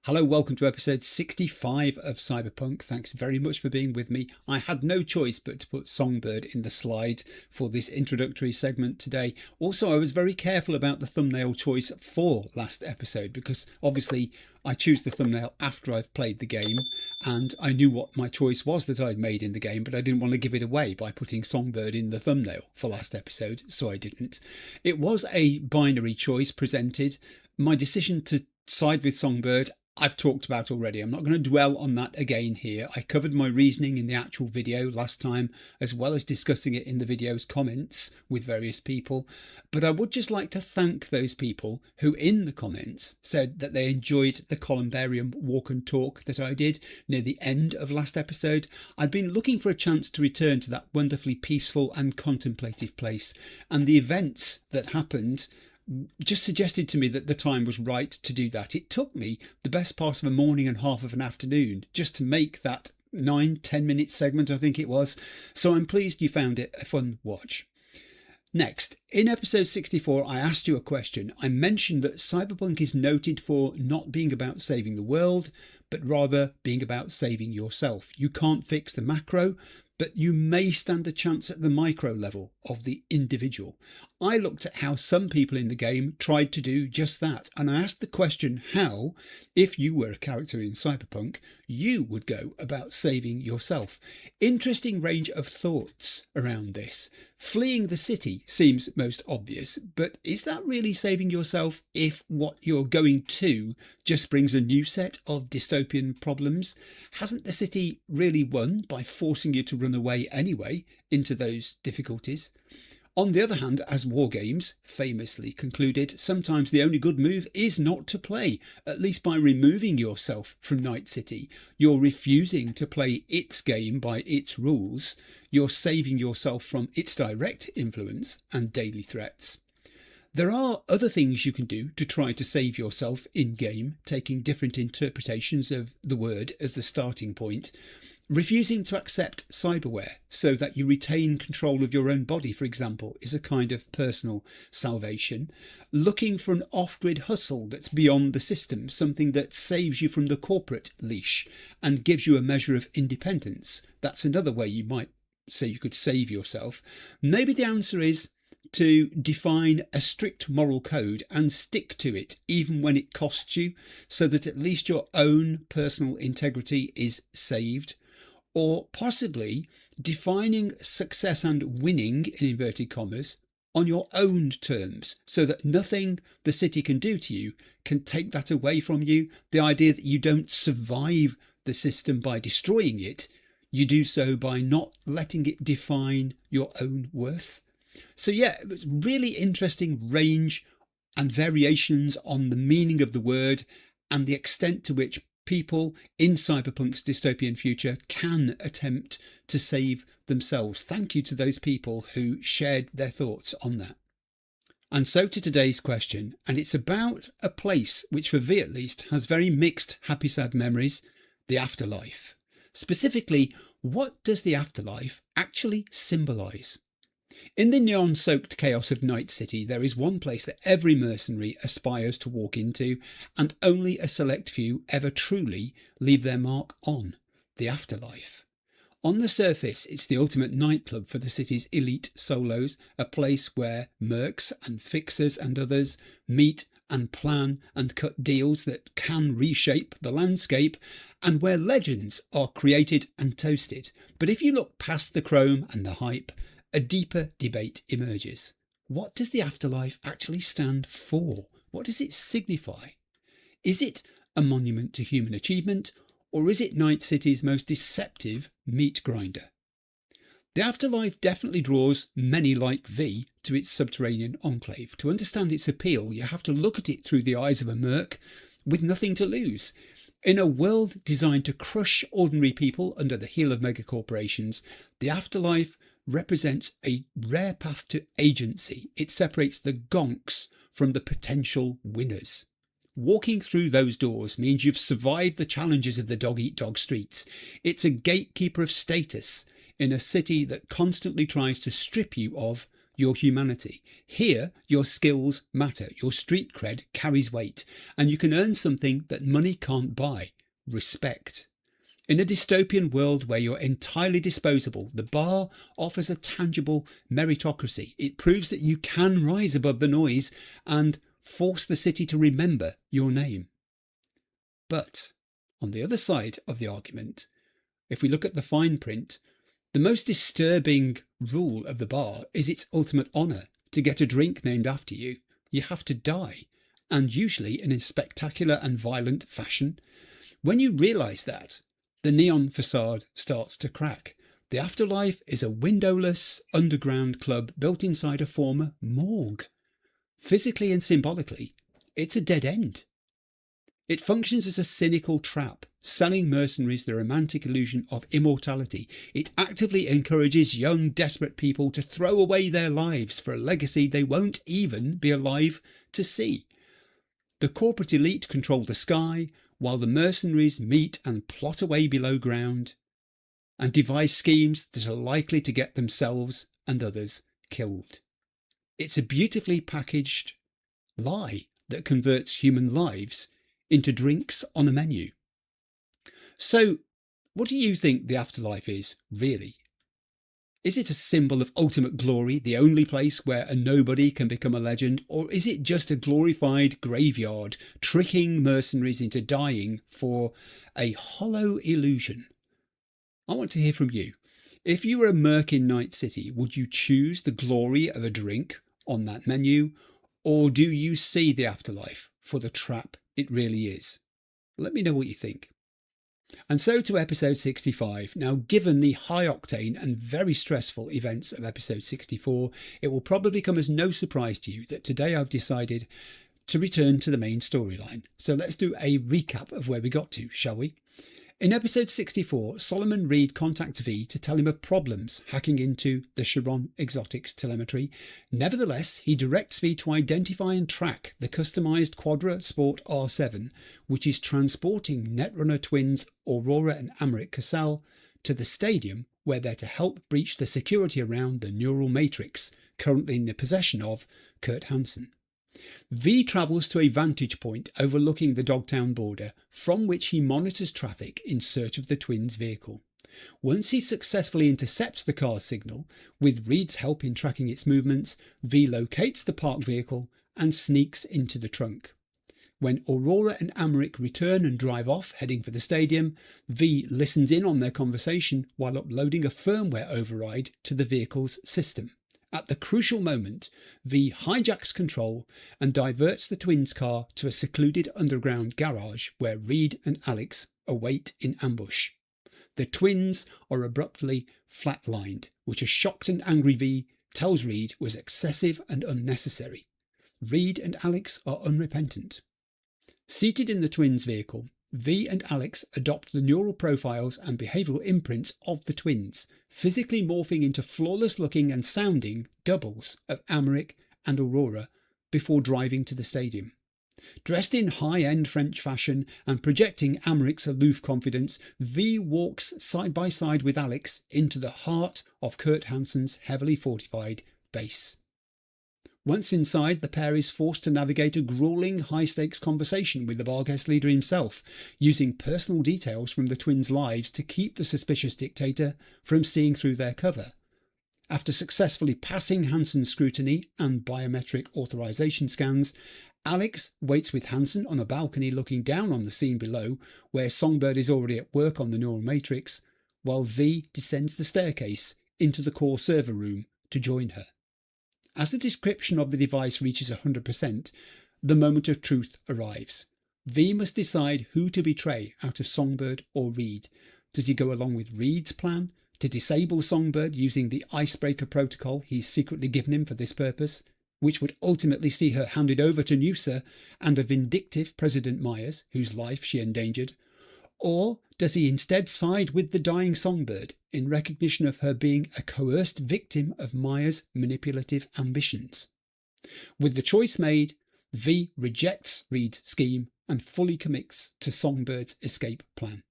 Hello, welcome to episode 65 of Cyberpunk. Thanks very much for being with me. I had no choice but to put Songbird in the slide for this introductory segment today. Also, I was very careful about the thumbnail choice for last episode because obviously I choose the thumbnail after I've played the game and I knew what my choice was that I'd made in the game, but I didn't want to give it away by putting Songbird in the thumbnail for last episode, so I didn't. It was a binary choice presented. My decision to side with Songbird I've talked about already. I'm not going to dwell on that again here. I covered my reasoning in the actual video last time, as well as discussing it in the video's comments with various people. But I would just like to thank those people who in the comments said that they enjoyed the columbarium walk and talk that I did near the end of last episode. I'd been looking for a chance to return to that wonderfully peaceful and contemplative place, and the events that happened just suggested to me that the time was right to do that. It took me the best part of a morning and half of an afternoon just to make that 9-10 minute segment, I think it was. So I'm pleased you found it a fun watch. Next, in episode 64, I asked you a question. I mentioned that Cyberpunk is noted for not being about saving the world, but rather being about saving yourself. You can't fix the macro, but you may stand a chance at the micro level of the individual. I looked at how some people in the game tried to do just that, and I asked the question how, if you were a character in Cyberpunk, you would go about saving yourself. Interesting range of thoughts around this. Fleeing the city seems most obvious, but is that really saving yourself if what you're going to just brings a new set of dystopian problems? Hasn't the city really won by forcing you to run away anyway into those difficulties? On the other hand, as war games famously concluded, sometimes the only good move is not to play, at least by removing yourself from Night City. You're refusing to play its game by its rules. You're saving yourself from its direct influence and daily threats. There are other things you can do to try to save yourself in-game, taking different interpretations of the word as the starting point. Refusing to accept cyberware so that you retain control of your own body, for example, is a kind of personal salvation. Looking for an off-grid hustle that's beyond the system, something that saves you from the corporate leash and gives you a measure of independence. That's another way you might say you could save yourself. Maybe the answer is to define a strict moral code and stick to it even when it costs you, so that at least your own personal integrity is saved. Or possibly defining success and winning, in inverted commas, on your own terms, so that nothing the city can do to you can take that away from you. The idea that you don't survive the system by destroying it, you do so by not letting it define your own worth. So yeah, it was really interesting range and variations on the meaning of the word and the extent to which people in Cyberpunk's dystopian future can attempt to save themselves. Thank you to those people who shared their thoughts on that. And so to today's question, and it's about a place which for me at least has very mixed happy sad memories, the afterlife. Specifically, what does the afterlife actually symbolise? In the neon-soaked chaos of Night City, there is one place that every mercenary aspires to walk into, and only a select few ever truly leave their mark on: the afterlife. On the surface, it's the ultimate nightclub for the city's elite solos, a place where mercs and fixers and others meet and plan and cut deals that can reshape the landscape, and where legends are created and toasted. But if you look past the chrome and the hype, a deeper debate emerges. What does the afterlife actually stand for? What does it signify? Is it a monument to human achievement, or is it Night City's most deceptive meat grinder? The afterlife definitely draws many like V to its subterranean enclave. To understand its appeal, you have to look at it through the eyes of a merc with nothing to lose. In a world designed to crush ordinary people under the heel of megacorporations, the afterlife represents a rare path to agency. It separates the gonks from the potential winners. Walking through those doors means you've survived the challenges of the dog-eat-dog streets. It's a gatekeeper of status in a city that constantly tries to strip you of your humanity. Here, your skills matter, your street cred carries weight, and you can earn something that money can't buy: respect. In a dystopian world where you're entirely disposable, the bar offers a tangible meritocracy. It proves that you can rise above the noise and force the city to remember your name. But on the other side of the argument, if we look at the fine print, the most disturbing rule of the bar is its ultimate honour. To get a drink named after you, you have to die, and usually in a spectacular and violent fashion. When you realise that, the neon facade starts to crack. The afterlife is a windowless underground club built inside a former morgue. Physically and symbolically, it's a dead end. It functions as a cynical trap, selling mercenaries the romantic illusion of immortality. It actively encourages young, desperate people to throw away their lives for a legacy they won't even be alive to see. The corporate elite control the sky, while the mercenaries meet and plot away below ground and devise schemes that are likely to get themselves and others killed. It's a beautifully packaged lie that converts human lives into drinks on a menu. So, what do you think the afterlife is, really? Is it a symbol of ultimate glory, the only place where a nobody can become a legend, or is it just a glorified graveyard, tricking mercenaries into dying for a hollow illusion? I want to hear from you. If you were a merc in Night City, would you choose the glory of a drink on that menu, or do you see the afterlife for the trap it really is? Let me know what you think. And so to episode 65. Now, given the high octane and very stressful events of episode 64, it will probably come as no surprise to you that today I've decided to return to the main storyline. So let's do a recap of where we got to, shall we? In episode 64, Solomon Reed contacts V to tell him of problems hacking into the Chiron Exotics telemetry. Nevertheless, he directs V to identify and track the customised Quadra Sport R7, which is transporting Netrunner twins Aurora and Amrit Cassell to the stadium, where they're to help breach the security around the neural matrix, currently in the possession of Kurt Hansen. V travels to a vantage point overlooking the Dogtown border, from which he monitors traffic in search of the twins' vehicle. Once he successfully intercepts the car's signal, with Reed's help in tracking its movements, V locates the parked vehicle and sneaks into the trunk. When Aurora and Amrit return and drive off, heading for the stadium, V listens in on their conversation while uploading a firmware override to the vehicle's system. At the crucial moment, V hijacks control and diverts the twins' car to a secluded underground garage where Reed and Alex await in ambush. The twins are abruptly flatlined, which a shocked and angry V tells Reed was excessive and unnecessary. Reed and Alex are unrepentant. Seated in the twins' vehicle, V and Alex adopt the neural profiles and behavioural imprints of the twins, physically morphing into flawless-looking and sounding doubles of Amrit and Aurora before driving to the stadium. Dressed in high-end French fashion and projecting Amrit's aloof confidence, V walks side by side with Alex into the heart of Kurt Hansen's heavily fortified base. Once inside, the pair is forced to navigate a gruelling, high-stakes conversation with the bar guest leader himself, using personal details from the twins' lives to keep the suspicious dictator from seeing through their cover. After successfully passing Hansen's scrutiny and biometric authorization scans, Alex waits with Hansen on a balcony looking down on the scene below, where Songbird is already at work on the neural matrix, while V descends the staircase into the core server room to join her. As the description of the device reaches 100%, the moment of truth arrives. V must decide who to betray out of Songbird or Reed. Does he go along with Reed's plan to disable Songbird using the icebreaker protocol he's secretly given him for this purpose, which would ultimately see her handed over to Noosa and a vindictive President Myers, whose life she endangered? Or does he instead side with the dying Songbird in recognition of her being a coerced victim of Myers' manipulative ambitions? With the choice made, V rejects Reed's scheme and fully commits to Songbird's escape plan.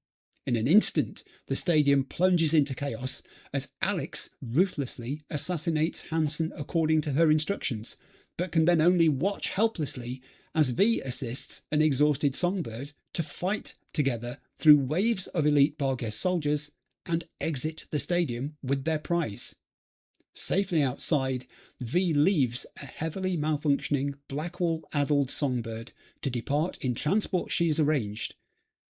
In an instant, the stadium plunges into chaos as Alex ruthlessly assassinates Hansen according to her instructions, but can then only watch helplessly as V assists an exhausted Songbird to fight together through waves of elite Barghest soldiers and exit the stadium with their prize. Safely outside, V leaves a heavily malfunctioning Blackwall-addled Songbird to depart in transport she's arranged.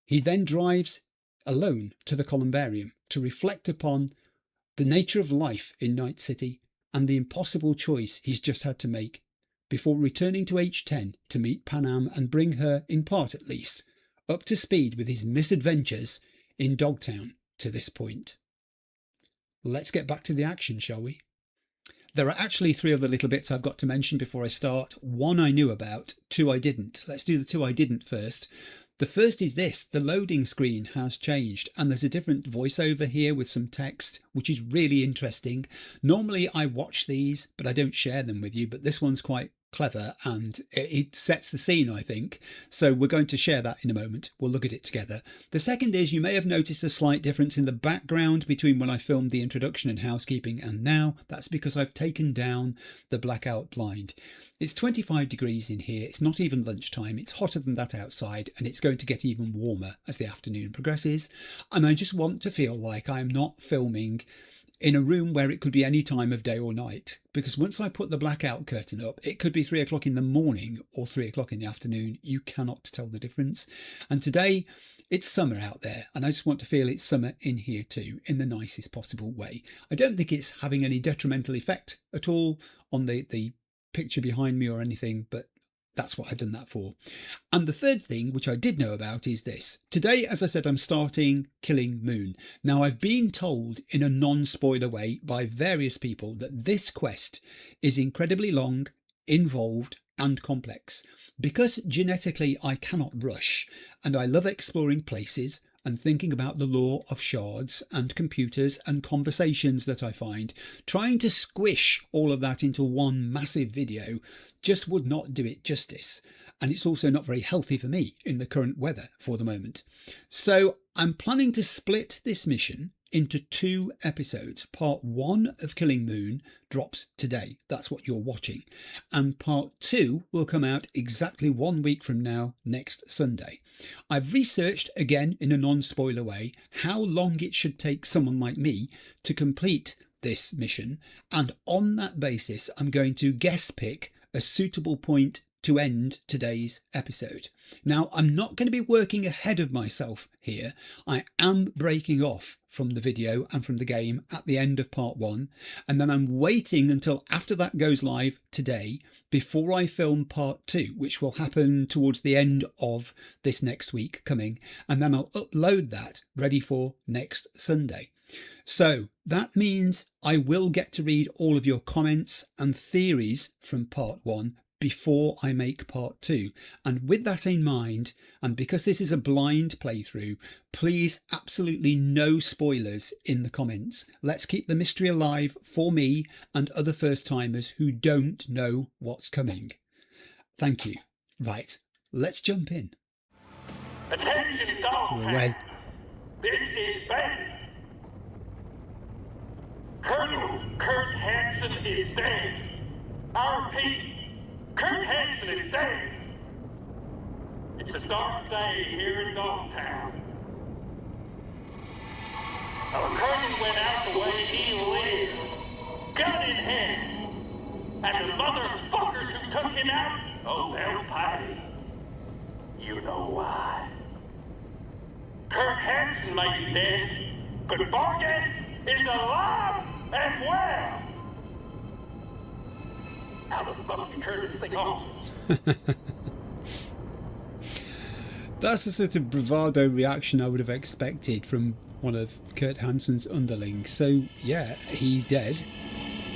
He then drives alone to the Columbarium to reflect upon the nature of life in Night City and the impossible choice he's just had to make, before returning to H10 to meet Panam and bring her, in part at least, up to speed with his misadventures in Dogtown to this point. Let's get back to the action, shall we? There are actually 3 other little bits I've got to mention before I start. 1 I knew about, 2 I didn't. Let's do the 2 I didn't first. The first is this: the loading screen has changed and there's a different voiceover here with some text, which is really interesting. Normally I watch these, but I don't share them with you, but this one's quite clever and it sets the scene, I think. So we're going to share that in a moment. We'll look at it together. The second is, you may have noticed a slight difference in the background between when I filmed the introduction and housekeeping and now. That's because I've taken down the blackout blind. It's 25 degrees in here. It's not even lunchtime. It's hotter than that outside, and it's going to get even warmer as the afternoon progresses. And I just want to feel like I'm not filming in a room where it could be any time of day or night, because once I put the blackout curtain up, it could be 3 o'clock in the morning or 3 o'clock in the afternoon. You cannot tell the difference. And today it's summer out there, and I just want to feel it's summer in here too, in the nicest possible way. I don't think it's having any detrimental effect at all on the picture behind me or anything, but that's what I've done that for. And the third thing, which I did know about, is this. Today, as I said, I'm starting Killing Moon. Now, I've been told in a non-spoiler way by various people that this quest is incredibly long, involved and complex. Because genetically I cannot rush, and I love exploring places and thinking about the lore of shards and computers and conversations that I find, trying to squish all of that into one massive video just would not do it justice. And it's also not very healthy for me in the current weather for the moment. So I'm planning to split this mission into 2 episodes. Part 1 of Killing Moon drops today. That's what you're watching. And part 2 will come out exactly 1 week from now, next Sunday. I've researched, again in a non-spoiler way, how long it should take someone like me to complete this mission. And on that basis, I'm going to guess pick a suitable point to end today's episode. Now, I'm not going to be working ahead of myself here. I am breaking off from the video and from the game at the end of part 1, and then I'm waiting until after that goes live today before I film part 2, which will happen towards the end of this next week coming, and then I'll upload that ready for next Sunday. So that means I will get to read all of your comments and theories from part 1 before I make part 2. And with that in mind, and because this is a blind playthrough, please absolutely no spoilers in the comments. Let's keep the mystery alive for me and other first timers who don't know what's coming. Thank you. Right, let's jump in. Attention, dog. We're away. This is Ben. Colonel Kurt Hansen is dead. I repeat, Kurt Hansen is dead. It's a dark day here in Dogtown. Our colonel went out the way he lived, gun in hand. And the motherfuckers who took him out, oh, they'll pay. You know why. Kurt Hansen may be dead, but Barghest is alive and well. How the fuck you turn this thing off? That's the sort of bravado reaction I would have expected from one of Kurt Hansen's underlings. So yeah, he's dead.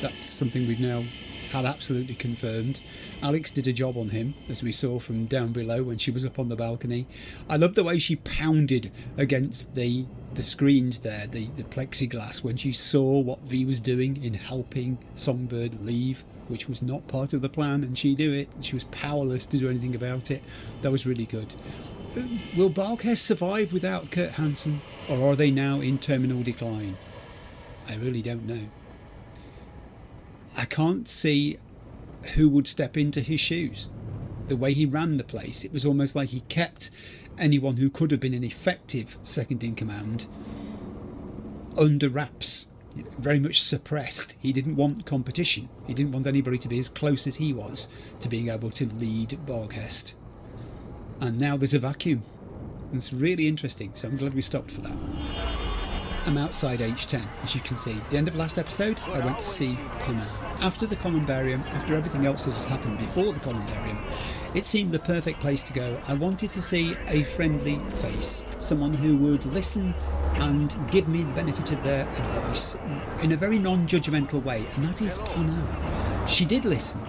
That's something we've now had absolutely confirmed. Alex did a job on him, as we saw from down below when she was up on the balcony. I love the way she pounded against the screens there, the plexiglass, when she saw what V was doing in helping Songbird leave, which was not part of the plan, and she knew it. She was powerless to do anything about it. That was really good. Will Barkhest survive without Kurt Hansen, or are they now in terminal decline? I really don't know. I can't see who would step into his shoes. The way he ran the place, it was almost like he kept anyone who could have been an effective second in command under wraps, very much suppressed. He didn't want competition. He didn't want anybody to be as close as he was to being able to lead Barkhest. And now there's a vacuum. It's really interesting, so I'm glad we stopped for that. I'm outside H10, as you can see. At the end of last episode, I went to see Panam. After the columbarium, after everything else that had happened before the columbarium, it seemed the perfect place to go. I wanted to see a friendly face, someone who would listen and give me the benefit of their advice in a very non-judgmental way, and that is Panam. She did listen.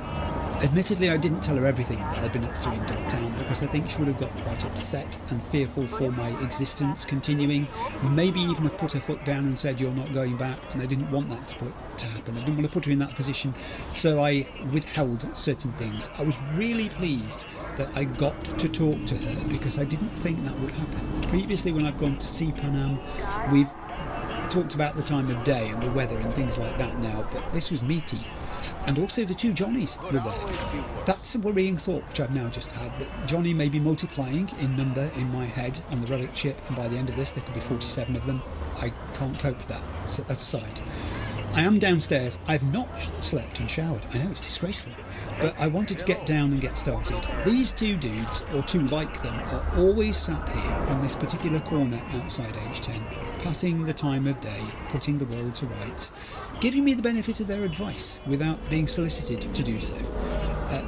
Admittedly, I didn't tell her everything that I'd been up to in Dogtown, because I think she would have got quite upset and fearful for my existence continuing, maybe even have put her foot down and said, "You're not going back," and I didn't want that to happen. I didn't want to put her in that position, so I withheld certain things. I was really pleased that I got to talk to her, because I didn't think that would happen. Previously, when I've gone to see Panam, we've talked about the time of day and the weather and things like that now, but this was meaty. And also the two Johnnies were there. That's a worrying thought which I've now just had, that Johnny may be multiplying in number in my head on the relic ship, and by the end of this there could be 47 of them. I can't cope with that. Set that aside. I am downstairs. I've not slept and showered. I know, it's disgraceful, but I wanted to get down and get started. These two dudes, or two like them, are always sat here on this particular corner outside H10, passing the time of day, putting the world to rights, giving me the benefit of their advice without being solicited to do so.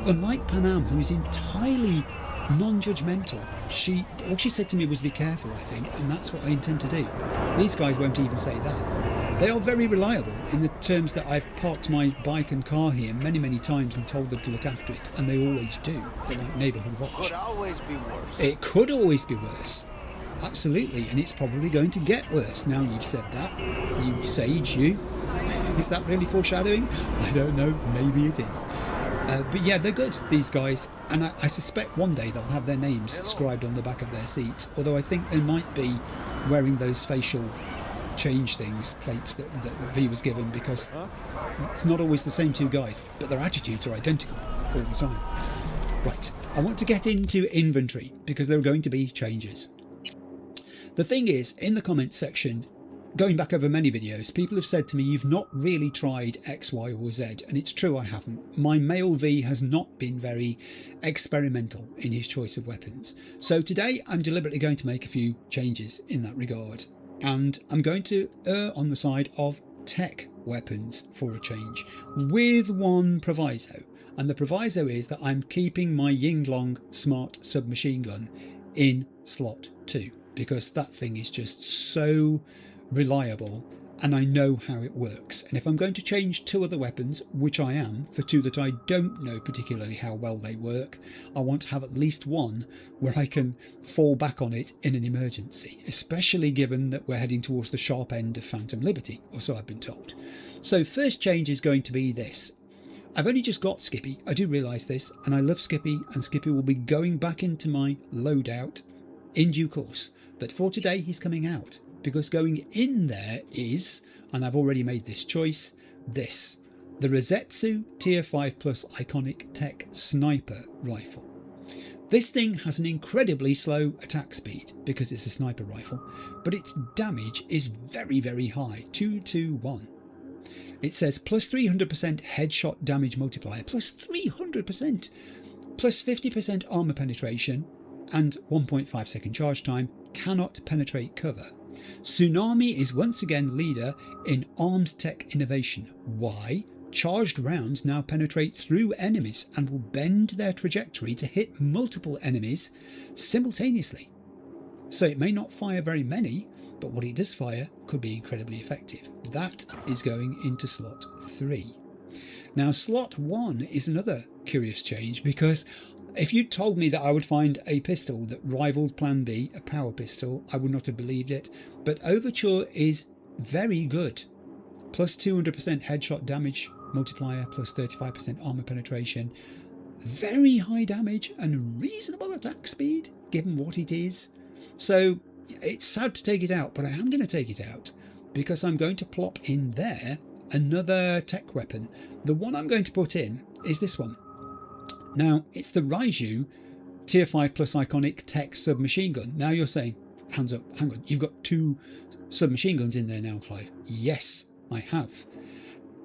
Unlike Panam, who is entirely non-judgmental, all she said to me was be careful, I think, and that's what I intend to do. These guys won't even say that. They are very reliable in the terms that I've parked my bike and car here many, many times and told them to look after it, and they always do. They're like neighbourhood watch. Could always be worse. It could always be worse. Absolutely, and it's probably going to get worse now you've said that. You sage, you. Is that really foreshadowing? I don't know, maybe it is. But yeah, they're good, these guys, and I suspect one day they'll have their names scribed on the back of their seats, although I think they might be wearing those facial change things, plates that V was given, because it's not always the same two guys, but their attitudes are identical all the time. Right, I want to get into inventory, because there are going to be changes. The thing is, in the comments section, going back over many videos, people have said to me, you've not really tried X, Y or Z, and it's true, I haven't. My male V has not been very experimental in his choice of weapons. So today I'm deliberately going to make a few changes in that regard, and I'm going to err on the side of tech weapons for a change, with one proviso, and the proviso is that I'm keeping my Yinglong smart submachine gun in slot 2, because that thing is just so reliable and I know how it works. And if I'm going to change two other weapons, which I am, for two that I don't know particularly how well they work, I want to have at least one where I can fall back on it in an emergency, especially given that we're heading towards the sharp end of Phantom Liberty, or so I've been told. So first change is going to be this. I've only just got Skippy, I do realise this, and I love Skippy, and Skippy will be going back into my loadout in due course, but for today he's coming out, because going in there is, and I've already made this choice, the Rosetsu Tier 5 Plus Iconic Tech Sniper Rifle. This thing has an incredibly slow attack speed because it's a sniper rifle, but its damage is very, very high, 221. It says plus 300% headshot damage multiplier, plus 300%, plus 50% armour penetration, and 1.5 second charge time, cannot penetrate cover. Tsunami is once again leader in arms tech innovation. Why? Charged rounds now penetrate through enemies and will bend their trajectory to hit multiple enemies simultaneously. So it may not fire very many, but what it does fire could be incredibly effective. That is going into slot 3. Now slot 1 is another curious change, because if you'd told me that I would find a pistol that rivaled Plan B, a power pistol, I would not have believed it. But Overture is very good. Plus 200% headshot damage multiplier, plus 35% armour penetration. Very high damage and reasonable attack speed. given what it is. So it's sad to take it out, but I am going to take it out because I'm going to plop in there another tech weapon. The one I'm going to put in is this one. Now, it's the Raiju Tier 5 Plus Iconic Tech Submachine Gun. Now you're saying, hands up, hang on, you've got 2 submachine guns in there now, Clive. Yes, I have.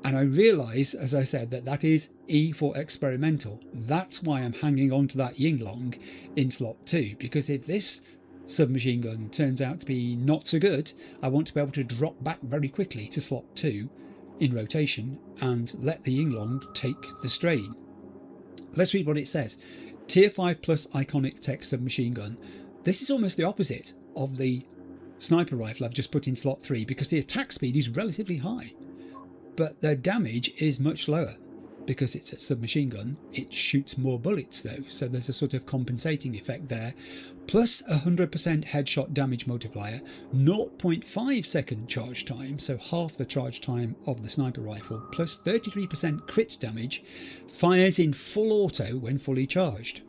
And I realise, as I said, that is E for experimental. That's why I'm hanging on to that Yinglong in slot 2, because if this submachine gun turns out to be not so good, I want to be able to drop back very quickly to slot 2 in rotation and let the Yinglong take the strain. Let's read what it says. Tier 5 Plus Iconic Tech Submachine Gun. This is almost the opposite of the sniper rifle I've just put in slot 3 because the attack speed is relatively high, but the damage is much lower. Because it's a submachine gun, it shoots more bullets though, so there's a sort of compensating effect there. Plus 100% headshot damage multiplier, 0.5 second charge time, so half the charge time of the sniper rifle, plus 33% crit damage, fires in full auto when fully charged.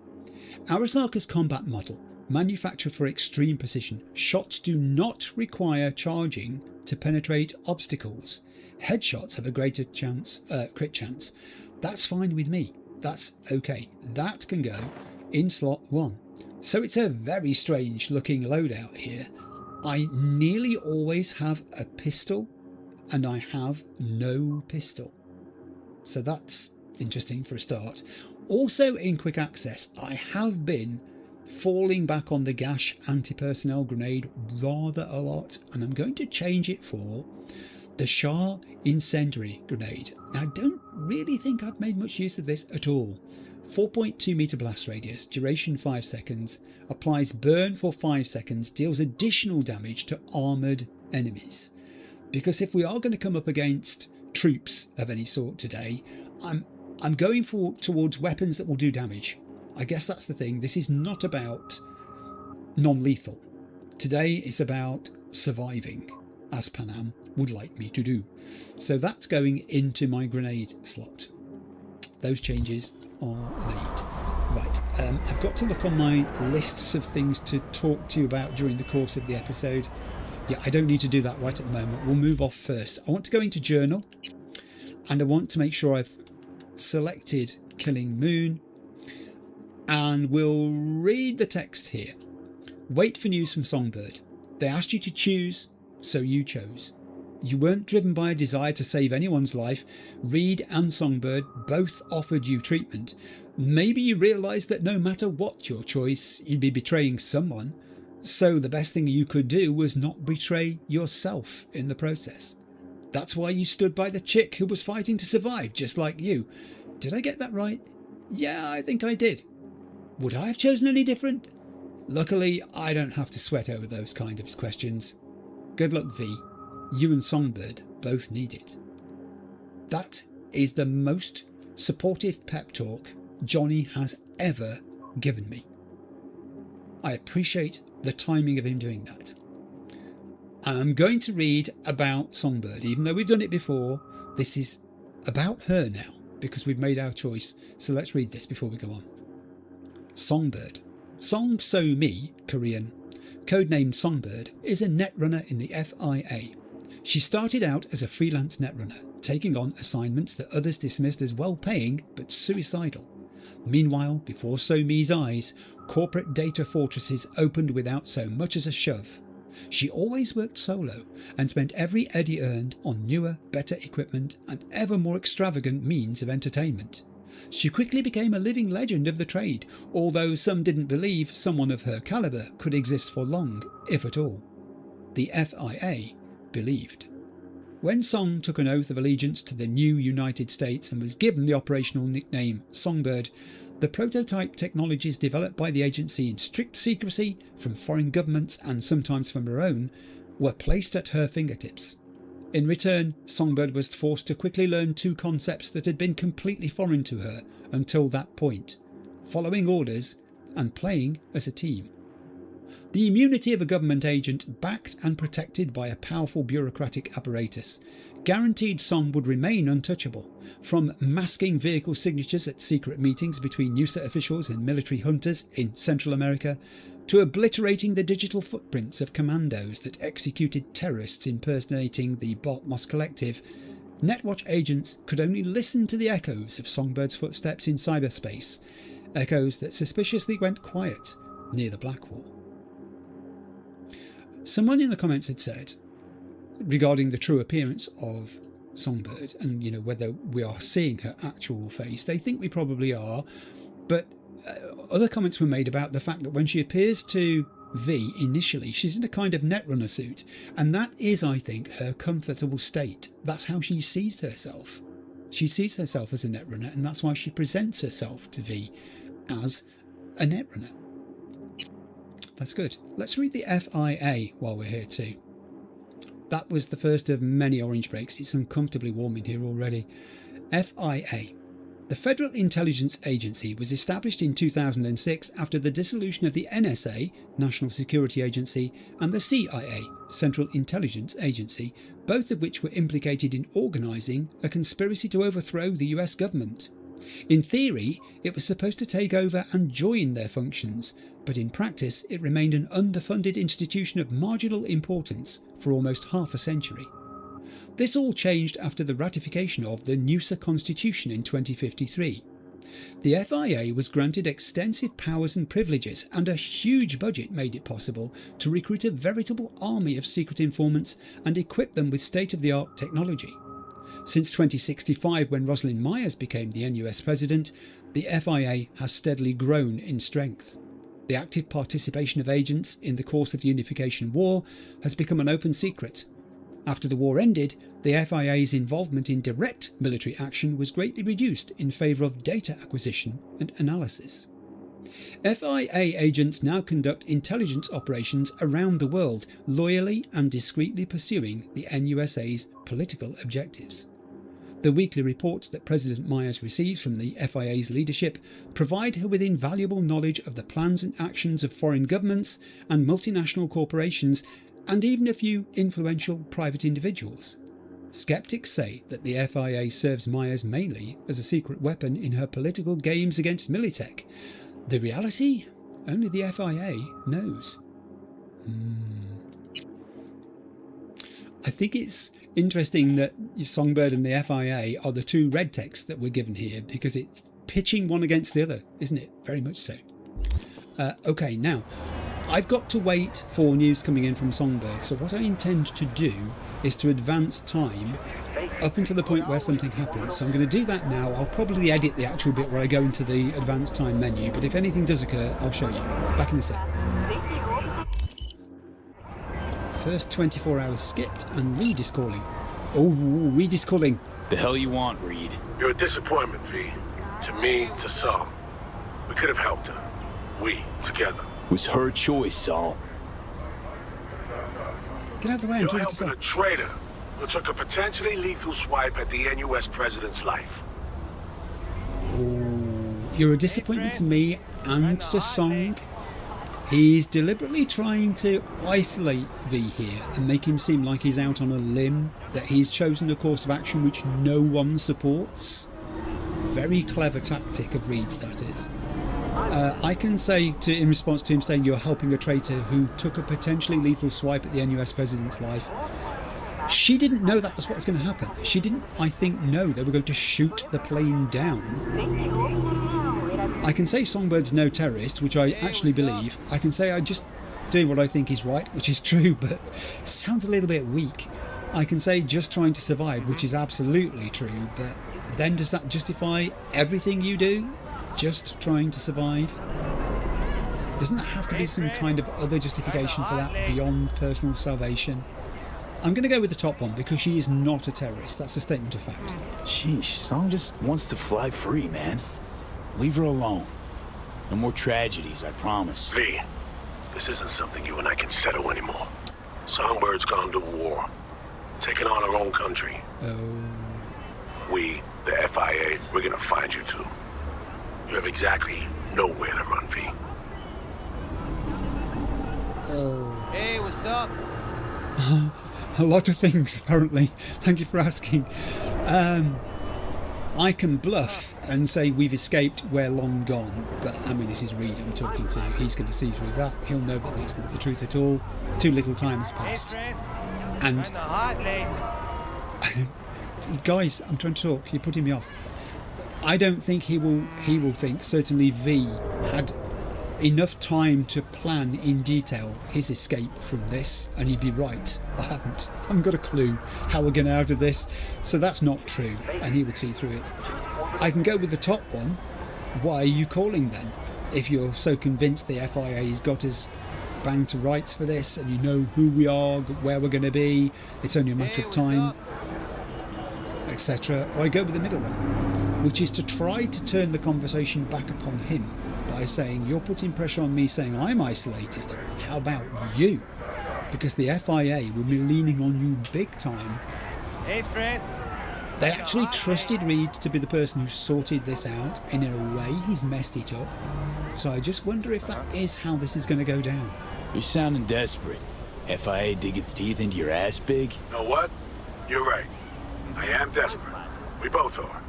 Arasaka's combat model, manufactured for extreme precision, shots do not require charging to penetrate obstacles. Headshots have a greater crit chance. That's fine with me. That's okay. That can go in slot 1. So it's a very strange looking loadout here. I nearly always have a pistol and I have no pistol. So that's interesting for a start. Also in quick access, I have been falling back on the Gash anti-personnel grenade rather a lot, and I'm going to change it for the Shah incendiary grenade. Now, I don't really think I've made much use of this at all. 4.2 meter blast radius, duration 5 seconds, applies burn for 5 seconds, deals additional damage to armoured enemies. Because if we are going to come up against troops of any sort today, I'm going towards weapons that will do damage. I guess that's the thing. This is not about non-lethal. Today it's about surviving, as Panam would like me to do. So that's going into my grenade slot. Those changes are made. Right, I've got to look on my lists of things to talk to you about during the course of the episode. Yeah, I don't need to do that right at the moment. We'll move off first. I want to go into journal, and I want to make sure I've selected Killing Moon, and we'll read the text here. Wait for news from Songbird. They asked you to choose, so you chose. You weren't driven by a desire to save anyone's life. Reed and Songbird both offered you treatment. Maybe you realised that no matter what your choice, you'd be betraying someone. So the best thing you could do was not betray yourself in the process. That's why you stood by the chick who was fighting to survive, just like you. Did I get that right? Yeah, I think I did. Would I have chosen any different? Luckily, I don't have to sweat over those kind of questions. Good luck, V. You and Songbird both need it. That is the most supportive pep talk Johnny has ever given me. I appreciate the timing of him doing that. I'm going to read about Songbird. Even though we've done it before, this is about her now because we've made our choice. So let's read this before we go on. Songbird. Song So Mi, Korean, codenamed Songbird, is a netrunner in the FIA. She started out as a freelance netrunner, taking on assignments that others dismissed as well-paying but suicidal. Meanwhile, before So Mi's eyes, corporate data fortresses opened without so much as a shove. She always worked solo and spent every eddy earned on newer, better equipment and ever more extravagant means of entertainment. She quickly became a living legend of the trade, although some didn't believe someone of her calibre could exist for long, if at all. The FIA believed. When Song took an oath of allegiance to the new United States and was given the operational nickname Songbird, the prototype technologies developed by the agency in strict secrecy from foreign governments and sometimes from her own were placed at her fingertips. In return, Songbird was forced to quickly learn 2 concepts that had been completely foreign to her until that point: following orders and playing as a team. The immunity of a government agent backed and protected by a powerful bureaucratic apparatus guaranteed Song would remain untouchable, from masking vehicle signatures at secret meetings between USAT officials and military hunters in Central America to obliterating the digital footprints of commandos that executed terrorists impersonating the Bartmoss Collective, Netwatch agents could only listen to the echoes of Songbird's footsteps in cyberspace, echoes that suspiciously went quiet near the Black Wall. Someone in the comments had said, regarding the true appearance of Songbird and whether we are seeing her actual face, they think we probably are, but other comments were made about the fact that when she appears to V initially, she's in a kind of Netrunner suit, and that is, I think, her comfortable state. That's how she sees herself. She sees herself as a Netrunner, and that's why she presents herself to V as a Netrunner. That's good. Let's read the FIA while we're here too. That was the first of many orange breaks. It's uncomfortably warm in here already. FIA. The Federal Intelligence Agency was established in 2006 after the dissolution of the NSA, National Security Agency, and the CIA, Central Intelligence Agency, both of which were implicated in organising a conspiracy to overthrow the US government. In theory, it was supposed to take over and join their functions, but in practice it remained an underfunded institution of marginal importance for almost half a century. This all changed after the ratification of the NUSA Constitution in 2053. The FIA was granted extensive powers and privileges, and a huge budget made it possible to recruit a veritable army of secret informants and equip them with state-of-the-art technology. Since 2065, when Rosalind Myers became the NUS president, the FIA has steadily grown in strength. The active participation of agents in the course of the Unification War has become an open secret. After the war ended, the FIA's involvement in direct military action was greatly reduced in favour of data acquisition and analysis. FIA agents now conduct intelligence operations around the world, loyally and discreetly pursuing the NUSA's political objectives. The weekly reports that President Myers receives from the FIA's leadership provide her with invaluable knowledge of the plans and actions of foreign governments and multinational corporations, and even a few influential private individuals. Skeptics say that the FIA serves Myers mainly as a secret weapon in her political games against Militech. The reality? Only the FIA knows. I think it's interesting that Songbird and the FIA are the two red texts that we're given here, because it's pitching one against the other, isn't it? Very much so. Okay, now, I've got to wait for news coming in from Songbird, so what I intend to do is to advance time up until the point where something happens. So I'm going to do that now. I'll probably edit the actual bit where I go into the advance time menu, but if anything does occur, I'll show you. Back in a sec. First 24 hours skipped and Reed is calling. Oh, Reed is calling. The hell you want, Reed? You're a disappointment, V. To me, to some. We could have helped her. We, together. It was her choice, Saul. Get out of the way, I'm You're talking to helping a traitor who took a potentially lethal swipe at the NUS president's life. Oh, you're a disappointment to me and to Song. He's deliberately trying to isolate V here and make him seem like he's out on a limb, that he's chosen a course of action which no one supports. Very clever tactic of Reed's, that is. I can say, in response to him saying you're helping a traitor who took a potentially lethal swipe at the NUS president's life, she didn't know that was what was going to happen. She didn't, I think, know they were going to shoot the plane down. I can say Songbird's no terrorist, which I actually believe. I can say I just do what I think is right, which is true, but sounds a little bit weak. I can say just trying to survive, which is absolutely true, but then does that justify everything you do? Just trying to survive? Doesn't there have to be some kind of other justification for that beyond personal salvation? I'm going to go with the top one because she is not a terrorist. That's a statement of fact. Sheesh, Song just wants to fly free, man. Leave her alone. No more tragedies, I promise. V, this isn't something you and I can settle anymore. Songbird's gone to war, taking on our own country. Oh. We, the FIA, we're gonna find you two. You have exactly nowhere to run, V. Hey, what's up? A lot of things, apparently. Thank you for asking. I can bluff and say we've escaped, we're long gone, but I mean, this is Reed I'm talking to. He's going to see through that. He'll know that that's not the truth at all. Too little time has passed. And guys, I'm trying to talk. You're putting me off. I don't think he will think, certainly V had enough time to plan in detail his escape from this, and he'd be right. I haven't got a clue how we're getting out of this, so that's not true, and he would see through it. I can go with the top one. Why are you calling then? If you're so convinced the FIA's got us banged to rights for this, and you know who we are, where we're going to be, it's only a matter of time, etc. Or I go with the middle one, which is to try to turn the conversation back upon him by saying, you're putting pressure on me saying I'm isolated. How about you? Because the FIA will be leaning on you big time. Hey, friend. They actually trusted Reed to be the person who sorted this out, and in a way he's messed it up. So I just wonder if that is how this is going to go down. You're sounding desperate. FIA dig its teeth into your ass big? Know what? You're right. I am desperate. We both are.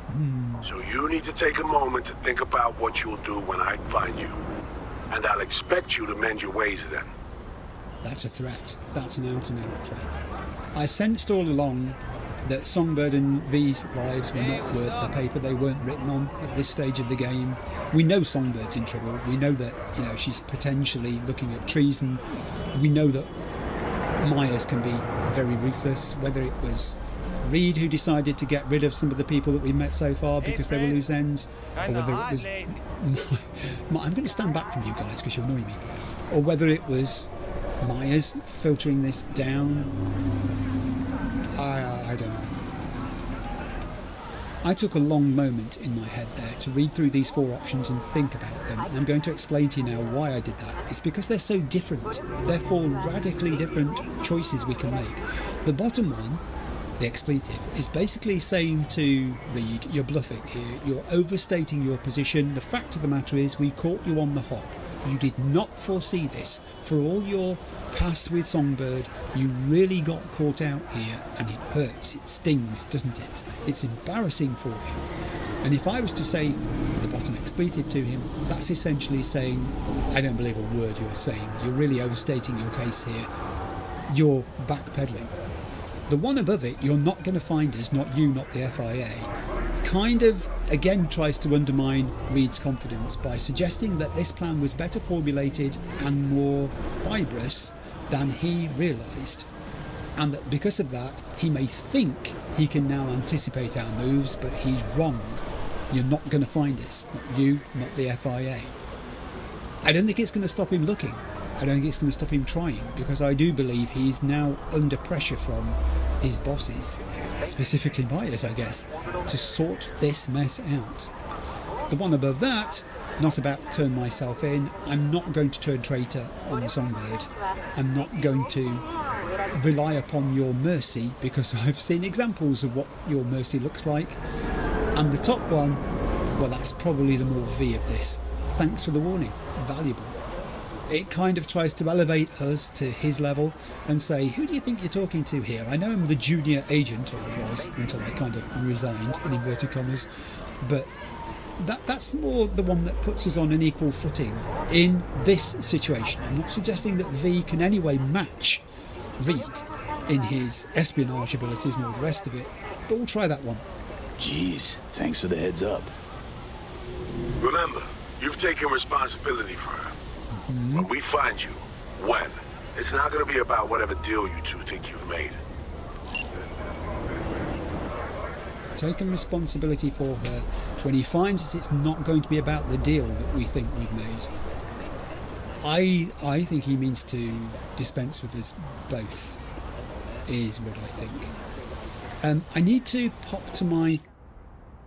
So you need to take a moment to think about what you'll do when I find you. And I'll expect you to mend your ways then. That's a threat. That's an out-and-out threat. I sensed all along that Songbird and V's lives were not worth the paper they weren't written on at this stage of the game. We know Songbird's in trouble. We know that, you know, she's potentially looking at treason. We know that Myers can be very ruthless, whether it was Reed who decided to get rid of some of the people that we met so far because they were loose ends, or whether it was I'm going to stand back from you guys because you annoy me, or whether it was Myers filtering this down. I don't know. I took a long moment in my head there to read through these four options and think about them, and I'm going to explain to you now why I did that. It's because they're so different. They're four radically different choices we can make. The bottom one, the expletive, is basically saying to Reed, you're bluffing here, you're overstating your position. The fact of the matter is we caught you on the hop. You did not foresee this. For all your past with Songbird, you really got caught out here, and it hurts, it stings, doesn't it? It's embarrassing for you. And if I was to say the bottom expletive to him, that's essentially saying, I don't believe a word you're saying. You're really overstating your case here. You're backpedaling. The one above it, you're not going to find us, not you, not the FIA, kind of again tries to undermine Reed's confidence by suggesting that this plan was better formulated and more fibrous than he realised, and that because of that he may think he can now anticipate our moves, but he's wrong. You're not going to find us, not you, not the FIA. I don't think it's going to stop him looking. I don't think it's going to stop him trying, because I do believe he's now under pressure from his bosses, specifically Myers, I guess, to sort this mess out. The one above that, not about to turn myself in. I'm not going to turn traitor on Songbird. I'm not going to rely upon your mercy, because I've seen examples of what your mercy looks like. And the top one, well, that's probably the more V of this. Thanks for the warning. Valuable. It kind of tries to elevate us to his level and say, who do you think you're talking to here? I know I'm the junior agent, or I was until I kind of resigned, in inverted commas, but that's more the one that puts us on an equal footing in this situation. I'm not suggesting that V can anyway match Reed in his espionage abilities and all the rest of it, but we'll try that one. Jeez, thanks for the heads up. Remember, you've taken responsibility for her. When we find you, when, it's not going to be about whatever deal you two think you've made. Taken responsibility for her. When he finds us, it's not going to be about the deal that we think we've made. I think he means to dispense with us both, is what I think. I need to pop to my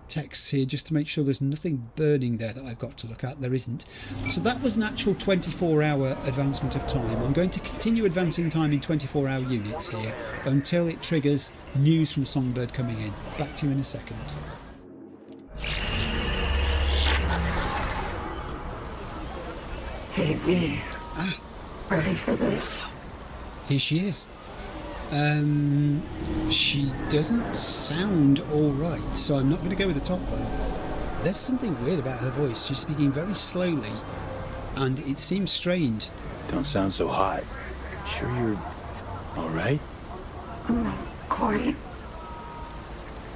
text here just to make sure there's nothing burning there that I've got to look at. There isn't. So that was an actual 24-hour advancement of time. I'm going to continue advancing time in 24-hour units here until it triggers news from Songbird coming in. Back to you in a second. Hey, V. Ready for this? Here she is. She doesn't sound alright, so I'm not going to go with the top one. There's something weird about her voice. She's speaking very slowly, and it seems strained. Don't sound so hot. Sure you're all right? Not quite.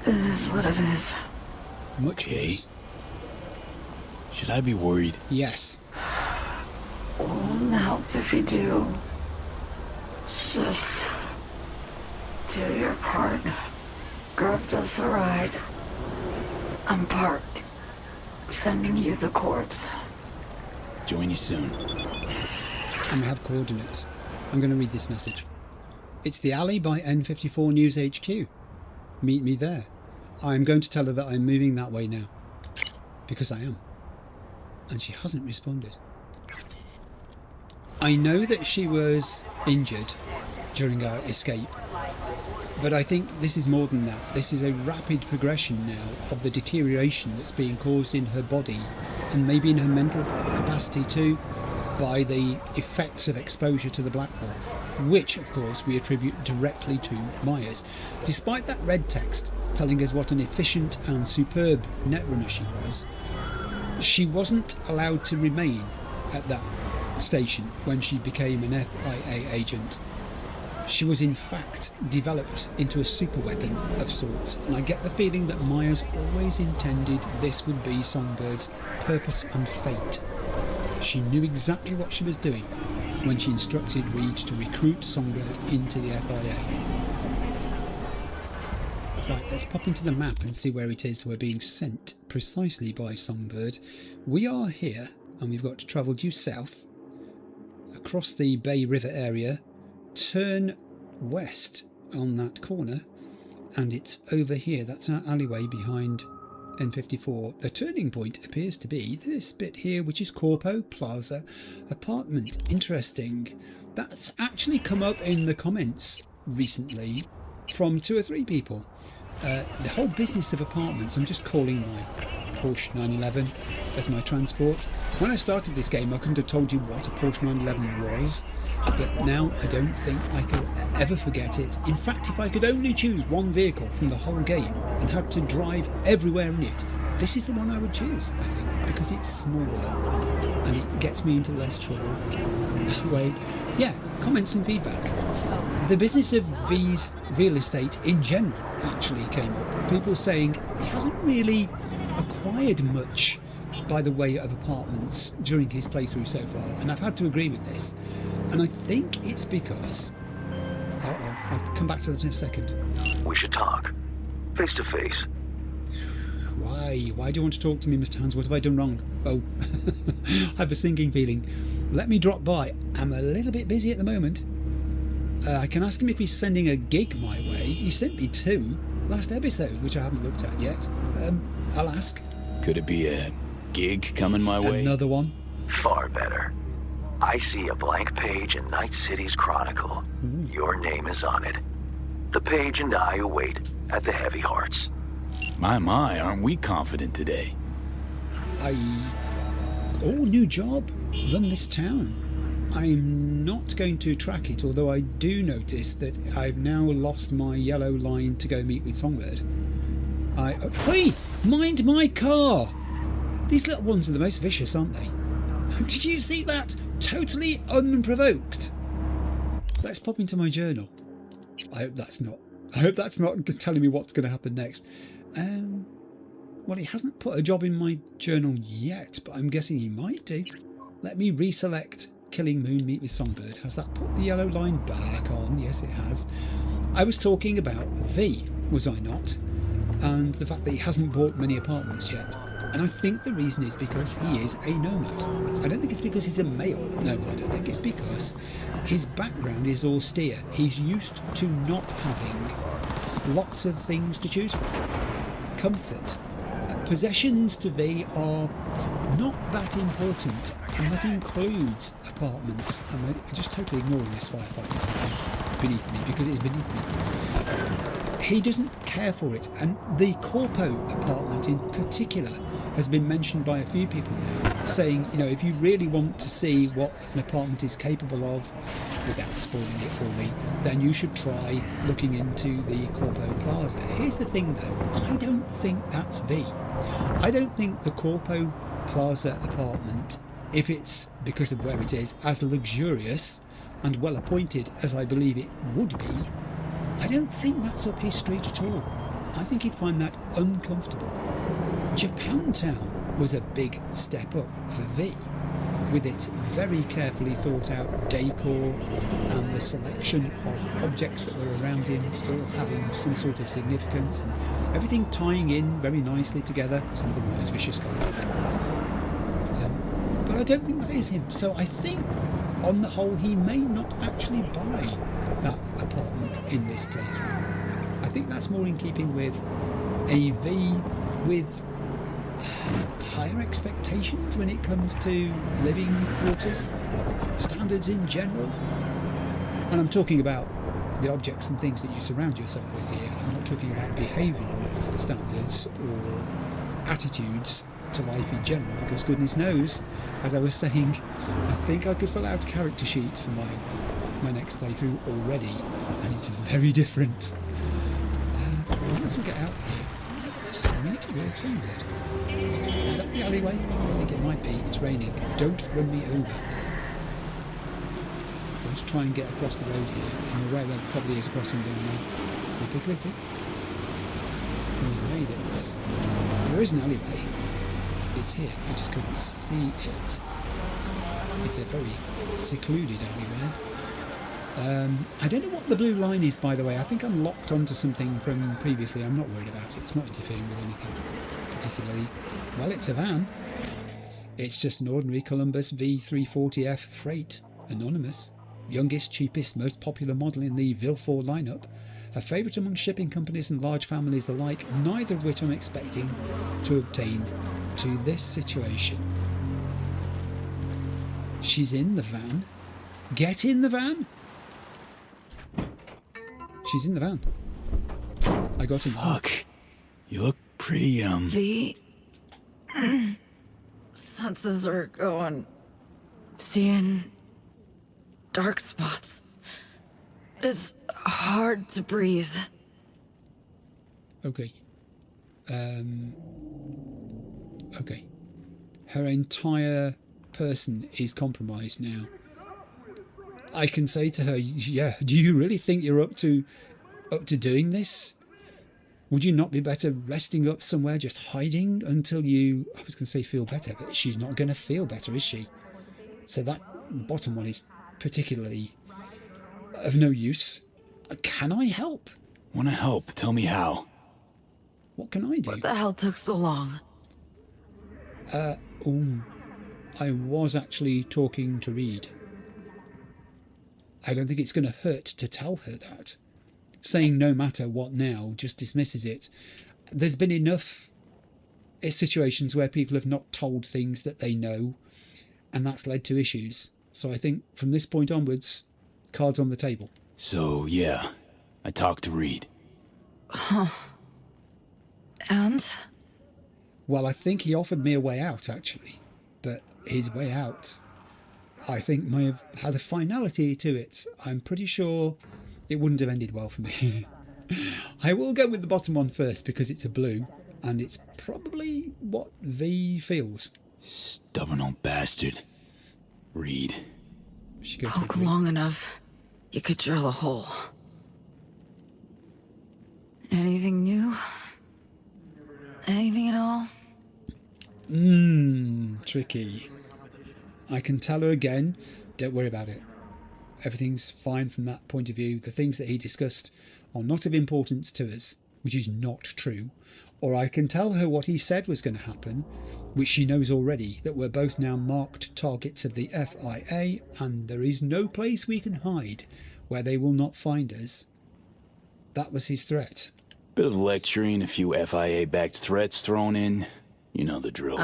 It is what it is. Much worse. Should I be worried? Yes. Won't help if you do. Just do your part. Grab us a ride. I'm parked. Sending you the coordinates. Join you soon. And I have coordinates. I'm going to read this message. It's the alley by N54 News HQ. Meet me there. I'm going to tell her that I'm moving that way now. Because I am. And she hasn't responded. I know that she was injured during our escape, but I think this is more than that. This is a rapid progression now of the deterioration that's being caused in her body, and maybe in her mental capacity too, by the effects of exposure to the Blackwall, which of course we attribute directly to Myers. Despite that red text telling us what an efficient and superb netrunner she wasn't allowed to remain at that station when she became an FIA agent. She was in fact developed into a super weapon of sorts, and I get the feeling that Myers always intended this would be Songbird's purpose and fate. She knew exactly what she was doing when she instructed Reed to recruit Songbird into the FIA. Right, let's pop into the map and see where it is we're being sent precisely by Songbird. We are here, and we've got to travel due south across the Bay River area, turn west on that corner, and it's over here. That's our alleyway behind N54. The turning point appears to be this bit here, which is Corpo Plaza Apartment. Interesting. That's actually come up in the comments recently from 2 or 3 people. The whole business of apartments. I'm just calling my Porsche 911 as my transport. When I started this game, I couldn't have told you what a Porsche 911 was, but now I don't think I can ever forget it. In fact, if I could only choose one vehicle from the whole game and had to drive everywhere in it, this is the one I would choose, I think, because it's smaller and it gets me into less trouble that way. Yeah, comments and feedback. The business of V's real estate in general actually came up. People saying he hasn't really acquired much by the way of apartments during his playthrough so far, and I've had to agree with this. And I think it's because... I'll come back to that in a second. We should talk. Face to face. Why? Why do you want to talk to me, Mr. Hans? What have I done wrong? Oh, I have a sinking feeling. Let me drop by. I'm a little bit busy at the moment. I can ask him if he's sending a gig my way. He sent me 2 last episode, which I haven't looked at yet. I'll ask. Could it be a gig coming my way? Another one? Far better. I see a blank page in Night City's Chronicle. Your name is on it. The page and I await at the Heavy Hearts. My, aren't we confident today? New job. Run this town. I'm not going to track it, although I do notice that I've now lost my yellow line to go meet with Songbird. Hey! Mind my car! These little ones are the most vicious, aren't they? Did you see that? Totally unprovoked. Let's pop into my journal. I hope that's not telling me what's going to happen next. Well, he hasn't put a job in my journal yet, but I'm guessing he might do. Let me reselect Killing Moon Meet with Songbird. Has that put the yellow line back on? Yes, it has. I was talking about V, was I not? And the fact that he hasn't bought many apartments yet. And I think the reason is because he is a nomad. I don't think it's because he's a male nomad. I think it's because his background is austere. He's used to not having lots of things to choose from. Comfort. Possessions to V are not that important, and that includes apartments. I'm just totally ignoring this firefight beneath me because it is beneath me. He doesn't care for it, and the Corpo apartment in particular has been mentioned by a few people now, saying, you know, if you really want to see what an apartment is capable of, without spoiling it for me, then you should try looking into the Corpo Plaza. Here's the thing though, I don't think that's V. I don't think the Corpo Plaza apartment, if it's because of where it is, as luxurious and well appointed as I believe it would be, I don't think that's up his street at all. I think he'd find that uncomfortable. Japantown was a big step up for V, with its very carefully thought out decor and the selection of objects that were around him all having some sort of significance and everything tying in very nicely together. Some of the most vicious colours there. But I don't think that is him. So I think on the whole he may not actually buy that apartment in this playthrough. I think that's more in keeping with a V with higher expectations when it comes to living quarters, standards in general. And I'm talking about the objects and things that you surround yourself with here. I'm not talking about behavioural standards or attitudes to life in general, because goodness knows, as I was saying, I think I could fill out a character sheet for my next playthrough already, and it's very different. Once we get out here, meet with Songbird. Is that the alleyway? I think it might be. It's raining. Don't run me over. Let's try and get across the road here. I'm aware there probably is a crossing down there. Quickly. We made it. There is an alleyway. It's here. I just couldn't see it. It's a very secluded alleyway. I don't know what the blue line is, by the way. I think I'm locked onto something from previously. I'm not worried about it. It's not interfering with anything particularly. Well, it's a van. It's just an ordinary Columbus V340F freight. Anonymous. Youngest, cheapest, most popular model in the Villefort lineup. A favourite among shipping companies and large families alike, neither of which I'm expecting to obtain to this situation. She's in the van. Get in the van! She's in the van. I got him. Fuck. You look pretty, The senses are going. Seeing dark spots. It's hard to breathe. Okay. Okay. Her entire person is compromised now. I can say to her, yeah, do you really think you're up to doing this? Would you not be better resting up somewhere, just hiding until you, I was going to say feel better, but she's not going to feel better, is she? So that bottom one is particularly of no use. Can I help? Want to help? Tell me how. What can I do? What the hell took so long? I was actually talking to Reed. I don't think it's going to hurt to tell her that. Saying no matter what now just dismisses it. There's been enough situations where people have not told things that they know, and that's led to issues. So I think from this point onwards, cards on the table. So, yeah, I talked to Reed. Huh. And? Well, I think he offered me a way out, actually. But his way out, I think, may have had a finality to it. I'm pretty sure it wouldn't have ended well for me. I will go with the bottom one first because it's a blue, and it's probably what V feels. Stubborn old bastard. Reed. Poke long enough, you could drill a hole. Anything new? Anything at all? Tricky. I can tell her again, don't worry about it. Everything's fine from that point of view. The things that he discussed are not of importance to us, which is not true. Or I can tell her what he said was going to happen, which she knows already, that we're both now marked targets of the FIA, and there is no place we can hide where they will not find us. That was his threat. Bit of lecturing, a few FIA-backed threats thrown in. You know the drill.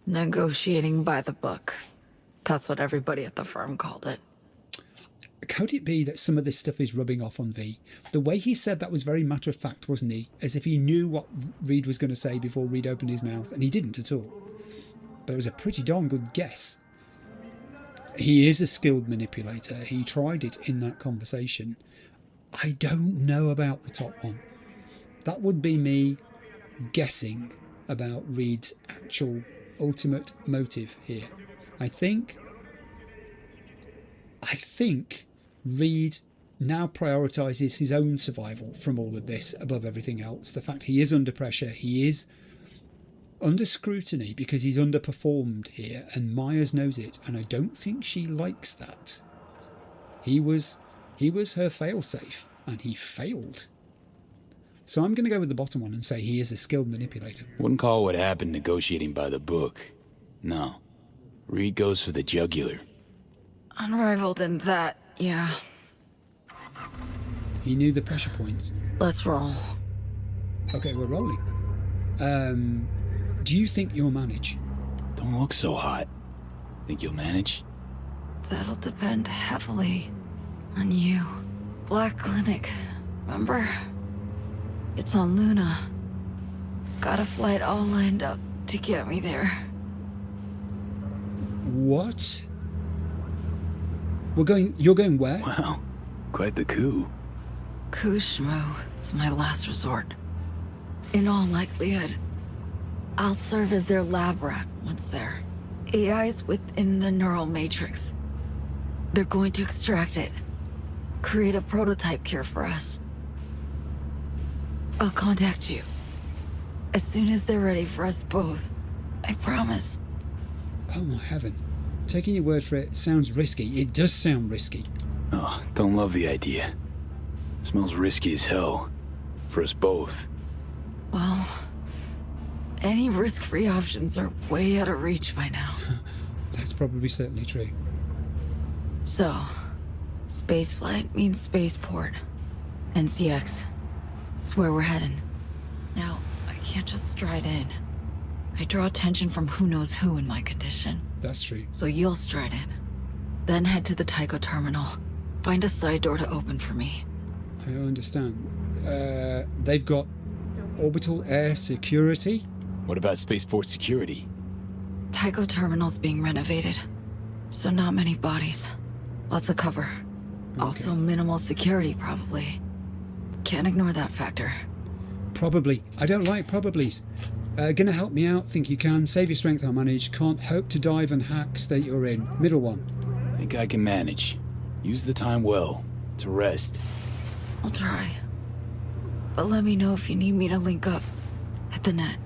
Negotiating by the book. That's what everybody at the firm called it. could it be that some of this stuff is rubbing off on V? The way he said that was very matter of fact, wasn't he? As if he knew what Reed was going to say before Reed opened his mouth, and he didn't at all. But it was a pretty darn good guess. He is a skilled manipulator. He tried it in that conversation. I don't know about the top one. That would be me guessing about Reed's actual ultimate motive here. I think Reed now prioritises his own survival from all of this above everything else. The fact he is under pressure, he is under scrutiny because he's underperformed here, and Myers knows it, and I don't think she likes that. He was her failsafe, and he failed. So I'm going to go with the bottom one and say he is a skilled manipulator. Wouldn't call what happened negotiating by the book. No. Reed goes for the jugular. Unrivaled in that, yeah. He knew the pressure points. Let's roll. Okay, we're rolling. Do you think you'll manage? Don't look so hot. Think you'll manage? That'll depend heavily on you. Black Clinic, remember? It's on Luna. Got a flight all lined up to get me there. What? You're going where? Wow, quite the coup. Coup schmoo, it's my last resort. In all likelihood, I'll serve as their lab rat once there. AI's within the neural matrix. They're going to extract it. Create a prototype cure for us. I'll contact you. As soon as they're ready for us both. I promise. Oh my heaven. Taking your word for it sounds risky. It does sound risky. Oh, don't love the idea. Smells risky as hell. For us both. Well, any risk-free options are way out of reach by now. That's probably certainly true. So, spaceflight means spaceport. NCX. It's where we're heading. Now, I can't just stride in. I draw attention from who knows who in my condition. That's true. So you'll stride in. Then head to the Tycho terminal. Find a side door to open for me. I understand. They've got orbital air security? What about spaceport security? Tycho terminal's being renovated. So not many bodies. Lots of cover. Okay. Also minimal security, probably. Can't ignore that factor. Probably. I don't like probablys. Gonna help me out? Think you can? Save your strength, I'll manage. Can't hope to dive and hack state you're in. Middle one. Think I can manage. Use the time well. To rest. I'll try. But let me know if you need me to link up. At the net.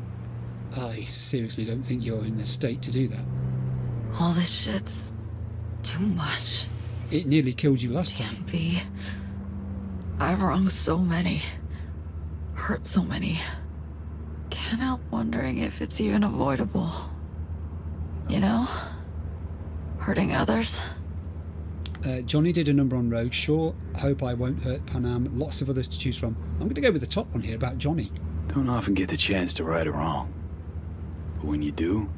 I seriously don't think you're in the state to do that. All this shit's too much. It nearly killed you last time. V. I've wronged so many. Hurt so many. Can't help wondering if it's even avoidable. You know? Hurting others? Johnny did a number on Rogue. Sure, hope I won't hurt Panam. Lots of others to choose from. I'm going to go with the top one here about Johnny. Don't often get the chance to right a wrong. But when you do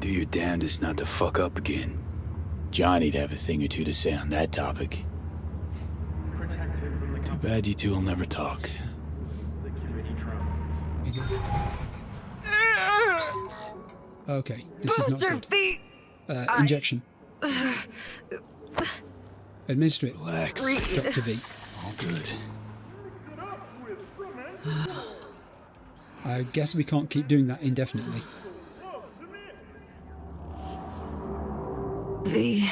your damnedest not to fuck up again. Johnny'd have a thing or two to say on that topic. Too bad you two will never talk. It is. Okay, this is not good. Injection. Administer it. Relax. Dr. V. All good. I guess we can't keep doing that indefinitely. V.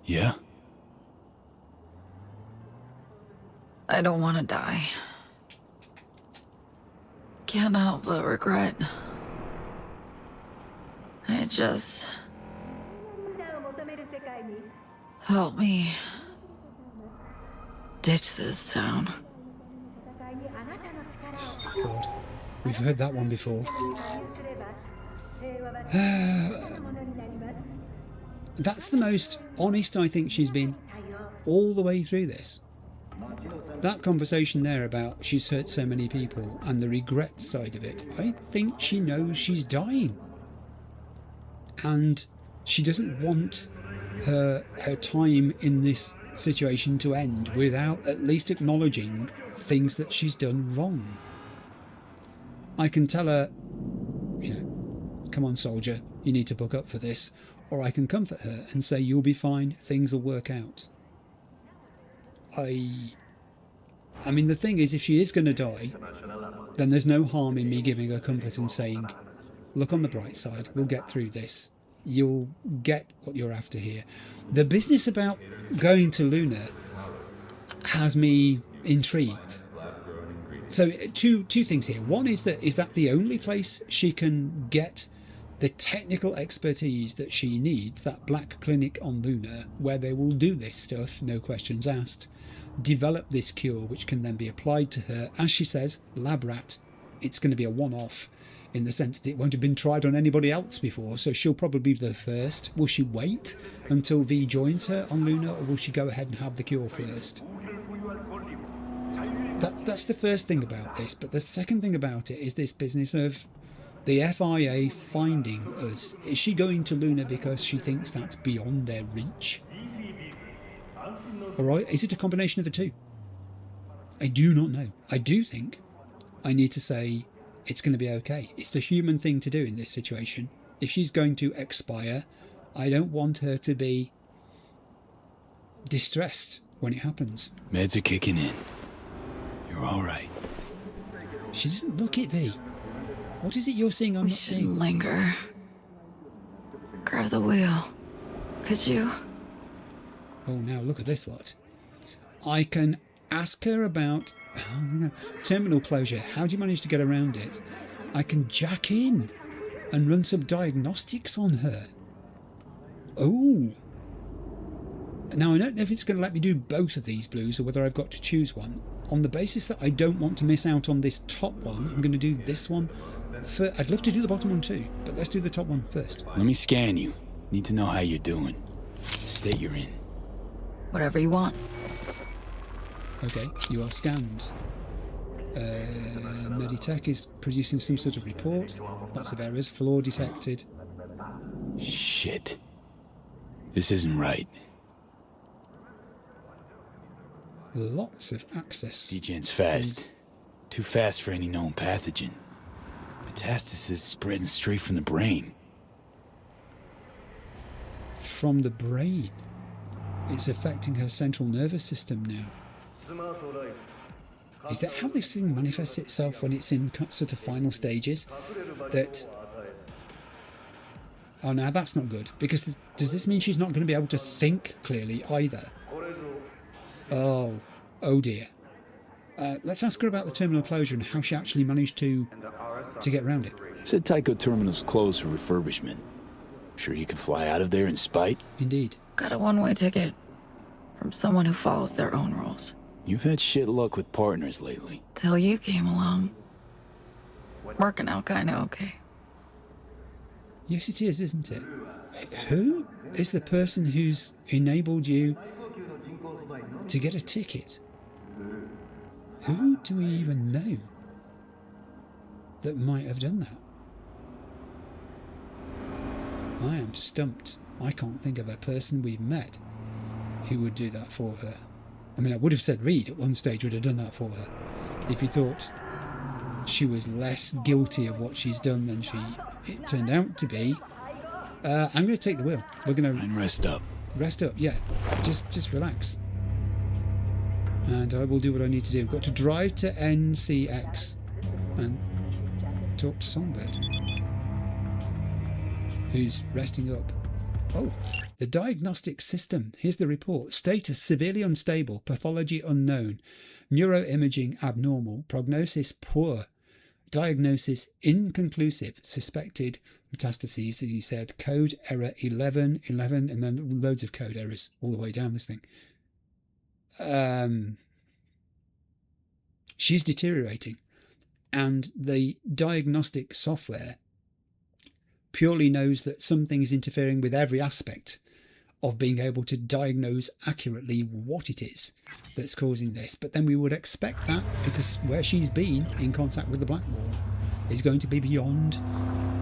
Yeah? I don't want to die. Can't help but regret. I just... Help me. Ditch this town. Oh, God. We've heard that one before. That's the most honest I think she's been all the way through this. That conversation there about she's hurt so many people and the regret side of it, I think she knows she's dying. And she doesn't want her time in this situation to end without at least acknowledging things that she's done wrong. I can tell her, you know, come on soldier, you need to book up for this, or I can comfort her and say you'll be fine, things will work out. I mean, the thing is, if she is going to die, then there's no harm in me giving her comfort and saying, look on the bright side, we'll get through this. You'll get what you're after here. The business about going to Luna has me intrigued. So two things here. One is that the only place she can get the technical expertise that she needs, that black clinic on Luna, where they will do this stuff, no questions asked, develop this cure which can then be applied to her, as she says, lab rat. It's going to be a one-off in the sense that it won't have been tried on anybody else before, so she'll probably be the first. Will she wait until V joins her on Luna, or will she go ahead and have the cure first? That's the first thing about this, but the second thing about it is this business of the FIA finding us. Is she going to Luna because she thinks that's beyond their reach? Alright, is it a combination of the two? I do not know. I do think I need to say it's going to be okay. It's the human thing to do in this situation. If she's going to expire, I don't want her to be distressed when it happens. Meds are kicking in. You're alright. She doesn't look it, V. What is it you're seeing I'm not seeing? Linger. Grab the wheel. Could you? Oh, now look at this lot. I can ask her about terminal closure. How do you manage to get around it? I can jack in and run some diagnostics on her. Oh. Now, I don't know if it's going to let me do both of these blues or whether I've got to choose one. On the basis that I don't want to miss out on this top one, I'm going to do this one. I'd love to do the bottom one too, but let's do the top one first. Let me scan you. Need to know how you're doing. The state you're in. Whatever you want. Okay, you are scanned. Meditech is producing some sort of report. Lots of errors. Flaw detected. Shit. This isn't right. Lots of access. Degen's fast. Too fast for any known pathogen. Metastasis is spreading straight from the brain. From the brain? It's affecting her central nervous system now. Is that how this thing manifests itself when it's in sort of final stages? That... Oh, now that's not good. Because does this mean she's not going to be able to think clearly either? Oh dear. Let's ask her about the terminal closure and how she actually managed to get around it. Said Tycho Terminal's closed for refurbishment. Sure you can fly out of there in spite? Indeed. Got a one-way ticket. From someone who follows their own rules. You've had shit luck with partners lately. Till you came along. Working out kinda okay. Yes, it is, isn't it? Who is the person who's enabled you to get a ticket? Who do we even know that might have done that? I am stumped. I can't think of a person we've met who would do that for her. I mean, I would have said Reed at one stage would have done that for her if he thought she was less guilty of what she's done than it turned out to be. I'm going to take the wheel. We're going to rest up. Rest up, yeah. Just relax. And I will do what I need to do. I've got to drive to NCX and talk to Songbird, who's resting up. Oh, the diagnostic system. Here's the report. Status severely unstable. Pathology unknown. Neuroimaging abnormal. Prognosis poor. Diagnosis inconclusive. Suspected metastases, as he said. Code error 1111, and then loads of code errors all the way down this thing. She's deteriorating, and the diagnostic software purely knows that something is interfering with every aspect of being able to diagnose accurately what it is that's causing this. But then we would expect that, because where she's been in contact with the black wall is going to be beyond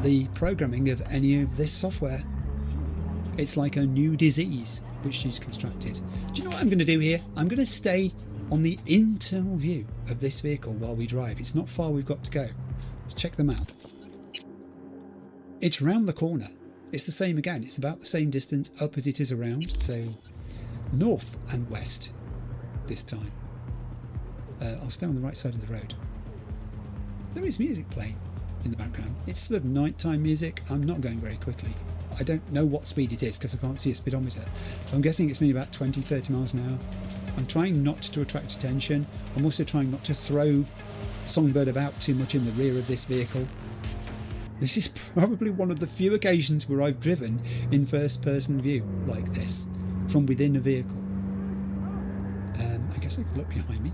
the programming of any of this software. It's like a new disease which she's constructed. Do you know what I'm going to do here? I'm going to stay on the internal view of this vehicle while we drive. It's not far we've got to go. Let's check the map. It's round the corner. It's the same again. It's about the same distance up as it is around. So north and west this time. I'll stay on the right side of the road. There is music playing in the background. It's sort of nighttime music. I'm not going very quickly. I don't know what speed it is because I can't see a speedometer. So I'm guessing it's only about 20-30 miles an hour. I'm trying not to attract attention. I'm also trying not to throw Songbird about too much in the rear of this vehicle. This is probably one of the few occasions where I've driven in first-person view like this, from within a vehicle. I guess I could look behind me.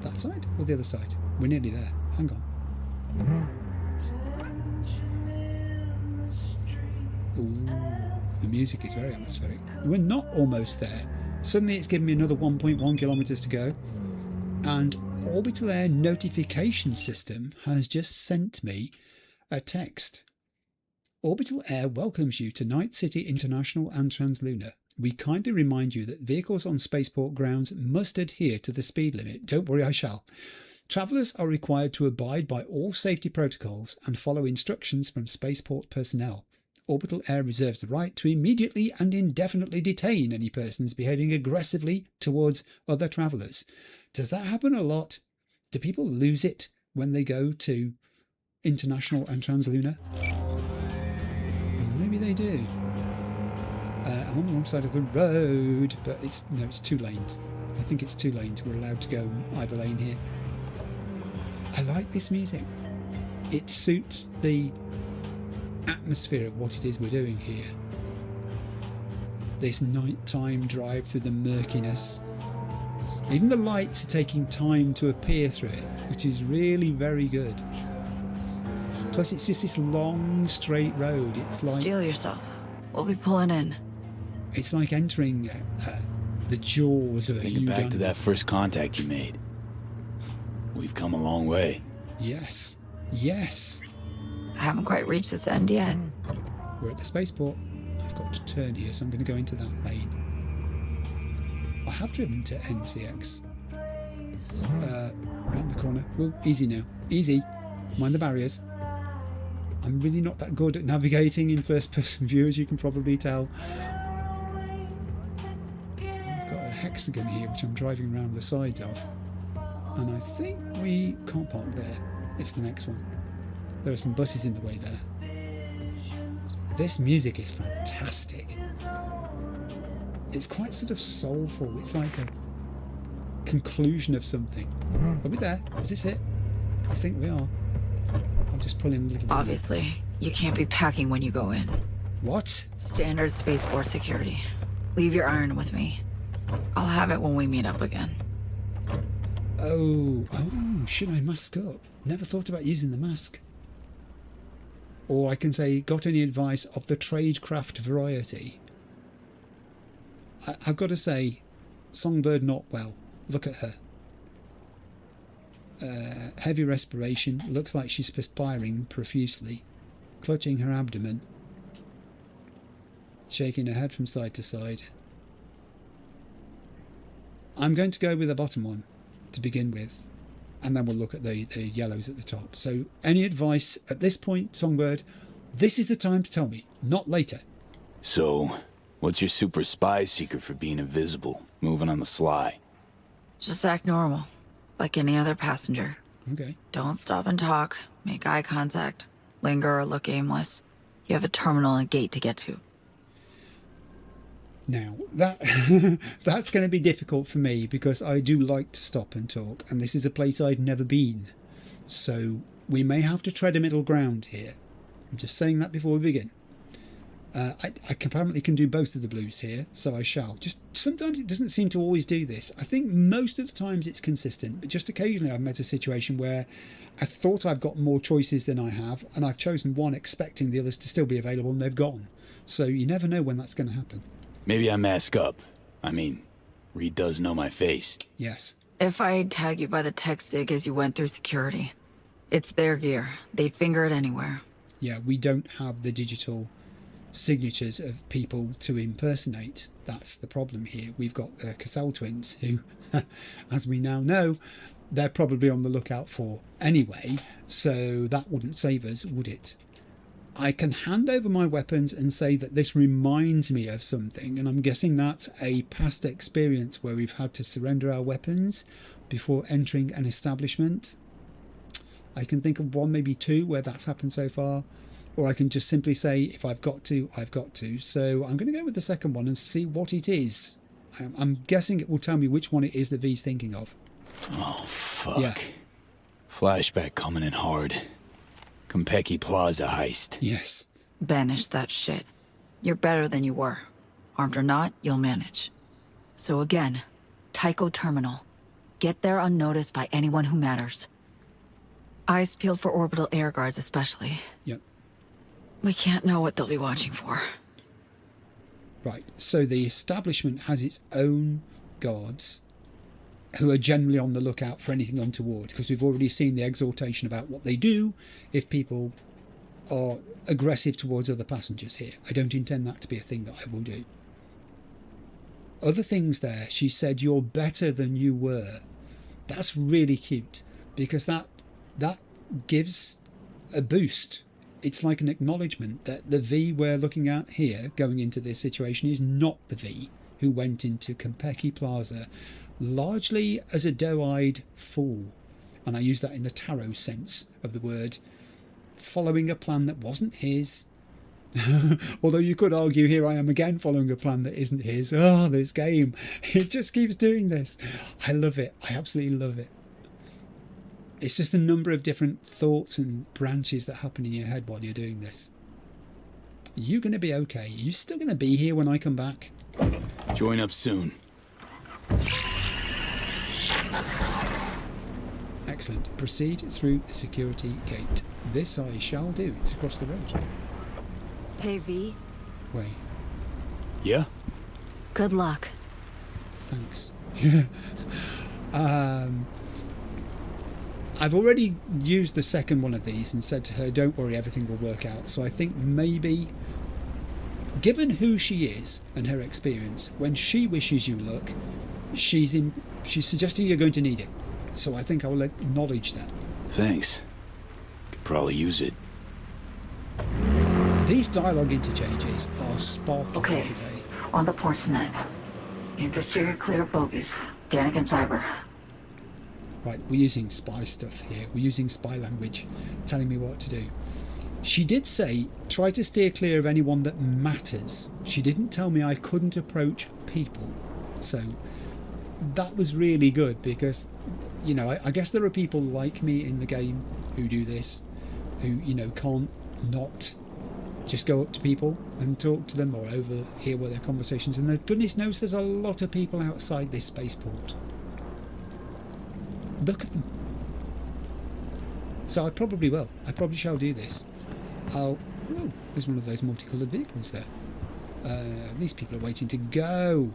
That side or the other side? We're nearly there. Hang on. Ooh, the music is very atmospheric. We're not almost there. Suddenly it's given me another 1.1 kilometers to go, and Orbital Air notification system has just sent me a text. Orbital Air welcomes you to Night City International and Translunar. We kindly remind you that vehicles on spaceport grounds must adhere to the speed limit. Don't worry, I shall. Travellers are required to abide by all safety protocols and follow instructions from spaceport personnel. Orbital Air reserves the right to immediately and indefinitely detain any persons behaving aggressively towards other travellers. Does that happen a lot? Do people lose it when they go to International and Translunar? Maybe they do. I'm on the wrong side of the road, but it's 2 lanes. I think it's 2 lanes. We're allowed to go either lane here. I like this music. It suits the atmosphere of what it is we're doing here. This nighttime drive through the murkiness. Even the lights are taking time to appear through it, which is really very good. Plus it's just this long straight road. It's like... Steel yourself. We'll be pulling in. It's like entering the jaws of a huge back animal. to that first contact you made. We've come a long way. Yes. Yes. I haven't quite reached its end yet. We're at the spaceport. I've got to turn here, so I'm going to go into that lane. I have driven to NCX. Around the corner. Well, easy now. Easy. Mind the barriers. I'm really not that good at navigating in first-person view, as you can probably tell. I've got a hexagon here, which I'm driving around the sides of. And I think we can't park there. It's the next one. There are some buses in the way there. This music is fantastic. It's quite sort of soulful. It's like a conclusion of something. Are we there? Is this it? I think we are. I'll just pull in a little bit. Obviously, you can't be packing when you go in. What? Standard spaceport security. Leave your iron with me. I'll have it when we meet up again. Oh, should I mask up? Never thought about using the mask. Or I can say, got any advice of the tradecraft variety? I've got to say, Songbird not well. Look at her. Heavy respiration. Looks like she's perspiring profusely. Clutching her abdomen. Shaking her head from side to side. I'm going to go with the bottom one to begin with. And then we'll look at the yellows at the top. So any advice at this point, Songbird? This is the time to tell me, not later. So, what's your super spy secret for being invisible, moving on the sly? Just act normal, like any other passenger. Okay. Don't stop and talk, make eye contact, linger or look aimless. You have a terminal and gate to get to. Now, that's going to be difficult for me because I do like to stop and talk, and this is a place I've never been. So we may have to tread a middle ground here. I'm just saying that before we begin. I apparently can do both of the blues here, so I shall. Just sometimes it doesn't seem to always do this. I think most of the times it's consistent, but just occasionally I've met a situation where I thought I've got more choices than I have, and I've chosen one expecting the others to still be available, and they've gone. So you never know when that's going to happen. Maybe I mask up. I mean, Reed does know my face. Yes. If I'd tag you by the tech sig as you went through security, it's their gear. They'd finger it anywhere. Yeah, we don't have the digital signatures of people to impersonate. That's the problem here. We've got the Cassell twins who, as we now know, they're probably on the lookout for anyway, so that wouldn't save us, would it? I can hand over my weapons and say that this reminds me of something, and I'm guessing that's a past experience where we've had to surrender our weapons before entering an establishment. I can think of one, maybe two, where that's happened so far, or I can just simply say, if I've got to, I've got to. So I'm going to go with the second one and see what it is. I'm guessing it will tell me which one it is that V's thinking of. Oh, fuck. Yeah. Flashback coming in hard. Konpeki Plaza heist. Yes. Banish that shit. You're better than you were. Armed or not, you'll manage. So again, Tycho Terminal. Get there unnoticed by anyone who matters. Eyes peeled for orbital air guards especially. Yep. We can't know what they'll be watching for. Right, so the establishment has its own guards who are generally on the lookout for anything untoward, because we've already seen the exhortation about what they do if people are aggressive towards other passengers here. I don't intend that to be a thing that I will do. Other things there, she said, you're better than you were. That's really cute, because that gives a boost. It's like an acknowledgement that the V we're looking at here going into this situation is not the V who went into Konpeki Plaza largely as a doe-eyed fool, and I use that in the tarot sense of the word, following a plan that wasn't his. Although you could argue, here I am again following a plan that isn't his. Oh, this game, it just keeps doing this. I love it. I absolutely love it. It's just a number of different thoughts and branches that happen in your head while you're doing this. Are you going to be okay? Are you still going to be here when I come back? Join up soon. Excellent. Proceed through the security gate. This I shall do. It's across the road. Hey, V. Wait. Yeah? Good luck. Thanks. I've already used the second one of these and said to her, don't worry, everything will work out. So I think maybe, given who she is and her experience, when she wishes you luck, she's suggesting you're going to need it. So I think I will acknowledge that. Thanks. Could probably use it. These dialogue interchanges are sparkling Okay, today. on the Portsnet. Interior clear bogies. Danik and Cyber. Right, we're using spy stuff here. We're using spy language, telling me what to do. She did say, try to steer clear of anyone that matters. She didn't tell me I couldn't approach people. So that was really good, because, you know, I guess there are people like me in the game who do this, who, you know, can't not just go up to people and talk to them or overhear what their conversations. And goodness knows there's a lot of people outside this spaceport. Look at them. So I probably will. I probably shall do this. Oh, there's one of those multicoloured vehicles there. These people are waiting to go.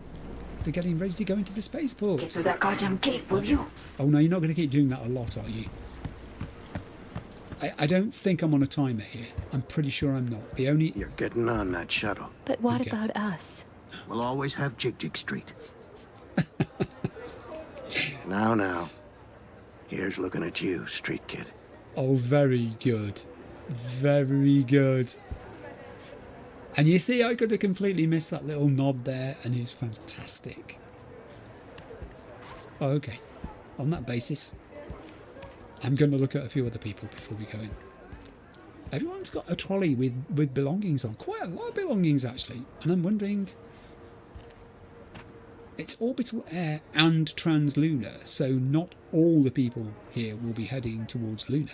They're getting ready to go into the spaceport. Get through that goddamn gate, will you? Oh no, you're not going to keep doing that a lot, are you? I don't think I'm on a timer here. I'm pretty sure I'm not. The only... You're getting on that shuttle. But what Okay. about us? We'll always have Jig Street. Now. Here's looking at you, street kid. Oh, very good. Very good. And you see, I could have completely missed that little nod there, and it's fantastic. Oh, okay. On that basis, I'm going to look at a few other people before we go in. Everyone's got a trolley with belongings on. Quite a lot of belongings, actually. And I'm wondering... It's orbital air and translunar, so not all the people here will be heading towards Luna.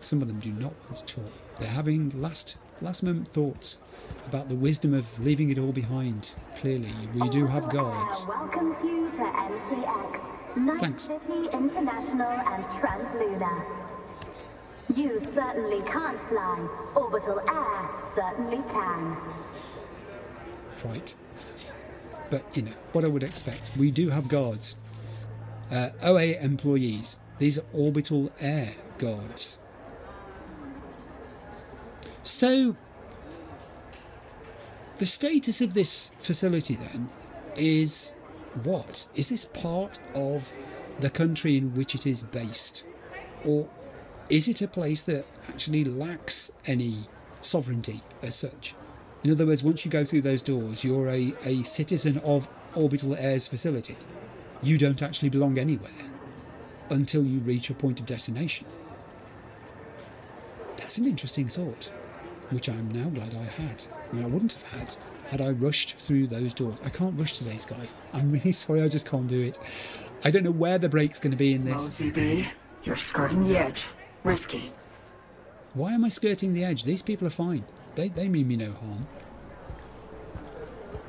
Some of them do not want to talk. They're having last moment thoughts about the wisdom of leaving it all behind. Clearly, we do have guards. Welcomes you to NCX, Night Thanks. City International and Transluna. You certainly can't fly. Orbital air certainly can. Right. But, you know, what I would expect. We do have guards. OA employees. These are orbital air guards. So, The status of this facility then is what? Is this part of the country in which it is based? Or is it a place that actually lacks any sovereignty as such? In other words, once you go through those doors, you're a citizen of Orbital Air's facility. You don't actually belong anywhere until you reach a point of destination. That's an interesting thought, which I'm now glad I had. I mean, I wouldn't have had I rushed through those doors. I can't rush to these guys. I'm really sorry, I just can't do it. I don't know where the break's going to be in this. Mosey B, you're skirting the edge. Risky. Why am I skirting the edge? These people are fine. They mean me no harm.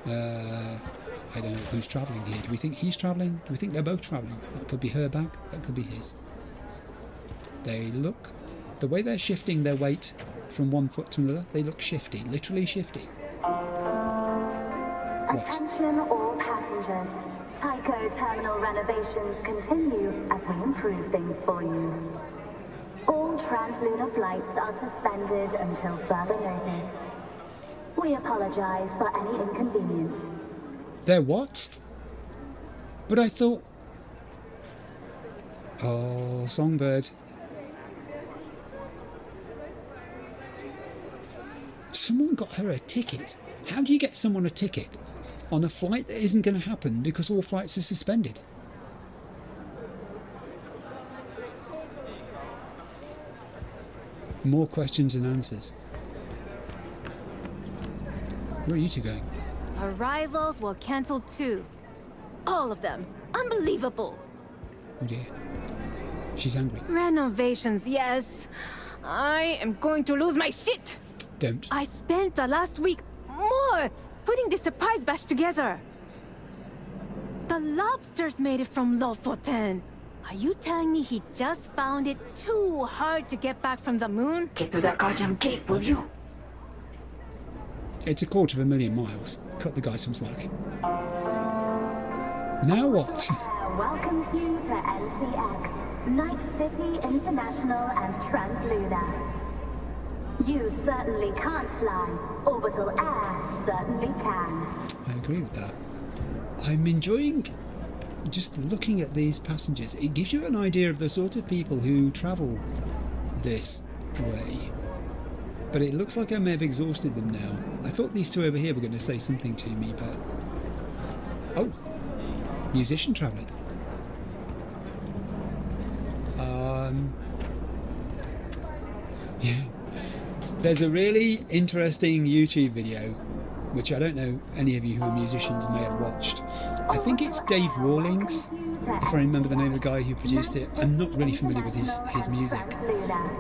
I don't know who's travelling here. Do we think he's travelling? Do we think they're both travelling? That could be her bag. That could be his. They look... The way they're shifting their weight from one foot to another, they look shifty. Literally shifty. Attention all passengers. Tycho terminal renovations continue as we improve things for you. All translunar flights are suspended until further notice. We apologize for any inconvenience. They're what? But I thought... Oh, Songbird. Someone got her a ticket. How do you get someone a ticket on a flight that isn't going to happen because all flights are suspended? More questions and answers. Where are you two going? Arrivals were cancelled too. All of them. Unbelievable. Oh dear. She's angry. Renovations, yes. I am going to lose my shit. Don't. I spent the last week more putting this surprise batch together. The lobsters made it from Lofoten. Are you telling me he just found it too hard to get back from the moon? Get through that goddamn gate, will you? It's 250,000 miles. Cut the guy some slack. Now what? Welcomes you to NCX, Night City International and Transluna. You certainly can't fly. Orbital Air certainly can. I agree with that. I'm enjoying just looking at these passengers. It gives you an idea of the sort of people who travel this way. But it looks like I may have exhausted them now. I thought these two over here were going to say something to me, but... Oh! Musician travelling. Yeah. There's a really interesting YouTube video, which I don't know any of you who are musicians may have watched. I think it's Dave Rawlings, if I remember the name of the guy who produced it. I'm not really familiar with his music,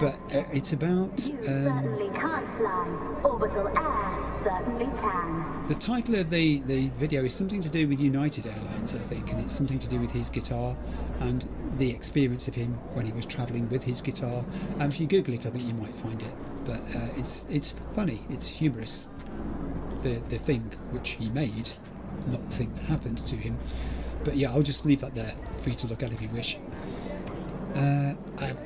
but it's about... certainly can't fly. Orbital Air certainly can. The title of the video is something to do with United Airlines, I think, and it's something to do with his guitar and the experience of him when he was travelling with his guitar. If you Google it, I think you might find it. But it's funny, it's humorous. The thing which he made, not the thing that happened to him. But yeah, I'll just leave that there for you to look at if you wish. I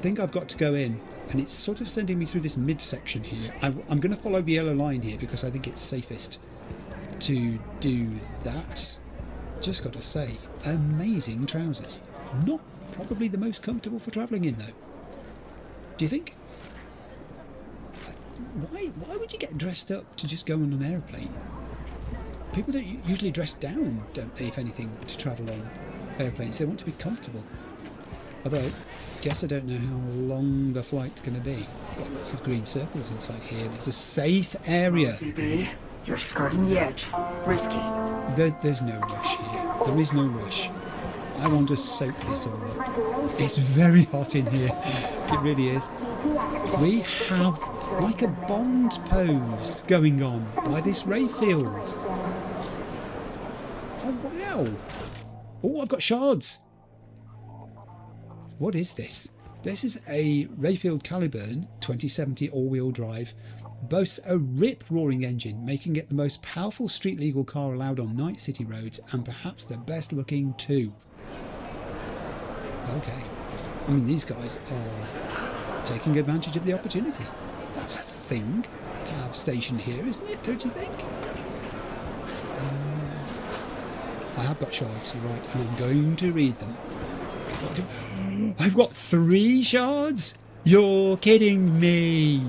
think I've got to go in, and it's sort of sending me through this midsection here. I'm going to follow the yellow line here because I think it's safest to do that. Just got to say, amazing trousers. Not probably the most comfortable for travelling in though. Do you think? Why would you get dressed up to just go on an aeroplane? People don't usually dress down, don't they, if anything, to travel on airplanes. They want to be comfortable. Although, I guess I don't know how long the flight's going to be. Got lots of green circles inside here, and it's a safe area. CB, you're skirting the edge. Risky. There's no rush here. There is no rush. I want to soak this all up. It's very hot in here. It really is. We have like a Bond pose going on by this Rayfield. Oh wow! Oh, I've got shards. What is this? This is a Rayfield Caliburn 2070 all-wheel drive. Boasts a rip-roaring engine, making it the most powerful street-legal car allowed on night city roads, and perhaps the best-looking too. Okay. I mean, these guys are taking advantage of the opportunity. That's a thing to have stationed here, isn't it? Don't you think? have got shards, you're right, and I'm going to read them. I've got 3 shards? You're kidding me.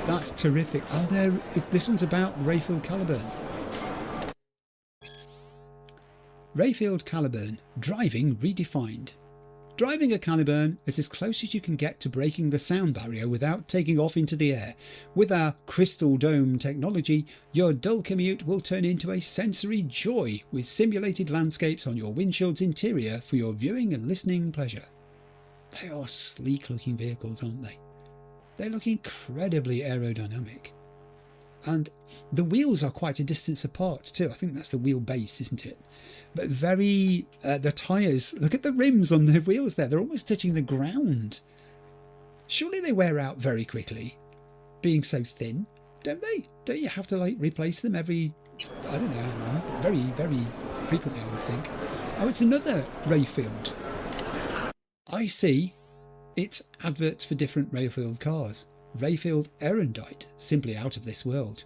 That's terrific. Oh, this one's about Rayfield Caliburn. Rayfield Caliburn, driving redefined. Driving a Caliburn is as close as you can get to breaking the sound barrier without taking off into the air. With our crystal dome technology, your dull commute will turn into a sensory joy with simulated landscapes on your windshield's interior for your viewing and listening pleasure. They are sleek looking vehicles, aren't they? They look incredibly aerodynamic. And the wheels are quite a distance apart too. I think that's the wheel base, isn't it? But the tyres, look at the rims on the wheels there. They're almost touching the ground. Surely they wear out very quickly, being so thin, don't they? Don't you have to like replace them every, I don't know how long, but very, very frequently I would think. Oh, it's another Rayfield. I see. It's adverts for different Rayfield cars. Rayfield Erendite, simply out of this world.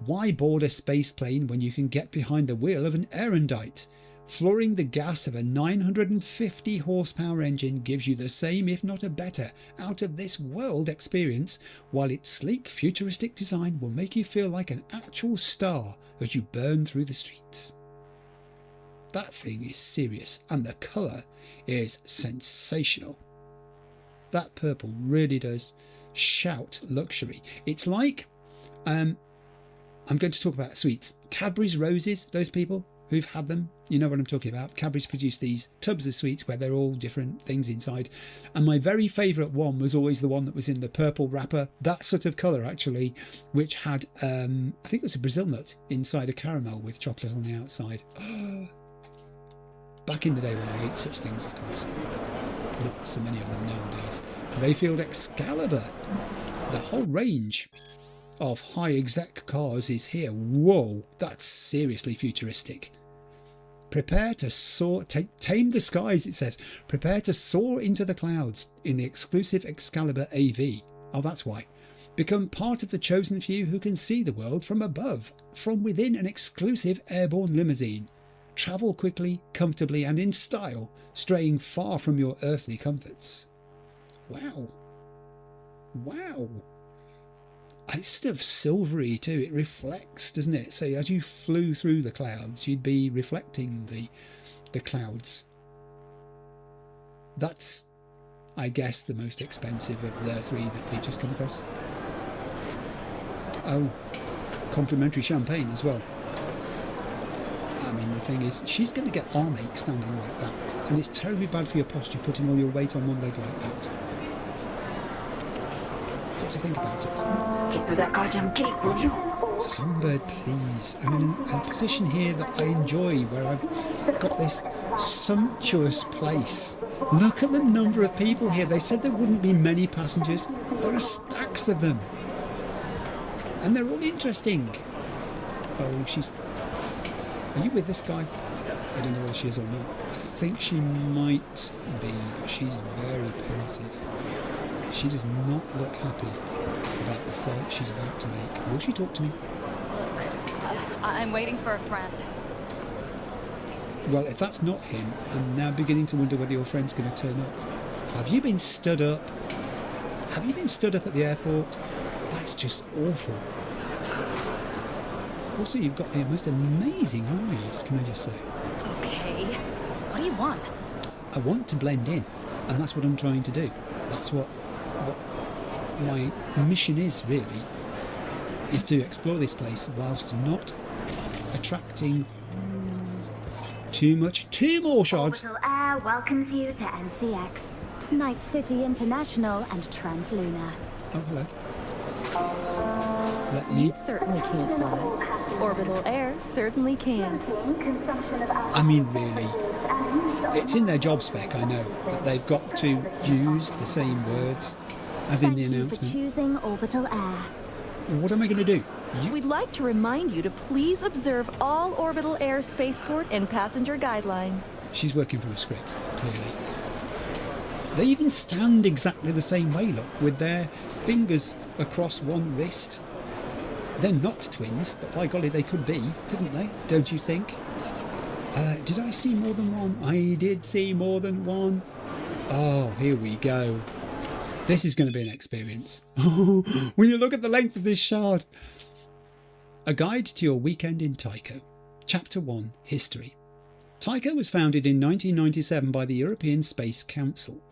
Why board a space plane when you can get behind the wheel of an Erendite? Flooring the gas of a 950 horsepower engine gives you the same, if not a better, out of this world experience, while its sleek futuristic design will make you feel like an actual star as you burn through the streets. That thing is serious, and the colour is sensational. That purple really does shout luxury. It's like, I'm going to talk about sweets. Cadbury's Roses, those people who've had them, you know what I'm talking about. Cadbury's produced these tubs of sweets where they're all different things inside. And my very favourite one was always the one that was in the purple wrapper, that sort of colour actually, which had, I think it was a Brazil nut inside a caramel with chocolate on the outside. Back in the day when I ate such things, of course. Not so many of them nowadays. Rayfield Excalibur. The whole range of high exec cars is here. Whoa, that's seriously futuristic. Prepare to soar, tame the skies, it says. Prepare to soar into the clouds in the exclusive Excalibur AV. Oh, that's why. Become part of the chosen few who can see the world from above, from within an exclusive airborne limousine. Travel quickly, comfortably and in style, straying far from your earthly comforts. Wow. Wow. And it's sort of silvery too. It reflects, doesn't it? So as you flew through the clouds, you'd be reflecting the clouds. That's, I guess, the most expensive of the 3 that we just come across. Oh, complimentary champagne as well. I mean, the thing is, she's going to get armache standing like that, and it's terribly bad for your posture putting all your weight on one leg like that. Got to think about it. Get through that goddamn gate, will you? Songbird, please. I'm in a position here that I enjoy, where I've got this sumptuous place. Look at the number of people here. They said there wouldn't be many passengers. There are stacks of them. And they're all interesting. Oh, she's... Are you with this guy? I don't know whether she is or not. I think she might be, but she's very pensive. She does not look happy about the flight she's about to make. Will she talk to me? Look, I'm waiting for a friend. Well, if that's not him, I'm now beginning to wonder whether your friend's going to turn up. Have you been stood up? Have you been stood up at the airport? That's just awful. Also, you've got the most amazing eyes, can I just say? Okay. What do you want? I want to blend in, and that's what I'm trying to do. That's what my mission is, really, is to explore this place whilst not attracting too more shards. Orbital Air welcomes you to NCX, Night City International and Transluna. Oh, hello. Let me... You certainly can fly. Orbital Air certainly can. I mean, really. It's in their job spec, I know, that they've got to use the same words as in the announcement. Thank you for choosing Orbital Air. What am I going to do? We'd like to remind you to please observe all Orbital Air spaceport and passenger guidelines. She's working from a script, clearly. They even stand exactly the same way, look, with their fingers across one wrist. They're not twins, but by golly, they could be, couldn't they? Don't you think? Did I see more than one? I did see more than one. Oh, here we go. This is going to be an experience. When you look at the length of this shard. A Guide to Your Weekend in Tycho. Chapter 1, History. Tycho was founded in 1997 by the European Space Council.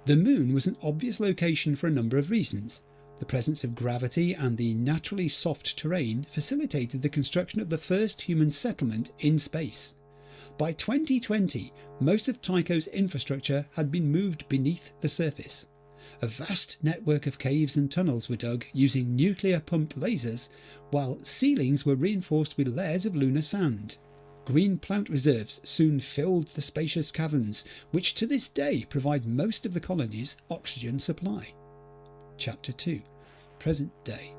The moon was an obvious location for a number of reasons. The presence of gravity and the naturally soft terrain facilitated the construction of the first human settlement in space. By 2020, most of Tycho's infrastructure had been moved beneath the surface. A vast network of caves and tunnels were dug using nuclear-pumped lasers, while ceilings were reinforced with layers of lunar sand. Green plant reserves soon filled the spacious caverns, which to this day provide most of the colony's oxygen supply. Chapter 2. Present day.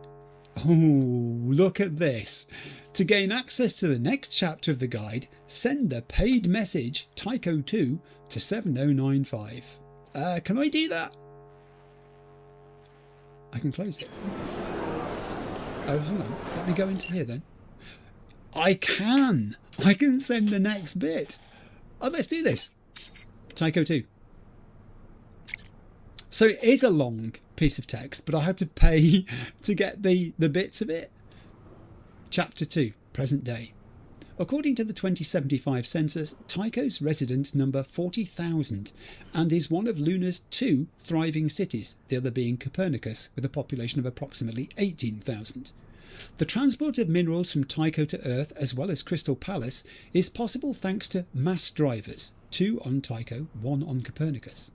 Oh, look at this. To gain access to the next chapter of the guide, send the paid message Tycho2 to 7095. Can I do that? I can close it. Oh, hang on. Let me go into here then. I can send the next bit. Oh, let's do this. Tycho2. So it is a long piece of text, but I had to pay to get the bits of it. Chapter 2, present day. According to the 2075 census, Tycho's residents number 40,000 and is one of Luna's 2 thriving cities, the other being Copernicus, with a population of approximately 18,000. The transport of minerals from Tycho to Earth, as well as Crystal Palace, is possible thanks to mass drivers, 2 on Tycho, 1 on Copernicus.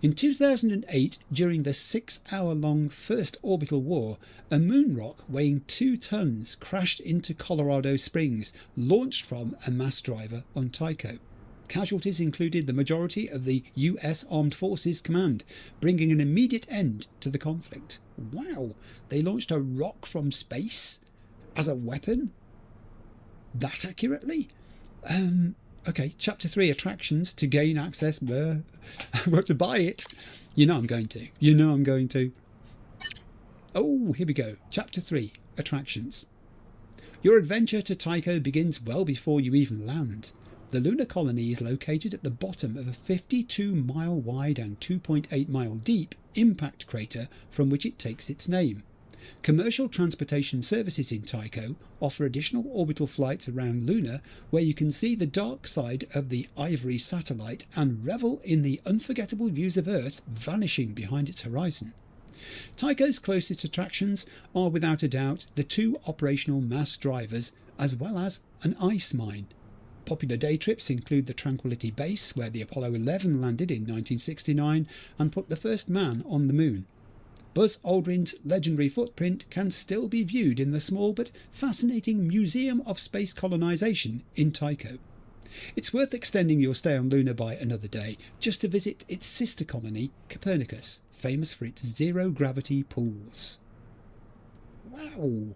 In 2008, during the 6-hour-long First Orbital War, a moon rock weighing 2 tons crashed into Colorado Springs, launched from a mass driver on Tycho. Casualties included the majority of the US Armed Forces Command, bringing an immediate end to the conflict. Wow, they launched a rock from space as a weapon? That accurately? Okay, Chapter 3, Attractions. To gain access, I want to buy it. You know I'm going to. Oh, here we go. Chapter 3, Attractions. Your adventure to Tycho begins well before you even land. The lunar colony is located at the bottom of a 52-mile wide and 2.8-mile deep impact crater from which it takes its name. Commercial transportation services in Tycho offer additional orbital flights around Luna, where you can see the dark side of the Ivory satellite and revel in the unforgettable views of Earth vanishing behind its horizon. Tycho's closest attractions are without a doubt the 2 operational mass drivers, as well as an ice mine. Popular day trips include the Tranquility Base, where the Apollo 11 landed in 1969 and put the first man on the moon. Buzz Aldrin's legendary footprint can still be viewed in the small but fascinating Museum of Space Colonization in Tycho. It's worth extending your stay on Luna by another day just to visit its sister colony, Copernicus, famous for its zero-gravity pools. Wow,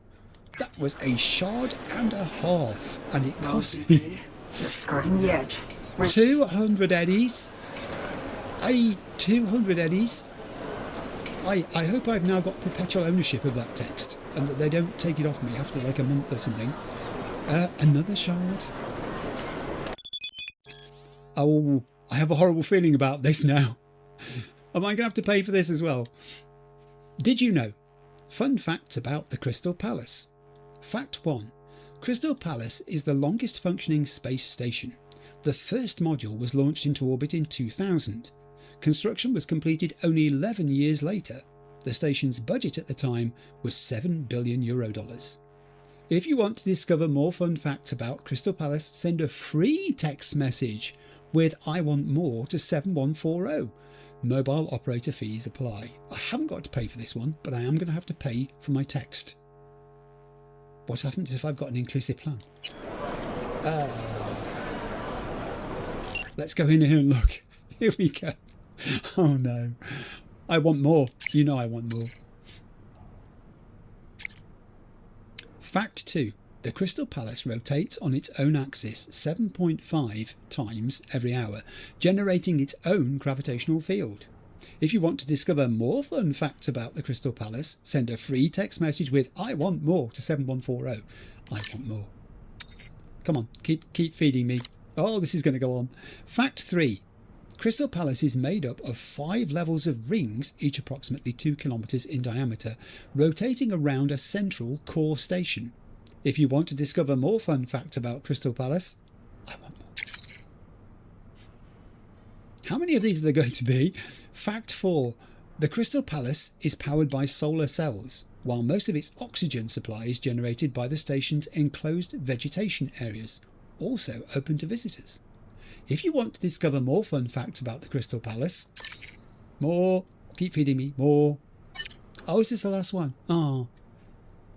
that was a shard and a half, and it cost me You're skirting the edge. 200 eddies. 200 eddies. I hope I've now got perpetual ownership of that text and that they don't take it off me after like a month or something. Another shard. Oh, I have a horrible feeling about this now. Am I going to have to pay for this as well? Did you know? Fun facts about the Crystal Palace. Fact 1. Crystal Palace is the longest functioning space station. The first module was launched into orbit in 2000. Construction was completed only 11 years later. The station's budget at the time was €7 billion. If you want to discover more fun facts about Crystal Palace, send a free text message with I want more to 7140. Mobile operator fees apply. I haven't got to pay for this one, but I am going to have to pay for my text. What happens if I've got an inclusive plan? Let's go in here and look. Here we go. Oh no. I want more. You know I want more. Fact 2. The Crystal Palace rotates on its own axis 7.5 times every hour, generating its own gravitational field. If you want to discover more fun facts about the Crystal Palace, send a free text message with I want more to 7140. I want more. Come on, keep feeding me. Oh, this is going to go on. Fact 3. Crystal Palace is made up of 5 levels of rings, each approximately 2 kilometres in diameter, rotating around a central core station. If you want to discover more fun facts about Crystal Palace, I want more. How many of these are there going to be? Fact 4. The Crystal Palace is powered by solar cells, while most of its oxygen supply is generated by the station's enclosed vegetation areas, also open to visitors. If you want to discover more fun facts about the Crystal Palace, more, keep feeding me, more. Oh, is this the last one? Oh.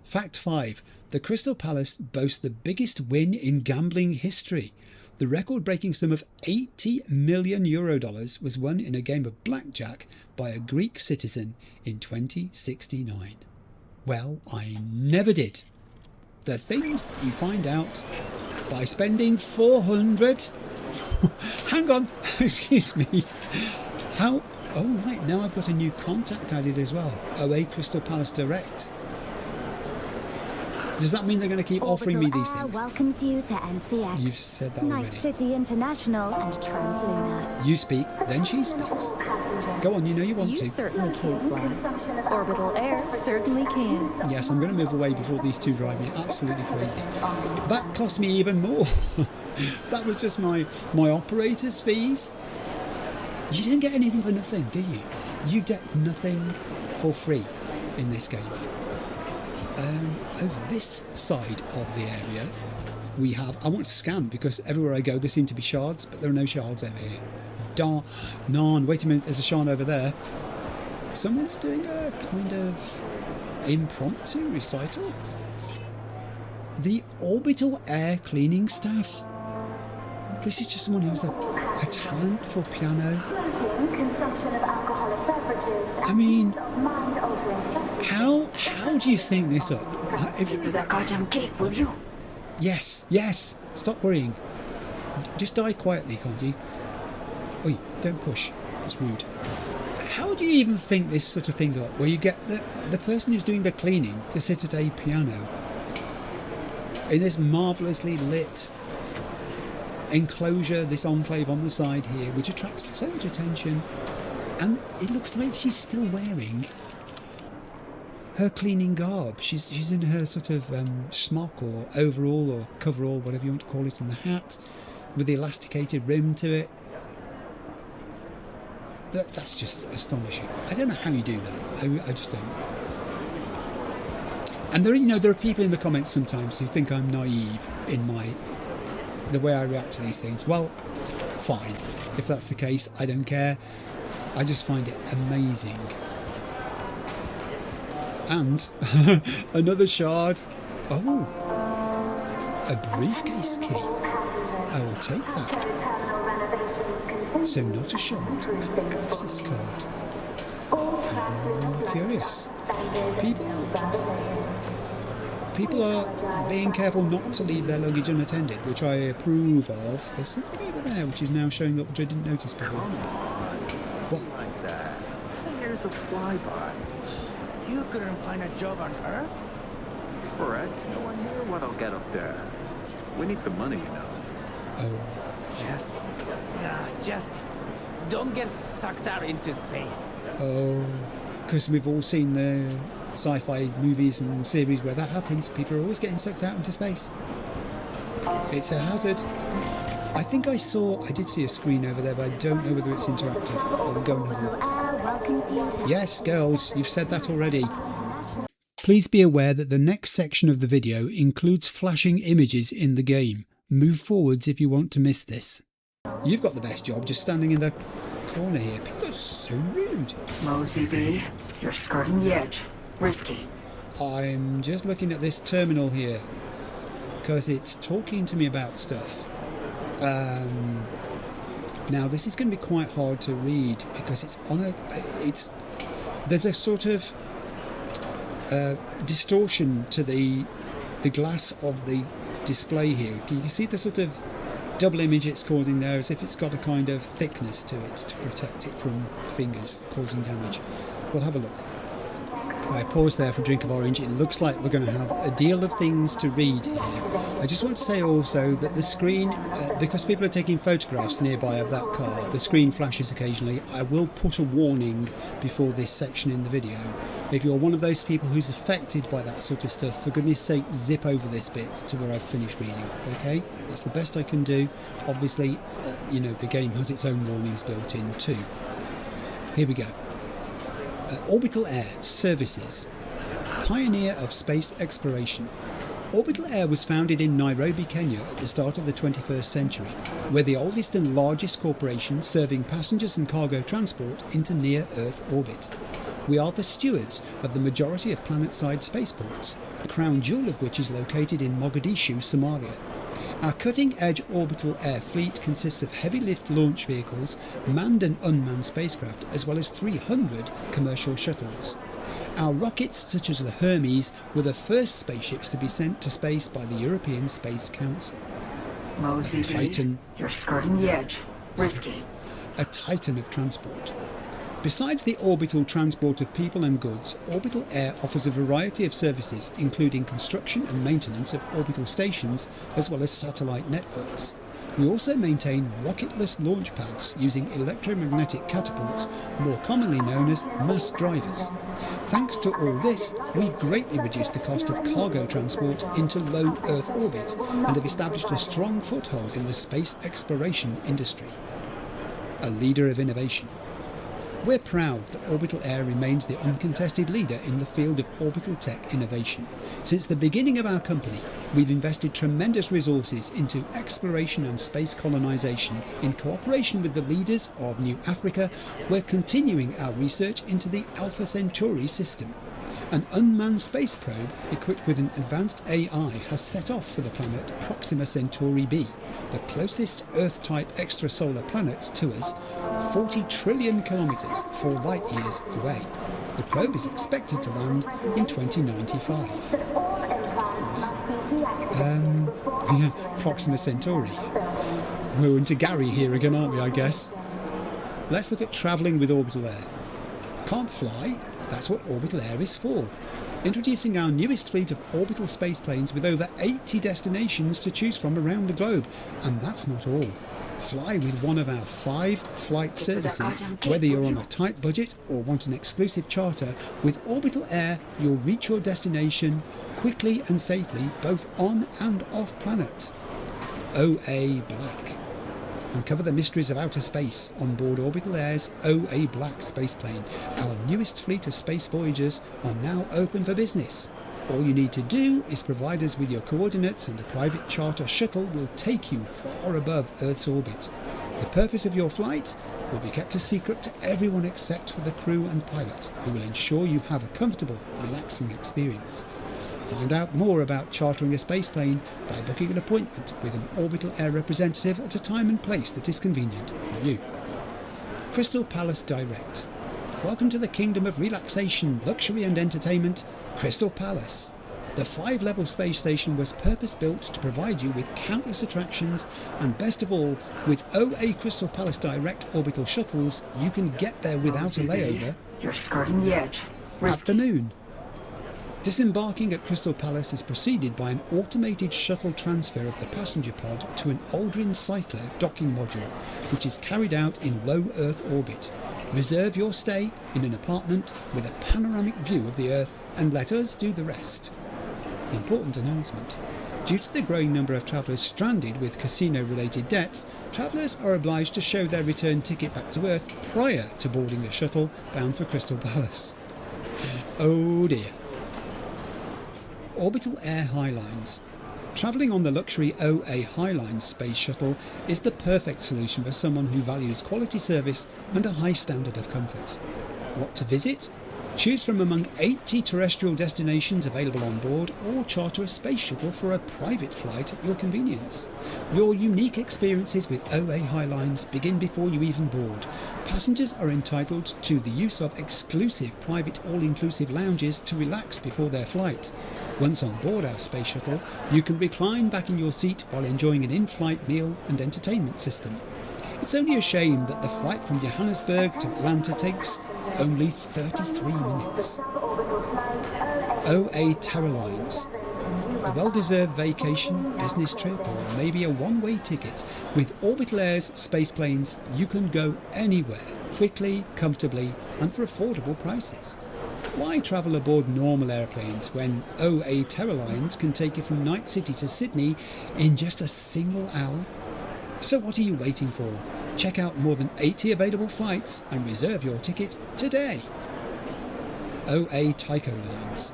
Fact 5. The Crystal Palace boasts the biggest win in gambling history. The record-breaking sum of €80 million was won in a game of blackjack by a Greek citizen in 2069. Well, I never did. The things that you find out by spending 400... Hang on, excuse me. How... Oh, right, now I've got a new contact added as well. OA Crystal Palace Direct. Does that mean they're going to keep offering me these things? Welcomes you to NCX. You've said that already. Night City International and Transluna. You speak, then she speaks. Go on, you know you want to. You certainly can't fly. Orbital Air certainly can. Yes, I'm going to move away before these two drive me absolutely crazy. That cost me even more. That was just my operator's fees. You didn't get anything for nothing, do you? You get nothing for free in this game. Over this side of the area we have, I want to scan because everywhere I go there seem to be shards, but there are no shards over here. Darn, wait a minute, there's a shard over there. Someone's doing a kind of impromptu recital. The Orbital Air Cleaning Staff. This is just someone who has a talent for piano. I mean, how do you think this up? If you do that goddamn gate, will you? Yes. Stop worrying. Just die quietly, can't you? Oi, don't push. It's rude. How do you even think this sort of thing up, where you get the person who's doing the cleaning to sit at a piano in this marvellously lit enclosure, this enclave on the side here, which attracts so much attention, and it looks like she's still wearing her cleaning garb. She's in her sort of smock or overall or coverall, whatever you want to call it, and the hat with the elasticated rim to it. That's just astonishing. I don't know how you do that. I just don't. And there are people in the comments sometimes who think I'm naive in the way I react to these things. Well, fine. If that's the case, I don't care. I just find it amazing. And another shard. Oh, a briefcase key. I will take that. So not a shard, an access card. Oh, curious. People are being careful not to leave their luggage unattended, which I approve of. There's something over there which is now showing up which I didn't notice before. What? Like that. 10 years of flyby. You couldn't find a job on Earth? Fred's no one near what I'll get up there. We need the money, you know. Oh. Just don't get sucked out into space. Oh, because we've all seen the sci-fi movies and series where that happens. People are always getting sucked out into space. It's a hazard. I think I did see a screen over there, but I don't know whether it's interactive. But we'll go and have a look. Yes, girls, you've said that already. Please be aware that the next section of the video includes flashing images in the game. Move forwards if you want to miss this. You've got the best job just standing in the corner here. People are so rude. Mosey B, you're skirting the edge. Risky. I'm just looking at this terminal here because it's talking to me about stuff. Now this is going to be quite hard to read because there's a sort of distortion to the glass of the display here. You can see the sort of double image it's causing there, as if it's got a kind of thickness to it to protect it from fingers causing damage. We'll have a look. I paused there for a drink of orange. It looks like we're going to have a deal of things to read here. I just want to say also that the screen, because people are taking photographs nearby of that car, the screen flashes occasionally. I will put a warning before this section in the video. If you're one of those people who's affected by that sort of stuff, for goodness sake, zip over this bit to where I've finished reading, okay? That's the best I can do. Obviously, you know, the game has its own warnings built in too. Here we go. Orbital Air Services, pioneer of space exploration. Orbital Air was founded in Nairobi, Kenya at the start of the 21st century. We're the oldest and largest corporation serving passengers and cargo transport into near-Earth orbit. We are the stewards of the majority of planet-side spaceports, the crown jewel of which is located in Mogadishu, Somalia. Our cutting-edge orbital air fleet consists of heavy-lift launch vehicles, manned and unmanned spacecraft, as well as 300 commercial shuttles. Our rockets, such as the Hermes, were the first spaceships to be sent to space by the European Space Council. Mosey, Titan. You're skirting the edge. Risky. A titan of transport. Besides the orbital transport of people and goods, Orbital Air offers a variety of services, including construction and maintenance of orbital stations, as well as satellite networks. We also maintain rocketless launch pads using electromagnetic catapults, more commonly known as mass drivers. Thanks to all this, we've greatly reduced the cost of cargo transport into low Earth orbit and have established a strong foothold in the space exploration industry. A leader of innovation. We're proud that Orbital Air remains the uncontested leader in the field of orbital tech innovation. Since the beginning of our company, we've invested tremendous resources into exploration and space colonisation. In cooperation with the leaders of New Africa, we're continuing our research into the Alpha Centauri system. An unmanned space probe equipped with an advanced AI has set off for the planet Proxima Centauri b, the closest Earth-type extrasolar planet to us, 40 trillion kilometres, 4 light years away. The probe is expected to land in 2095. Proxima Centauri. We're into Gary here again, aren't we, I guess? Let's look at travelling with Orbital Air. Can't fly? That's what Orbital Air is for. Introducing our newest fleet of orbital spaceplanes with over 80 destinations to choose from around the globe. And that's not all. Fly with one of our 5 flight services, whether you're on a tight budget or want an exclusive charter. With Orbital Air, you'll reach your destination quickly and safely, both on and off planet. OA Black. Uncover the mysteries of outer space on board Orbital Air's OA Black spaceplane. Our newest fleet of space voyagers are now open for business. All you need to do is provide us with your coordinates and a private charter shuttle will take you far above Earth's orbit. The purpose of your flight will be kept a secret to everyone except for the crew and pilot, who will ensure you have a comfortable, relaxing experience. Find out more about chartering a spaceplane by booking an appointment with an Orbital Air representative at a time and place that is convenient for you. Crystal Palace Direct. Welcome to the kingdom of relaxation, luxury and entertainment, Crystal Palace. The 5-level space station was purpose-built to provide you with countless attractions, and best of all, with OA Crystal Palace Direct orbital shuttles, you can get there without a layover. You're skirting the edge. At the moon. Disembarking at Crystal Palace is preceded by an automated shuttle transfer of the passenger pod to an Aldrin Cycler docking module, which is carried out in low Earth orbit. Reserve your stay in an apartment with a panoramic view of the Earth and let us do the rest. Important announcement. Due to the growing number of travellers stranded with casino-related debts, travellers are obliged to show their return ticket back to Earth prior to boarding a shuttle bound for Crystal Palace. Oh dear. Orbital Air Highlines. Travelling on the luxury OA Highlines space shuttle is the perfect solution for someone who values quality service and a high standard of comfort. What to visit? Choose from among 80 terrestrial destinations available on board, or charter a space shuttle for a private flight at your convenience. Your unique experiences with OA Highlines begin before you even board. Passengers are entitled to the use of exclusive private all-inclusive lounges to relax before their flight. Once on board our space shuttle, you can recline back in your seat while enjoying an in-flight meal and entertainment system. It's only a shame that the flight from Johannesburg to Atlanta takes only 33 minutes. OA Terror Lines. A well-deserved vacation, business trip, or maybe a one-way ticket. With Orbital Air's space planes, you can go anywhere, quickly, comfortably, and for affordable prices. Why travel aboard normal airplanes when OA Terror Lines can take you from Night City to Sydney in just a single hour? So what are you waiting for? Check out more than 80 available flights and reserve your ticket today. OA Tycho Lines.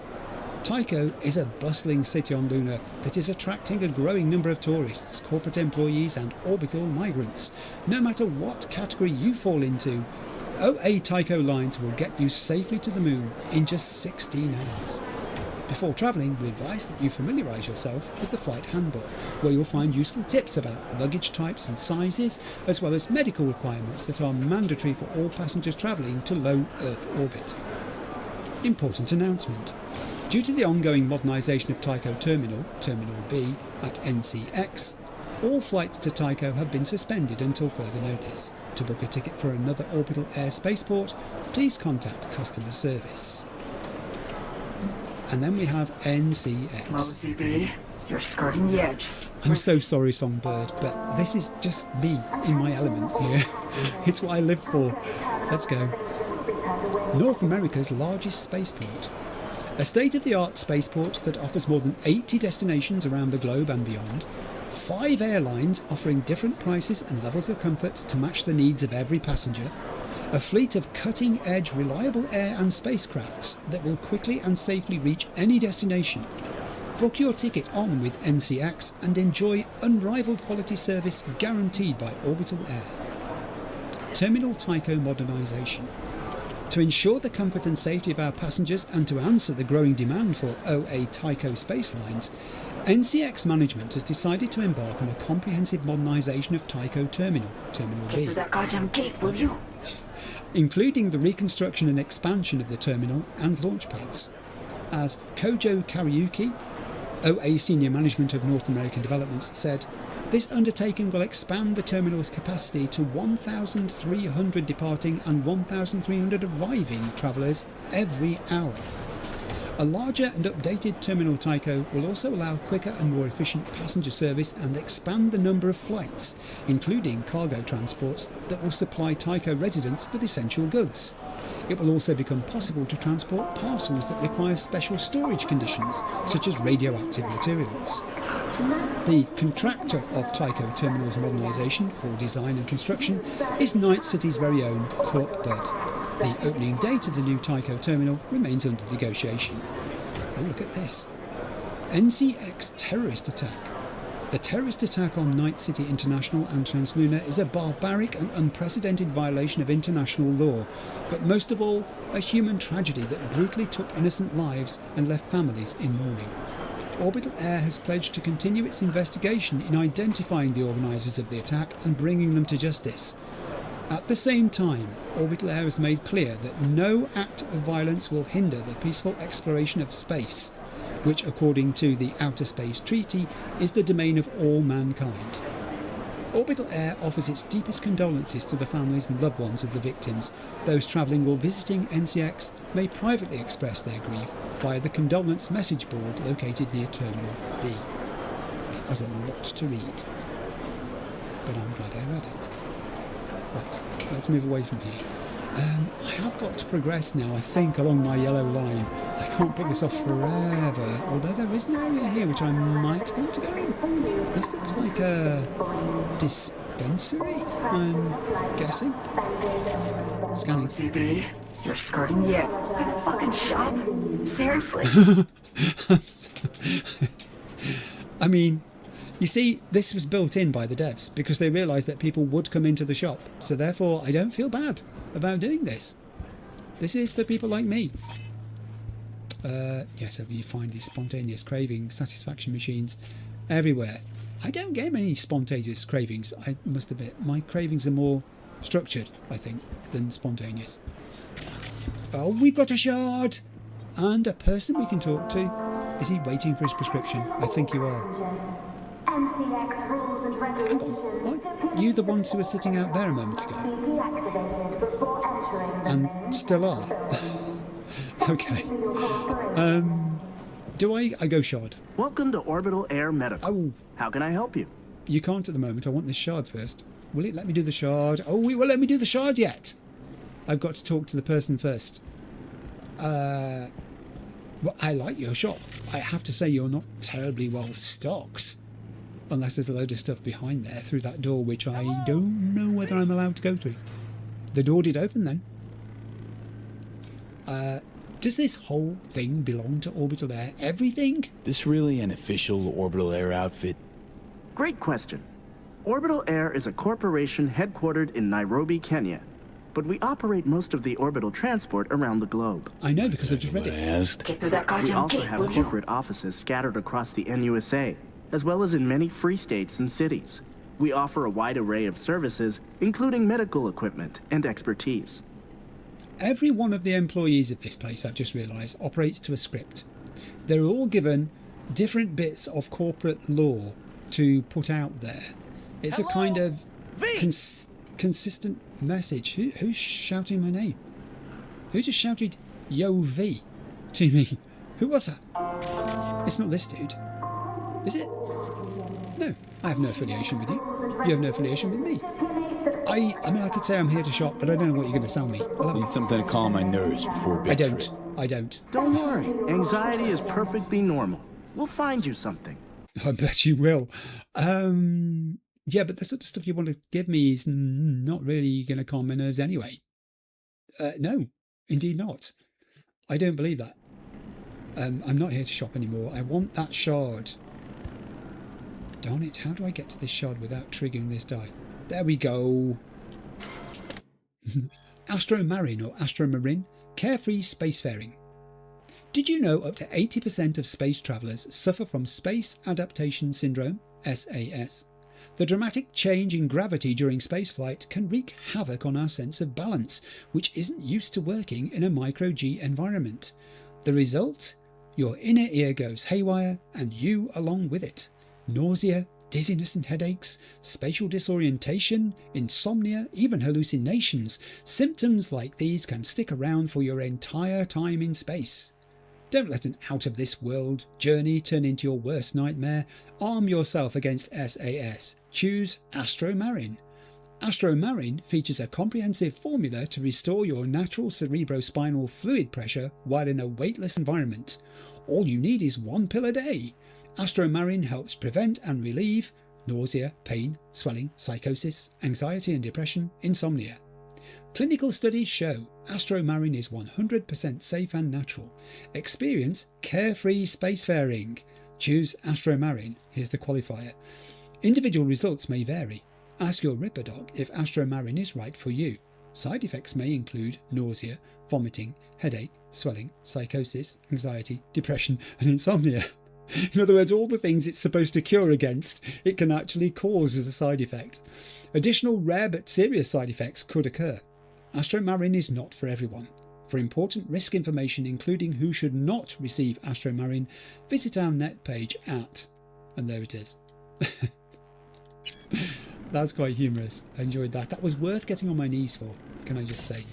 Tycho is a bustling city on Luna that is attracting a growing number of tourists, corporate employees and orbital migrants. No matter what category you fall into, OA Tycho Lines will get you safely to the moon in just 16 hours. Before travelling, we advise that you familiarise yourself with the flight handbook, where you'll find useful tips about luggage types and sizes, as well as medical requirements that are mandatory for all passengers travelling to low Earth orbit. Important announcement. Due to the ongoing modernisation of Tycho Terminal, Terminal B, at NCX, all flights to Tycho have been suspended until further notice. To book a ticket for another Orbital Air spaceport, please contact customer service. And then we have NCX. Mosey B, you're skirting the edge. I'm so sorry, Songbird, but this is just me in my element here. It's what I live for. Let's go. North America's largest spaceport. A state-of-the-art spaceport that offers more than 80 destinations around the globe and beyond. 5 airlines offering different prices and levels of comfort to match the needs of every passenger. A fleet of cutting-edge, reliable air and spacecrafts that will quickly and safely reach any destination. Book your ticket on with NCX and enjoy unrivaled quality service guaranteed by Orbital Air. Terminal Tycho modernisation. To ensure the comfort and safety of our passengers and to answer the growing demand for OA Tycho space lines, NCX management has decided to embark on a comprehensive modernisation of Tycho Terminal, Terminal B. Get through that goddamn gate, will you? Including the reconstruction and expansion of the terminal and launch pads. As Kojo Kariuki, OA Senior Management of North American Developments, said, this undertaking will expand the terminal's capacity to 1,300 departing and 1,300 arriving travellers every hour. A larger and updated Terminal Tycho will also allow quicker and more efficient passenger service and expand the number of flights, including cargo transports that will supply Tycho residents with essential goods. It will also become possible to transport parcels that require special storage conditions, such as radioactive materials. The contractor of Tycho Terminal's modernisation for design and construction is Night City's very own Clivical. The opening date of the new Tycho Terminal remains under negotiation. Oh, look at this. NCX terrorist attack. The terrorist attack on Night City International and Transluna is a barbaric and unprecedented violation of international law, but most of all, a human tragedy that brutally took innocent lives and left families in mourning. Orbital Air has pledged to continue its investigation in identifying the organisers of the attack and bringing them to justice. At the same time, Orbital Air has made clear that no act of violence will hinder the peaceful exploration of space, which, according to the Outer Space Treaty, is the domain of all mankind. Orbital Air offers its deepest condolences to the families and loved ones of the victims. Those travelling or visiting NCX may privately express their grief via the condolence message board located near Terminal B. It was a lot to read, but I'm glad I read it. Right, let's move away from here. I have got to progress now, I think, along my yellow line. I can't put this off forever, although there is an area here which I might want to go in. This looks like a dispensary, I'm guessing. Scanning. CB, you're skirting the edge. In a fucking shop? Seriously? I mean, you see, this was built in by the devs because they realised that people would come into the shop, so therefore I don't feel bad about doing this. This is for people like me. So you find these spontaneous craving satisfaction machines everywhere. I don't get many spontaneous cravings, I must admit. My cravings are more structured, I think, than spontaneous. Oh, we've got a shard! And a person we can talk to. Is he waiting for his prescription? I think you are. NCX rules and regulations. Aren't you the ones who were sitting out there a moment ago? Deactivated before entering the and still are. Okay. Do I go shard? Welcome to Orbital Air Medical. Oh. How can I help you? You can't at the moment. I want this shard first. Will it let me do the shard? Oh, it won't let me do the shard yet. I've got to talk to the person first. Well, I like your shop. I have to say you're not terribly well stocked. Unless there's a load of stuff behind there through that door, which I don't know whether I'm allowed to go through. The door did open then. Does this whole thing belong to Orbital Air? Everything? This really an official Orbital Air outfit? Great question. Orbital Air is a corporation headquartered in Nairobi, Kenya. But we operate most of the orbital transport around the globe. I know because I just read it. Get through that We goddamn also gate, have will you? corporate offices scattered across the NUSA, as well as in many free states and cities. We offer a wide array of services, including medical equipment and expertise. Every one of the employees of this place, I've just realised, operates to a script. They're all given different bits of corporate law to put out there. It's a kind of consistent message. Who's shouting my name? Who just shouted Yo V to me? Who was that? It's not this dude. Is it? No, I have no affiliation with you. You have no affiliation with me. I mean, I could say I'm here to shop, but I don't know what you're going to sell me. Need something to calm my nerves before bed. I don't. Don't worry. Anxiety is perfectly normal. We'll find you something. I bet you will. Yeah, but the sort of stuff you want to give me is not really going to calm my nerves anyway. No, indeed not. I don't believe that. I'm not here to shop anymore. I want that shard. Darn it, how do I get to this shard without triggering this die? There we go. Astromarine or Astromarine, carefree spacefaring. Did you know up to 80% of space travellers suffer from Space Adaptation Syndrome, SAS? The dramatic change in gravity during spaceflight can wreak havoc on our sense of balance, which isn't used to working in a micro-G environment. The result? Your inner ear goes haywire and you along with it. Nausea, dizziness and headaches, spatial disorientation, insomnia, even hallucinations. Symptoms like these can stick around for your entire time in space. Don't let an out-of-this-world journey turn into your worst nightmare. Arm yourself against SAS. Choose Astromarine. Astromarine features a comprehensive formula to restore your natural cerebrospinal fluid pressure while in a weightless environment. All you need is one pill a day. Astromarine helps prevent and relieve nausea, pain, swelling, psychosis, anxiety and depression, insomnia. Clinical studies show Astromarine is 100% safe and natural. Experience carefree spacefaring. Choose Astromarine. Here's the qualifier. Individual results may vary. Ask your Ripper Doc if Astromarine is right for you. Side effects may include nausea, vomiting, headache, swelling, psychosis, anxiety, depression and insomnia. In other words, all the things it's supposed to cure against, it can actually cause as a side effect. Additional rare but serious side effects could occur. Astromarine is not for everyone. For important risk information, including who should not receive Astromarine, visit our net page at... and there it is. That's quite humorous. I enjoyed that. That was worth getting on my knees for, can I just say.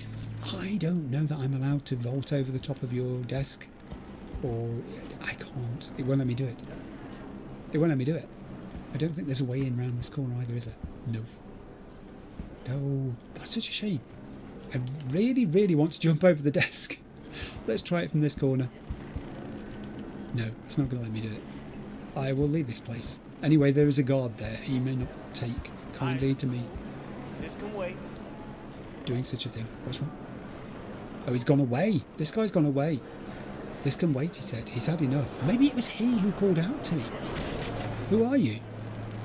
I don't know that I'm allowed to vault over the top of your desk. Or I can't. It won't let me do it. It won't let me do it. I don't think there's a way in round this corner either, is there? No. No, that's such a shame. I really, really want to jump over the desk. Let's try it from this corner. No, it's not going to let me do it. I will leave this place. Anyway, there is a guard there. He may not take kindly to me This can wait. doing such a thing. What's wrong? Oh, he's gone away. This guy's gone away. This can wait, he said. He's had enough. Maybe it was he who called out to me. Who are you?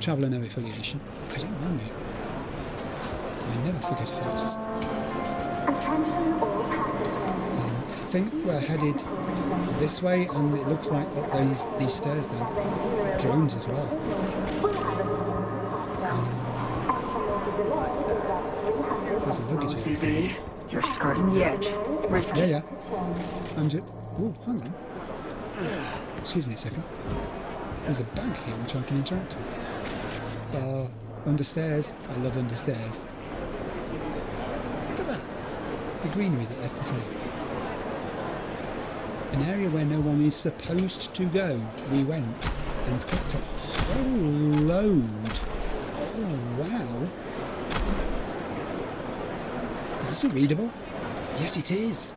Traveller no affiliation. I don't know you. I never forget a face. Attention all passengers. I think we're headed this way, and it looks like up these stairs then. Drones as well. There's a luggage in there. You're skirting the edge. Risky. Yeah. I'm just... Oh, hang on. Excuse me a second. There's a bank here which I can interact with. Understairs. I love understairs. Look at that. The greenery that they've put in. An area where no one is supposed to go. We went and picked up a whole load. Oh, wow. Is this a readable? Yes, it is.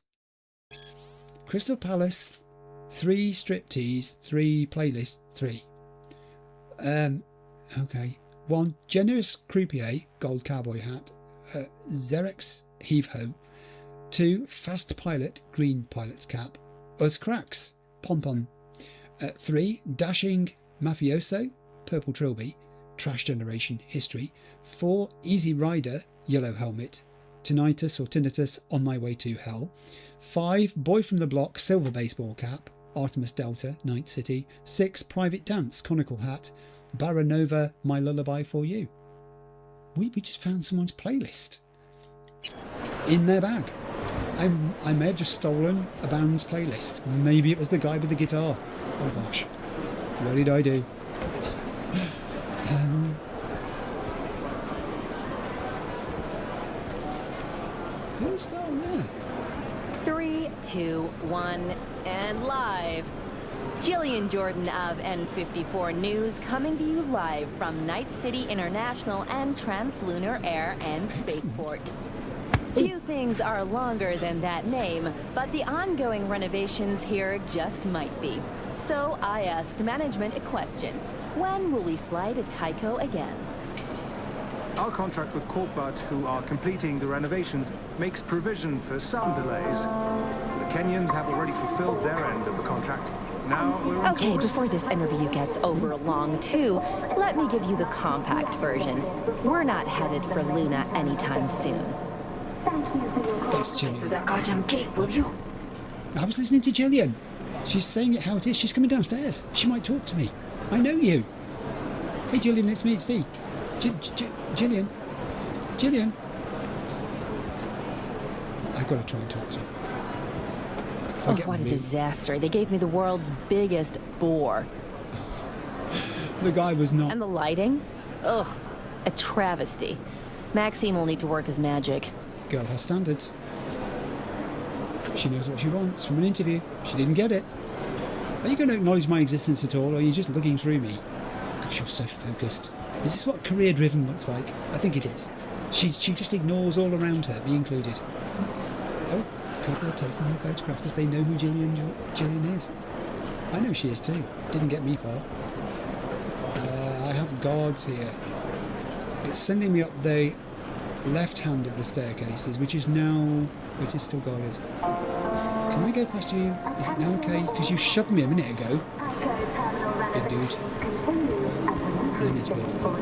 Crystal Palace, 3 striptease, 3 playlist, 3. Okay. 1 generous croupier, gold cowboy hat, Xerex heave-ho. 2 fast pilot, green pilot's cap, us cracks, pom-pom. 3 dashing mafioso, purple trilby, trash generation history. 4 easy rider, yellow helmet, tinnitus or tinnitus on my way to hell. 5 boy from the block, silver baseball cap, Artemis Delta, Night City. 6 private dance, conical hat, Baranova, my lullaby for you. We just found someone's playlist in their bag. I may have just stolen a band's playlist. Maybe it was the guy with the guitar. Oh gosh, what did I do? Who's that on there? 3, 2, 1, and live. Jillian Jordan of N54 News coming to you live from Night City International and Translunar Air and Spaceport. Few things are longer than that name, but the ongoing renovations here just might be. So I asked management a question. When will we fly to Tycho again? Our contract with Songbird, who are completing the renovations, makes provision for some delays. The Kenyans have already fulfilled their end of the contract. Now we're on Okay, course. before this interview gets over long too, let me give you the compact version. We're not headed for Luna anytime soon. That's Gillian. That goddamn gate, will you? I was listening to Gillian. She's saying it how it is. She's coming downstairs. She might talk to me. I know you. Hey Gillian, it's me, it's V. Gillian. Gillian. I've got to try and talk to her. Oh, what a disaster. They gave me the world's biggest bore. The guy was not. And the lighting? Ugh, a travesty. Maxine will need to work his magic. Girl has standards. She knows what she wants from an interview. She didn't get it. Are you going to acknowledge my existence at all, or are you just looking through me? Gosh, you're so focused. Is this what career-driven looks like? I think it is. She just ignores all around her, me included. Oh, people are taking her photograph because they know who Gillian is. I know she is too. Didn't get me far. I have guards here. It's sending me up the left hand of the staircases, which is now... it is still guarded. Can I go past you? Is it now okay? Because you shoved me a minute ago. Big dude. You need to be like that.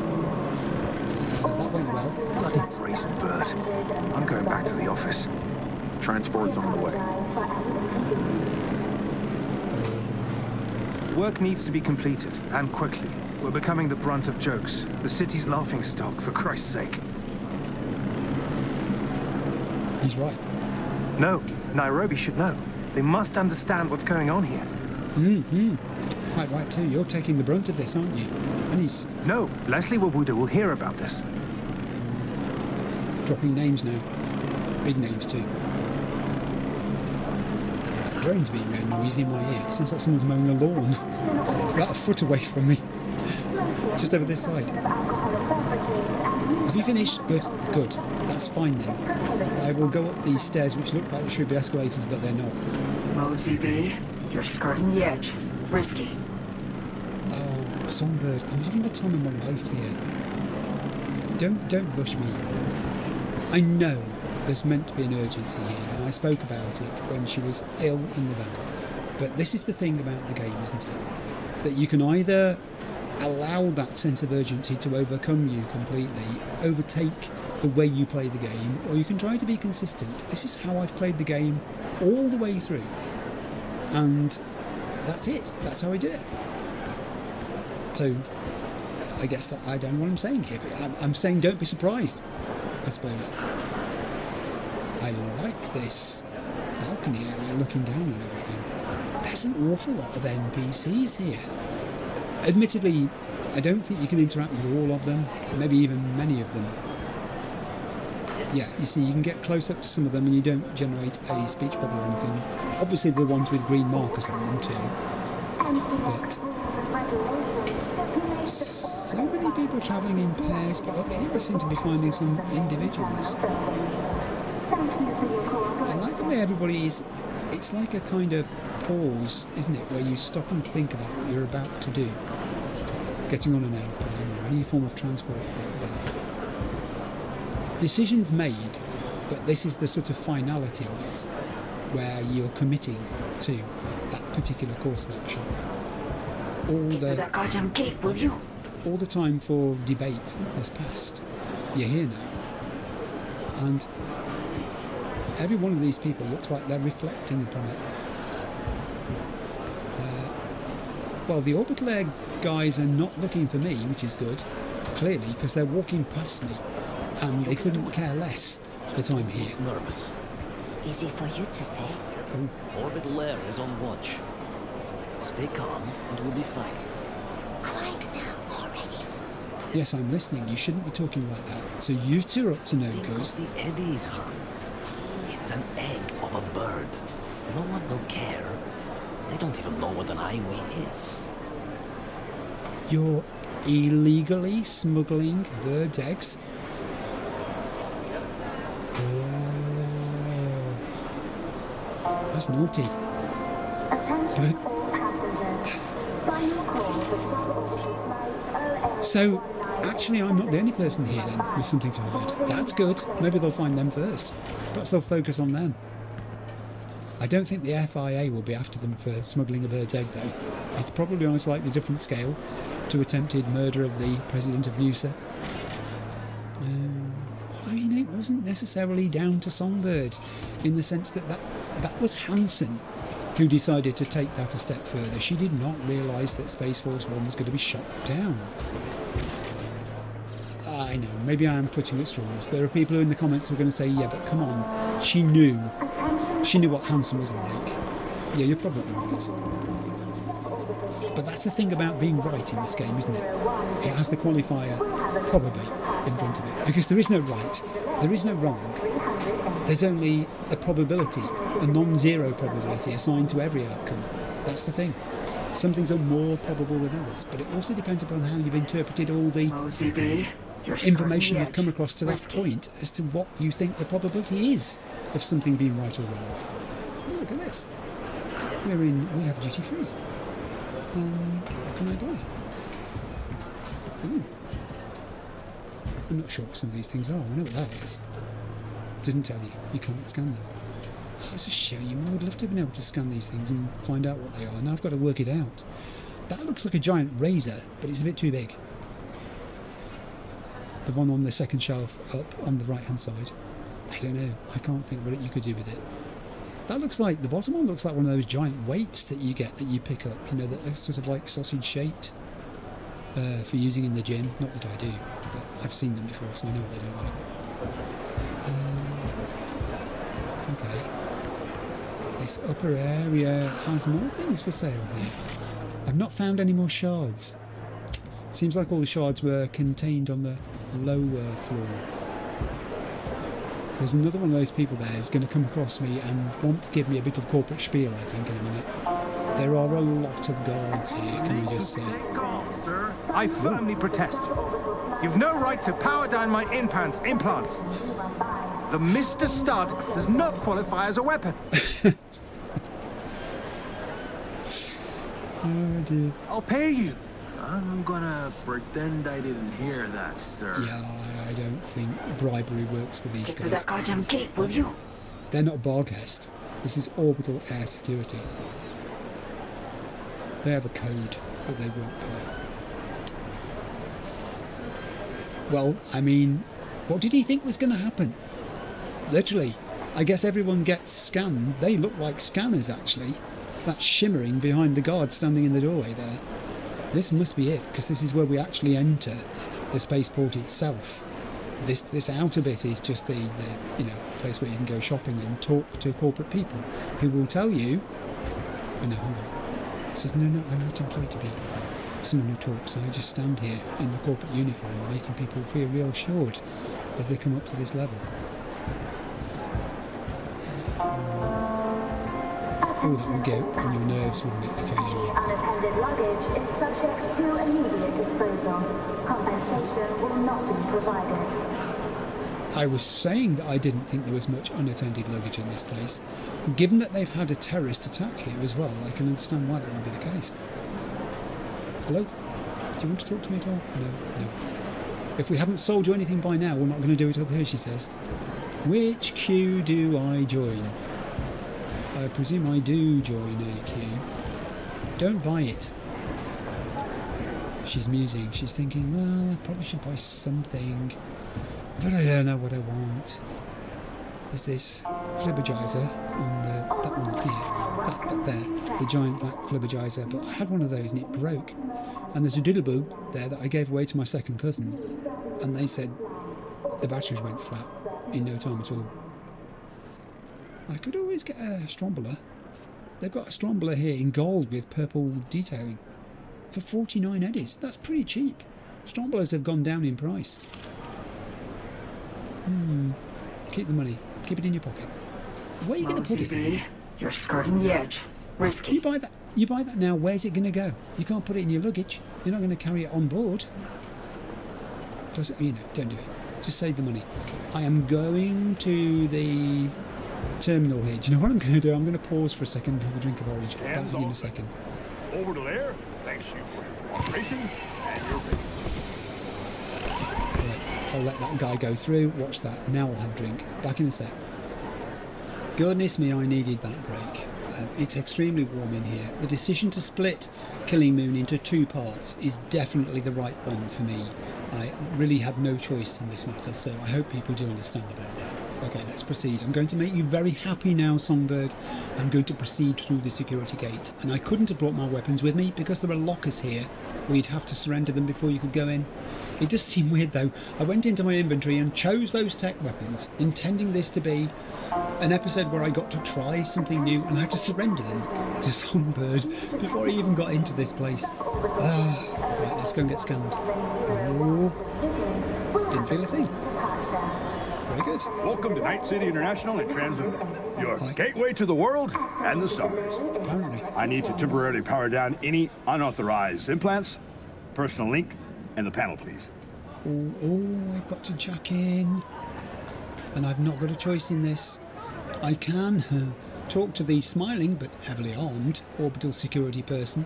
That went well. Bloody brazen bird. I'm going back to the office. Transport's on the way. Work needs to be completed, and quickly. We're becoming the brunt of jokes. The city's laughingstock, for Christ's sake. He's right. No, Nairobi should know. They must understand what's going on here. Quite right too. You're taking the brunt of this, aren't you? And he's... No, Leslie Wabuda will hear about this. dropping names now. Big names too. That drone's being really noisy in my ear. It sounds like someone's mowing a lawn. About a foot away from me. Just over this side. Have you finished? Good, good. That's fine then. I will go up these stairs which look like there should be escalators, but they're not. Mosey B, you're skirting the edge. Risky. Oh, Songbird, I'm having the time of my life here. Don't rush me. I know there's meant to be an urgency here, and I spoke about it when she was ill in the van. But this is the thing about the game, isn't it? That you can either allow that sense of urgency to overcome you completely, overtake the way you play the game, or you can try to be consistent. This is how I've played the game all the way through. And that's it. That's how I do it. So, I guess that I don't know what I'm saying here, but I'm saying don't be surprised, I suppose. I like this balcony area looking down on everything. There's an awful lot of NPCs here. Admittedly, I don't think you can interact with all of them, maybe even many of them. Yeah, you see, you can get close up to some of them and you don't generate a speech bubble or anything. Obviously the ones with green markers on them too. But so many people travelling in pairs, but up here I seem to be finding some individuals. I like the way everybody is. It's like a kind of pause, isn't it, where you stop and think about what you're about to do. Getting on an airplane or any form of transport like that. Decisions made, but this is the sort of finality of it, where you're committing to that particular course of action. Get to that goddamn gate, will you? All the time for debate has passed. You're here now. And every one of these people looks like they're reflecting upon it. Well, the orbital air guys are not looking for me, which is good, clearly, because they're walking past me, and they couldn't care less that I'm here. Nervous. Easy for you to say. Oh. Orbital air is on watch. Stay calm, and we'll be fine. Quiet now already. Yes, I'm listening. You shouldn't be talking like that. So you two are up to no good. The eddies, hon. It's an egg of a bird. No one will care. They don't even know what an highway is. You're illegally smuggling birds' eggs? Oh, that's naughty. Good. So, actually I'm not the only person here then with something to hide. That's good. Maybe they'll find them first. Perhaps they'll focus on them. I don't think the FIA will be after them for smuggling a bird's egg though. It's probably on a slightly different scale to attempted murder of the President of Noosa. Although, you know, it wasn't necessarily down to Songbird, in the sense that was Hansen who decided to take that a step further. She did not realise that Space Force 1 was going to be shot down. I know, maybe I am clutching at straws. There are people who in the comments who are going to say, yeah, but come on, she knew what Hansen was like. Yeah, you're probably right. But that's the thing about being right in this game, isn't it? It has the qualifier probably in front of it. Because there is no right, there is no wrong. There's only a probability, a non-zero probability assigned to every outcome. That's the thing. Some things are more probable than others, but it also depends upon how you've interpreted all the information you've come across to that point as to what you think the probability is of something being right or wrong. Oh, look at this. We have duty free. What can I buy? Ooh. I'm not sure what some of these things are. I know what that is. It doesn't tell you. You can't scan them. Oh, it's a shame. I would love to have been able to scan these things and find out what they are. Now I've got to work it out. That looks like a giant razor, but it's a bit too big. The one on the second shelf up on the right hand side. I don't know. I can't think what you could do with it. That looks like, the bottom one looks like one of those giant weights that you get, that you pick up, you know, that are sort of like sausage shaped for using in the gym. Not that I do, but I've seen them before, so I know what they look like. Okay. This upper area has more things for sale here. I've not found any more shards. Seems like all the shards were contained on the lower floor. There's another one of those people there who's going to come across me and want to give me a bit of corporate spiel, I think, in a minute. There are a lot of guards here, can we just say. Sir, I firmly protest. You've no right to power down my implants. The Mr. Stud does not qualify as a weapon. Oh dear. I'll pay you. I'm gonna pretend I didn't hear that, sir. Yeah, I don't think bribery works with these Get guys. to that goddamn gate, will you? They're not Barghest. This is orbital air security. They have a code that they work by. Well, I mean, what did he think was going to happen? Literally, I guess everyone gets scanned. They look like scanners, actually. That's shimmering behind the guard standing in the doorway there. This must be it, because this is where we actually enter the spaceport itself. This outer bit is just the place where you can go shopping and talk to corporate people who will tell you. Oh no, hang on. It says no, I'm not employed to be someone who talks. I just stand here in the corporate uniform, making people feel reassured as they come up to this level. Oh, that would get on your nerves, wouldn't it, occasionally? Unattended luggage is subject to immediate disposal. Compensation will not be provided. I was saying that I didn't think there was much unattended luggage in this place. Given that they've had a terrorist attack here as well, I can understand why that would be the case. Hello? Do you want to talk to me at all? No. If we haven't sold you anything by now, we're not going to do it up here, she says. Which queue do I join? I presume I do join a queue. Don't buy it. She's musing. She's thinking, well, I probably should buy something, but I don't know what I want. There's this flibbergizer on that one here. That there. The giant black flibbergizer. But I had one of those and it broke. And there's a doodleboo there that I gave away to my second cousin. And they said the batteries went flat in no time at all. I could always get a Strombola. They've got a Strombola here in gold with purple detailing for 49 eddies. That's pretty cheap. Strombolas have gone down in price. Keep the money. Keep it in your pocket. Where are you going to put it? You're skirting the edge. Risky. You buy that now. Where's it going to go? You can't put it in your luggage. You're not going to carry it on board. Don't do it. Just save the money. I am going to the terminal here. Do you know what I'm going to do? I'm going to pause for a second and have a drink of orange. Back with you in a second. Orbital Air, thanks you for your cooperation and your patience. Right, I'll let that guy go through. Watch that. Now I'll have a drink. Back in a sec. Goodness me, I needed that break. It's extremely warm in here. The decision to split Killing Moon into two parts is definitely the right one for me. I really had no choice in this matter, so I hope people do understand about that. Okay, let's proceed. I'm going to make you very happy now, Songbird. I'm going to proceed through the security gate. And I couldn't have brought my weapons with me because there are lockers here where you'd have to surrender them before you could go in. It does seem weird though. I went into my inventory and chose those tech weapons, intending this to be an episode where I got to try something new and I had to surrender them to Songbird before I even got into this place. Right, let's go and get scanned. Oh, didn't feel a thing. Very good. Welcome to Night City International and TransLuna, your gateway to the world and the stars. Apparently. I need to temporarily power down any unauthorized implants, personal link, and the panel, please. Oh, I've got to jack in. And I've not got a choice in this. I can talk to the smiling but heavily armed orbital security person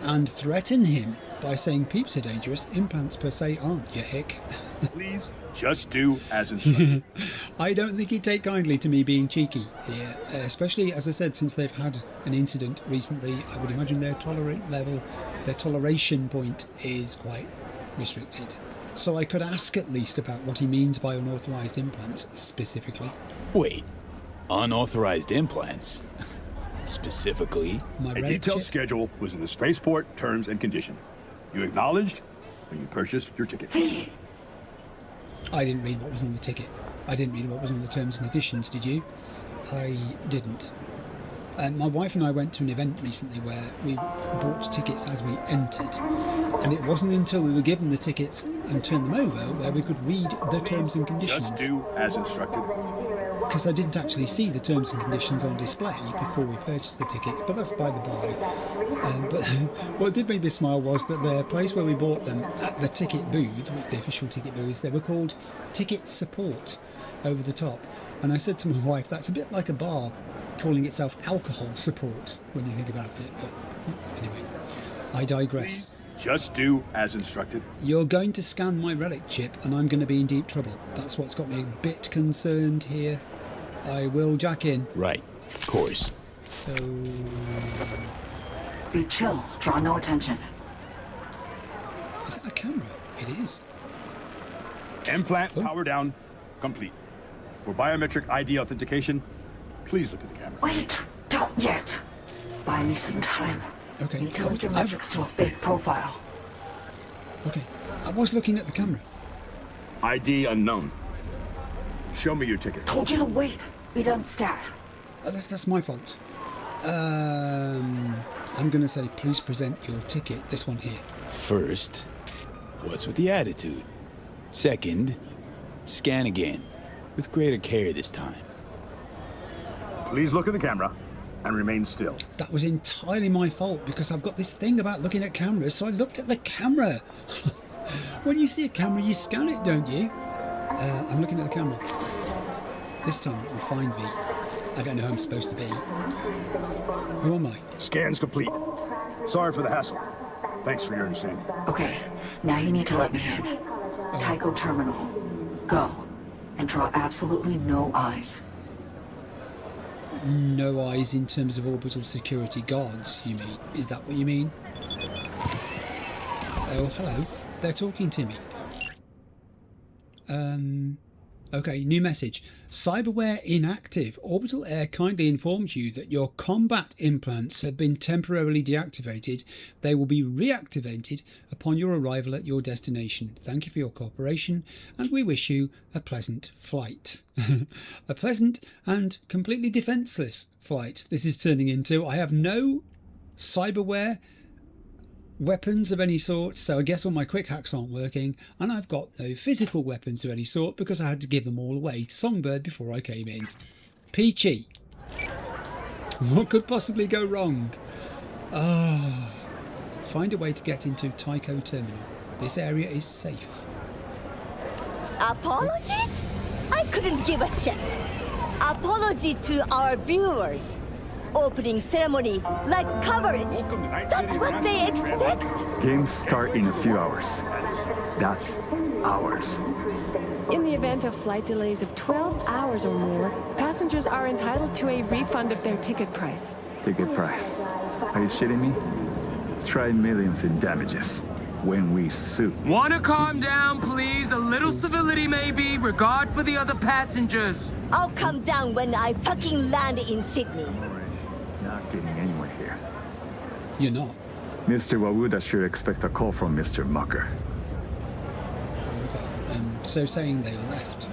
and threaten him by saying peeps are dangerous, implants per se aren't, you hick. Please, just do as instructed. I don't think he'd take kindly to me being cheeky here, especially, as I said, since they've had an incident recently. I would imagine their toleration point is quite restricted. So I could ask at least about what he means by unauthorized implants, specifically. Wait, unauthorized implants? Specifically? A detailed schedule was in the spaceport terms and condition. You acknowledged when you purchased your ticket. I didn't read what was on the ticket. I didn't read what was on the terms and conditions, did you? I didn't. My wife and I went to an event recently where we bought tickets as we entered, and it wasn't until we were given the tickets and turned them over where we could read the terms and conditions. Just do as instructed. Because I didn't actually see the terms and conditions on display before we purchased the tickets, but that's by the by. But what did make me smile was that the place where we bought them, at the ticket booth, which the official ticket booth, they were called Ticket Support over the top. And I said to my wife, that's a bit like a bar calling itself Alcohol Support when you think about it. But anyway, I digress. Please, just do as instructed. You're going to scan my relic chip and I'm going to be in deep trouble. That's what's got me a bit concerned here. I will jack in. Right, of course. So... Be chill. Draw no attention. Is that a camera? It is. Implant power down, complete. For biometric ID authentication, please look at the camera. Wait! Don't yet. Buy me some time. Okay. Need to link your metrics to a fake profile. Okay. I was looking at the camera. ID unknown. Show me your ticket. Told you to wait. Be done stat. That's my fault. I'm going to say, please present your ticket. This one here. First, what's with the attitude? Second, scan again. With greater care this time. Please look at the camera and remain still. That was entirely my fault because I've got this thing about looking at cameras, so I looked at the camera. When you see a camera, you scan it, don't you? I'm looking at the camera. This time it will find me. I don't know who I'm supposed to be. Who am I? Scan's complete. Sorry for the hassle. Thanks for your understanding. Okay, now you need to let me in. Tycho Terminal. Go. And draw absolutely no eyes. No eyes in terms of orbital security guards, you mean? Is that what you mean? Oh, hello. They're talking to me. Okay, new message. Cyberware inactive. Orbital Air kindly informs you that your combat implants have been temporarily deactivated. They will be reactivated upon your arrival at your destination. Thank you for your cooperation, and we wish you a pleasant flight. A pleasant and completely defenceless flight this is turning into. I have no cyberware weapons of any sort, so I guess all my quick hacks aren't working, and I've got no physical weapons of any sort because I had to give them all away to Songbird before I came in. Peachy. What could possibly go wrong? Find a way to get into Tycho Terminal. This area is safe. Apologies? I couldn't give a shit. Apology to our viewers. Opening ceremony, like coverage. That's what they expect. Games start in a few hours. That's hours. In the event of flight delays of 12 hours or more, passengers are entitled to a refund of their ticket price. Ticket price? Are you shitting me? Try millions in damages when we sue. Wanna calm down, please? A little civility, maybe. Regard for the other passengers. I'll calm down when I fucking land in Sydney. Not getting anywhere here. You're not? Mr. Wawuda should expect a call from Mr. Mucker. Okay, so saying they left.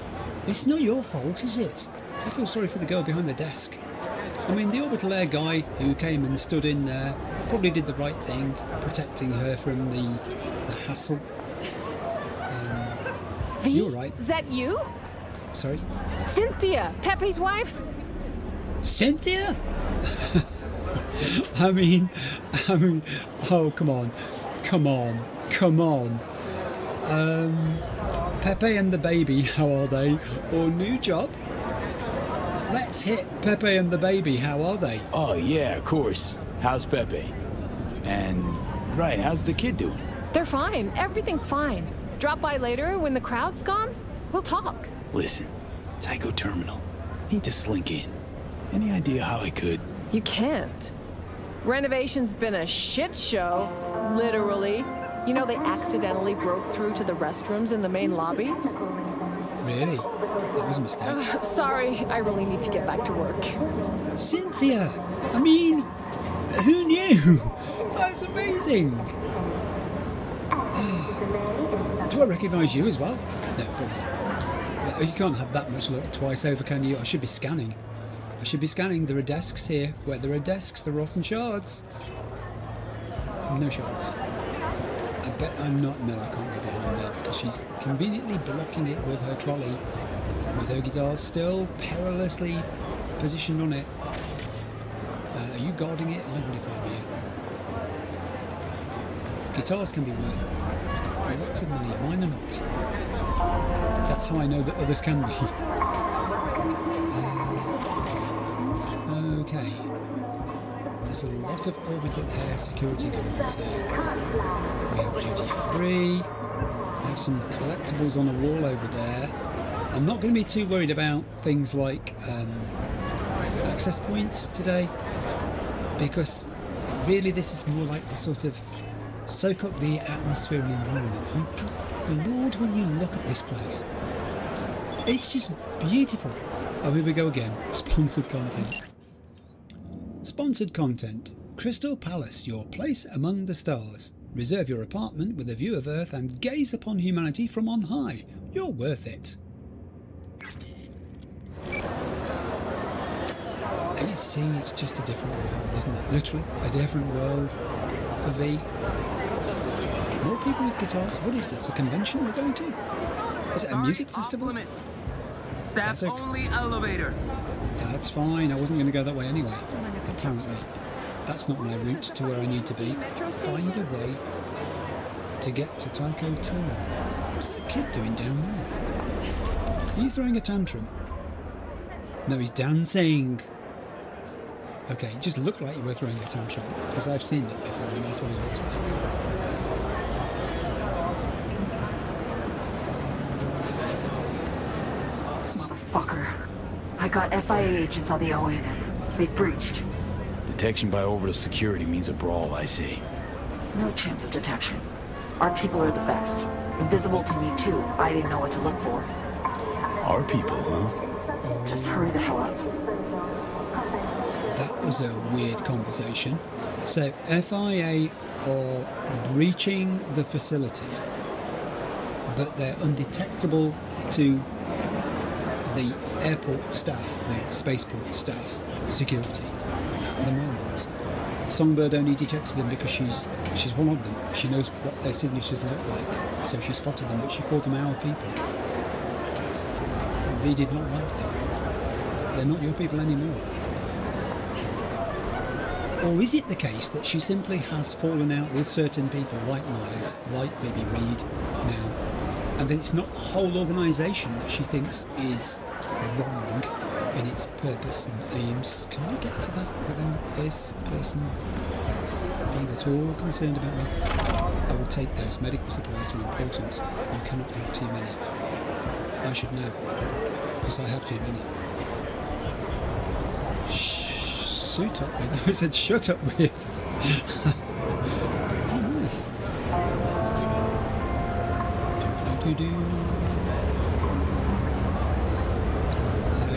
It's not your fault, is it? I feel sorry for the girl behind the desk. I mean, the Orbital Air guy who came and stood in there probably did the right thing, protecting her from the hassle. V? You're right. Is that you? Sorry? Cynthia, Pepe's wife? Cynthia? I mean, oh, come on. Pepe and the baby, how are they? Or new job? Let's hit Pepe and the baby, how are they? Oh, yeah, of course. How's Pepe? And, right, how's the kid doing? They're fine. Everything's fine. Drop by later when the crowd's gone. We'll talk. Listen, Tycho Terminal. Need to slink in. Any idea how I could? You can't. Renovation's been a shit show, literally. You know, they accidentally broke through to the restrooms in the main lobby. Really? That was a mistake. Sorry, I really need to get back to work. Cynthia! I mean, who knew? That's amazing! Do I recognise you as well? No, probably not. You can't have that much luck twice over, can you? I should be scanning. There are desks here. Where there are desks, there are often shards. No shards. I bet I'm not. No, I can't go behind there because she's conveniently blocking it with her trolley, with her guitar still perilously positioned on it. Are you guarding it? I would if I were you. Guitars can be worth lots of money. Mine are not. That's how I know that others can be. Okay. There's a lot of orbital air security guards here. We have duty free. We have some collectibles on a wall over there. I'm not going to be too worried about things like access points today, because really this is more like the sort of soak up the atmosphere and environment. I mean, good Lord, will you look at this place? It's just beautiful. Oh, here we go again. Sponsored content. Sponsored content. Crystal Palace, your place among the stars. Reserve your apartment with a view of Earth and gaze upon humanity from on high. You're worth it. You see, it's just a different world, isn't it? Literally, a different world for V. More people with guitars. What is this? A convention we're going to? Is it a music festival? Staff only elevator. That's fine. I wasn't going to go that way anyway. Apparently. That's not my route to where I need to be. Find a way to get to Tycho Terminal. What's that kid doing down there? Are you throwing a tantrum? No, he's dancing. Okay, it just looked like you were throwing a tantrum, because I've seen that before, and that's what it looks like. Motherfucker. I got FIA agents on the ON. They breached. Detection by orbital security means a brawl, I see. No chance of detection. Our people are the best. Invisible to me too. I didn't know what to look for. Our people, huh? Just hurry the hell up. That was a weird conversation. So FIA are breaching the facility, but they're undetectable to the airport staff, the spaceport staff, security at the moment. Songbird only detected them because she's one of them. She knows what their signatures look like, so she spotted them, but she called them our people. V did not like that. They're not your people anymore. Or is it the case that she simply has fallen out with certain people like Myers, like maybe Reed now, and that it's not the whole organisation that she thinks is wrong in its purpose and aims? Can I get to that without this person being at all concerned about me? I will take those. Medical supplies are important. You cannot have too many. I should know, because I have too many. Suit up with. I said shut up with. Oh, nice.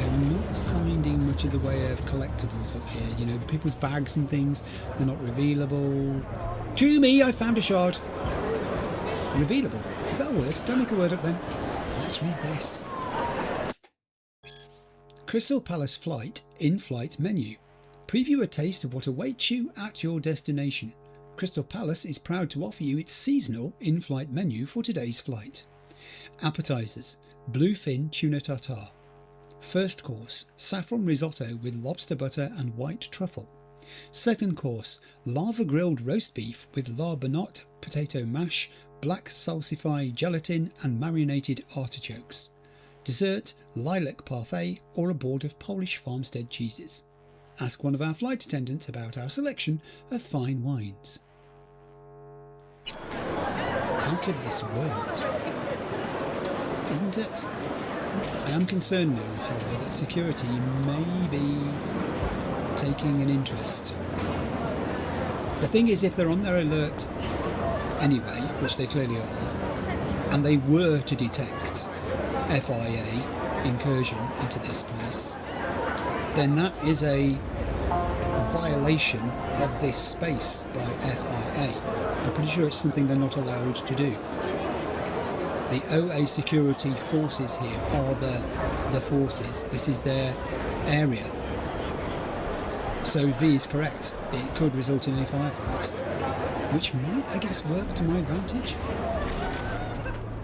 I'm not finding much of the way of collectibles up here. You know, people's bags and things, they're not revealable. To me, I found a shard. Revealable. Is that a word? Don't make a word up then. Let's read this. Crystal Palace Flight in-flight menu. Preview a taste of what awaits you at your destination. Crystal Palace is proud to offer you its seasonal in-flight menu for today's flight. Appetizers: bluefin tuna tartare. First course: saffron risotto with lobster butter and white truffle. Second course: lava grilled roast beef with la banotte, potato mash, black salsify gelatin and marinated artichokes. Dessert: lilac parfait or a board of Polish farmstead cheeses. Ask one of our flight attendants about our selection of fine wines. Out of this world, isn't it? I am concerned now, however, that security may be taking an interest. The thing is, if they're on their alert anyway, which they clearly are, and they were to detect FIA incursion into this place, then that is a violation of this space by FIA. I'm pretty sure it's something they're not allowed to do. The OA security forces here are the forces. This is their area. So V is correct. It could result in a firefight, which might, I guess, work to my advantage.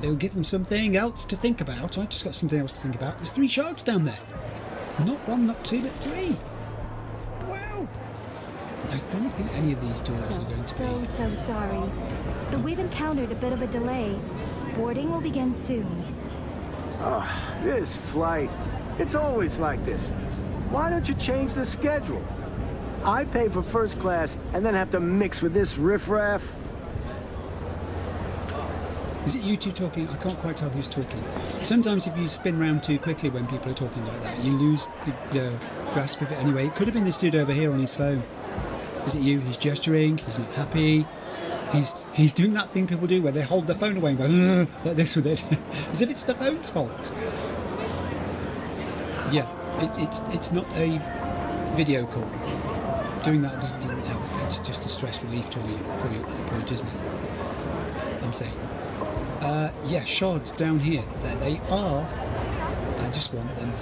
It'll give them something else to think about. I've just got something else to think about. There's 3 sharks down there. Not 1, not 2, but 3. Wow. I don't think any of these doors are going to be... So sorry. But we've encountered a bit of a delay. Boarding will begin soon. Oh, this flight. It's always like this. Why don't you change the schedule? I pay for first class and then have to mix with this riffraff. Is it you two talking? I can't quite tell who's talking. Sometimes if you spin round too quickly when people are talking like that, you lose the grasp of it. Anyway, it could have been this dude over here on his phone. Is it you? He's gesturing, he's not happy. He's doing that thing people do where they hold their phone away and go like this with it, as if it's the phone's fault. Yeah, it's not a video call. Doing that doesn't help. It's just a stress relief for you at that point, isn't it? I'm saying. Yeah, shards down here. There they are. I just want them.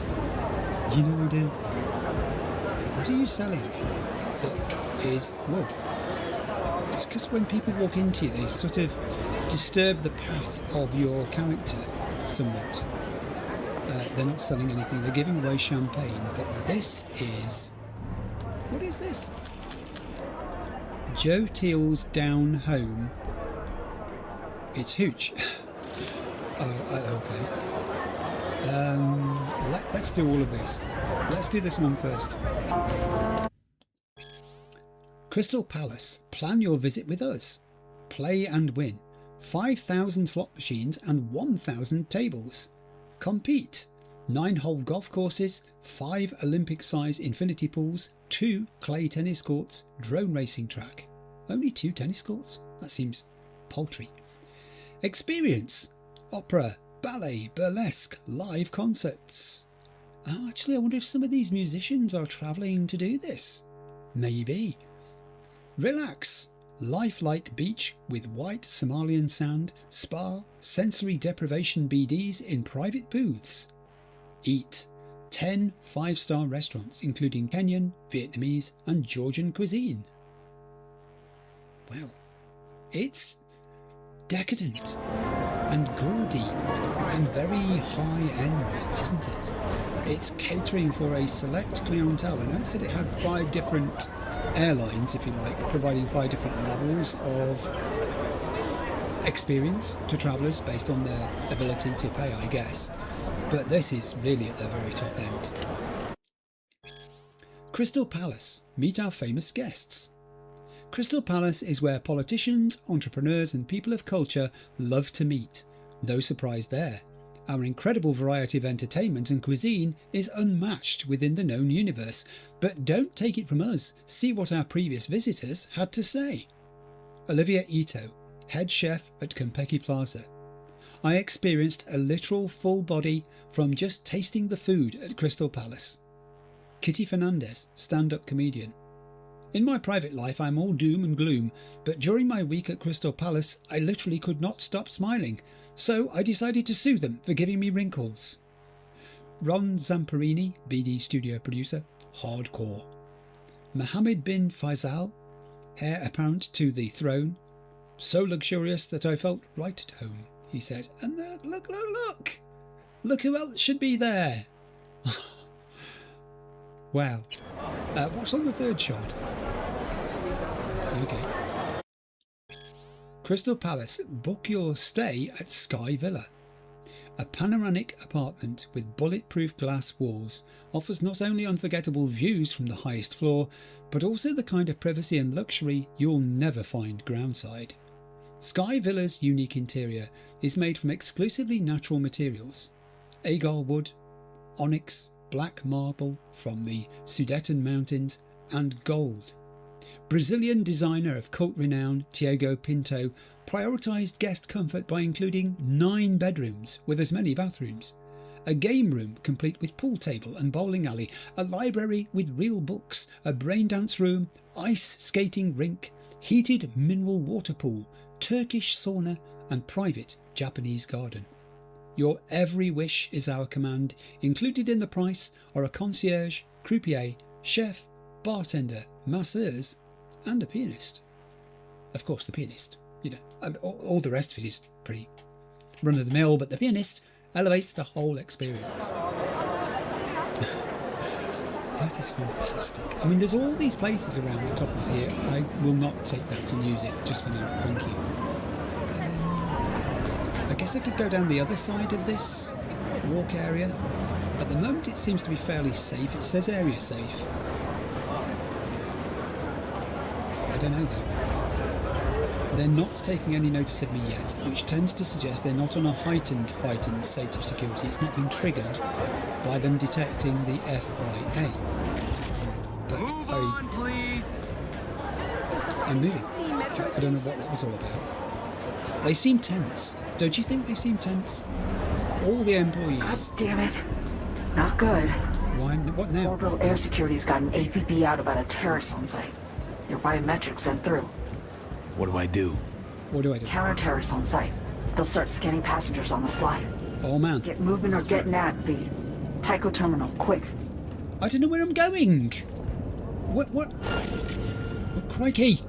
You know I do. What are you selling? That is... Whoa. It's because when people walk into you, they sort of disturb the path of your character somewhat. They're not selling anything. They're giving away champagne. But this is... What is this? Joe Teal's Down Home. It's hooch. Okay. Let's do all of this. Let's do this one first. Crystal Palace. Plan your visit with us. Play and win. 5,000 slot machines and 1,000 tables. Compete. 9-hole golf courses, 5 Olympic-size infinity pools, 2 clay tennis courts, drone racing track. Only 2 tennis courts? That seems paltry. Experience. Opera, ballet, burlesque, live concerts. Oh, actually, I wonder if some of these musicians are travelling to do this. Maybe. Relax. Lifelike beach with white Somalian sand, spa, sensory deprivation BDs in private booths. Eat. 10 5-star restaurants including Kenyan, Vietnamese and Georgian cuisine. Well, it's decadent and gaudy and very high-end, isn't it? It's catering for a select clientele. I know it said it had 5 different airlines, if you like, providing 5 different levels of experience to travellers based on their ability to pay, I guess. But this is really at the very top end. Crystal Palace. Meet our famous guests. Crystal Palace is where politicians, entrepreneurs and people of culture love to meet. No surprise there. Our incredible variety of entertainment and cuisine is unmatched within the known universe, but don't take it from us, see what our previous visitors had to say. Olivia Ito, head chef at Konpeki Plaza. I experienced a literal full body from just tasting the food at Crystal Palace. Kitty Fernandez, stand-up comedian. In my private life I'm all doom and gloom, but during my week at Crystal Palace I literally could not stop smiling, so I decided to sue them for giving me wrinkles. Ron Zamparini, BD studio producer, hardcore. Mohammed bin Faisal, heir apparent to the throne. So luxurious that I felt right at home, he said. And look! Look who else should be there! Wow. What's on the third shot? Okay. Crystal Palace. Book your stay at Sky Villa. A panoramic apartment with bulletproof glass walls offers not only unforgettable views from the highest floor, but also the kind of privacy and luxury you'll never find groundside. Sky Villa's unique interior is made from exclusively natural materials. Agar wood, onyx, black marble from the Sudeten Mountains, and gold. Brazilian designer of cult renown Tiago Pinto prioritised guest comfort by including 9 bedrooms with as many bathrooms, a game room complete with pool table and bowling alley, a library with real books, a brain dance room, ice skating rink, heated mineral water pool, Turkish sauna and private Japanese garden. Your every wish is our command. Included in the price are a concierge, croupier, chef, bartender, masseurs and a pianist. Of course the pianist, you know, all the rest of it is pretty run of the mill, but the pianist elevates the whole experience. That is fantastic. I mean, there's all these places around the top of here. I will not take that and use it just for now, thank you. I guess I could go down the other side of this walk area. At the moment it seems to be fairly safe. It says area safe. I don't know though. They're not taking any notice of me yet, which tends to suggest they're not on a heightened state of security. It's not been triggered by them detecting the FIA. But Move on, please. I'm moving. I don't know what that was all about. They seem tense. Don't you think they seem tense? All the employees. God damn it. Not good. Why? What now? Orbital Air Security's got an APB out about a terrorist on site. Your biometrics sent through. What do I do? What do I do? Counter-terrorists on site. They'll start scanning passengers on the sly. Oh man. Get moving or get nabbed, V. Tycho Terminal, quick. I don't know where I'm going. What? Oh, crikey.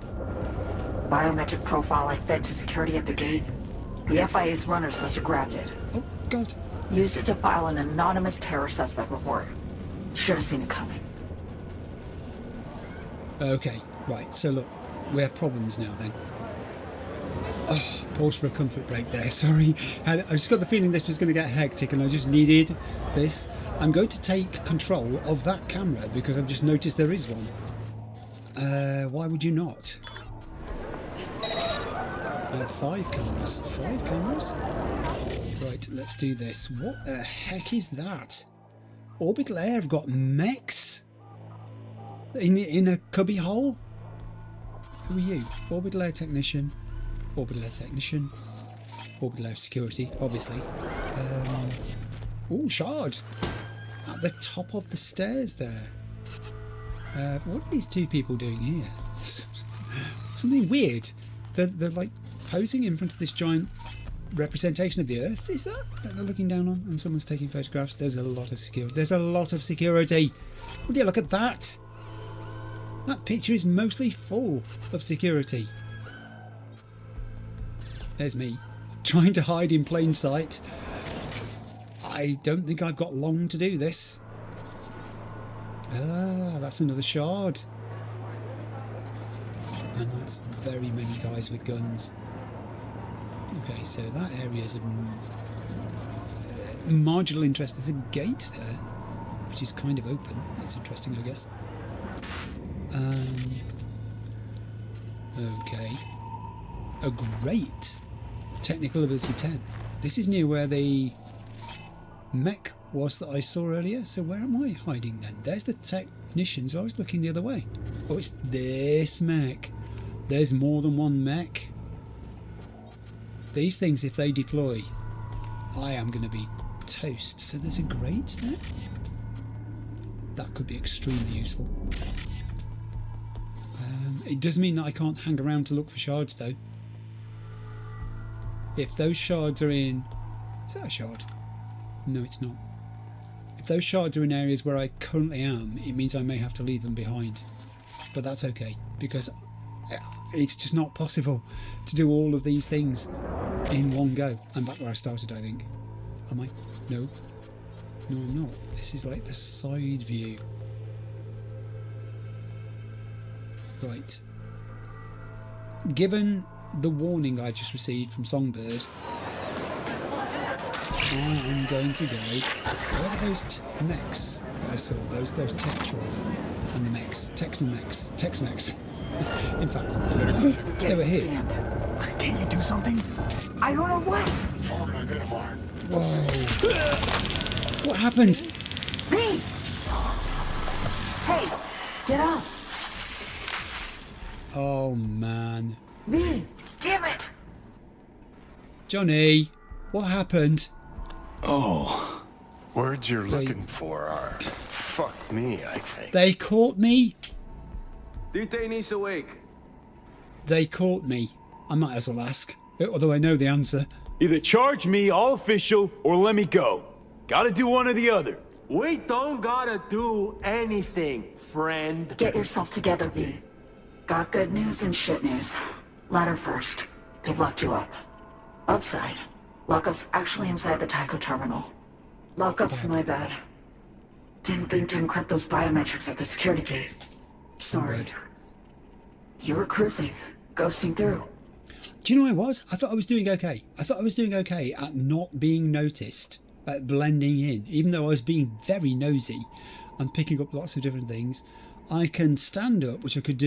Biometric profile I fed to security at the gate. The FIA's runners must have grabbed it. Oh, God. Used it to file an anonymous terror suspect report. Should have seen it coming. Okay, right, so look, we have problems now then. Oh, pause for a comfort break there, sorry. I just got the feeling this was going to get hectic and I just needed this. I'm going to take control of that camera because I've just noticed there is one. Why would you not? I have 5 cameras. 5 cameras? Right, let's do this. What the heck is that? Orbital Air have got mechs? In a cubby hole? Who are you? Orbital Air Technician. Orbital Air Technician. Orbital Air Security, obviously. Oh, shard! At the top of the stairs there. What are these 2 people doing here? Something weird. They're like posing in front of this giant representation of the Earth. Is that they're looking down on and someone's taking photographs? There's a lot of security. There's a lot of security. Would you look at that? That picture is mostly full of security. There's me, trying to hide in plain sight. I don't think I've got long to do this. Ah, that's another shard. And that's very many guys with guns. Okay, so that area's of marginal interest. There's a gate there, which is kind of open. That's interesting, I guess. Okay. A great technical ability 10. This is near where the mech was that I saw earlier. So where am I hiding then? There's the technicians. I was looking the other way. Oh, it's this mech. There's more than one mech. These things, if they deploy, I am going to be toast. So there's a grate there. That could be extremely useful. It does mean that I can't hang around to look for shards though. If those shards are in... Is that a shard? No, it's not. If those shards are in areas where I currently am, it means I may have to leave them behind. But that's okay, because it's just not possible to do all of these things in one go. I'm back where I started, I think. Am I? No. No, I'm not. This is like the side view. Right. Given the warning I just received from Songbird, I am going to go. Where are those mechs that I saw? Those techs rather, and the mechs, techs and mechs, tex mechs. In fact, they were here. Can't you do something? I don't know what. Whoa! What happened? Me. Hey, get up. Oh man. Me, damn it. Johnny, what happened? Oh, words you're looking for are fuck me, I think. They caught me? Detainees awake. They caught me. I might as well ask, although I know the answer. Either charge me all official or let me go. Gotta do one or the other. We don't gotta do anything, friend. Get yourself together, V. Got good news and shit news. Latter first. They've locked you up. Upside. Lockup's actually inside the Tycho terminal. Lockup's my bad. Didn't think to encrypt those biometrics at the security gate. Sorry. You were cruising. Ghosting through. Do you know what I was? I thought I was doing okay. I thought I was doing okay at not being noticed, at blending in. Even though I was being very nosy and picking up lots of different things. I can stand up, which I could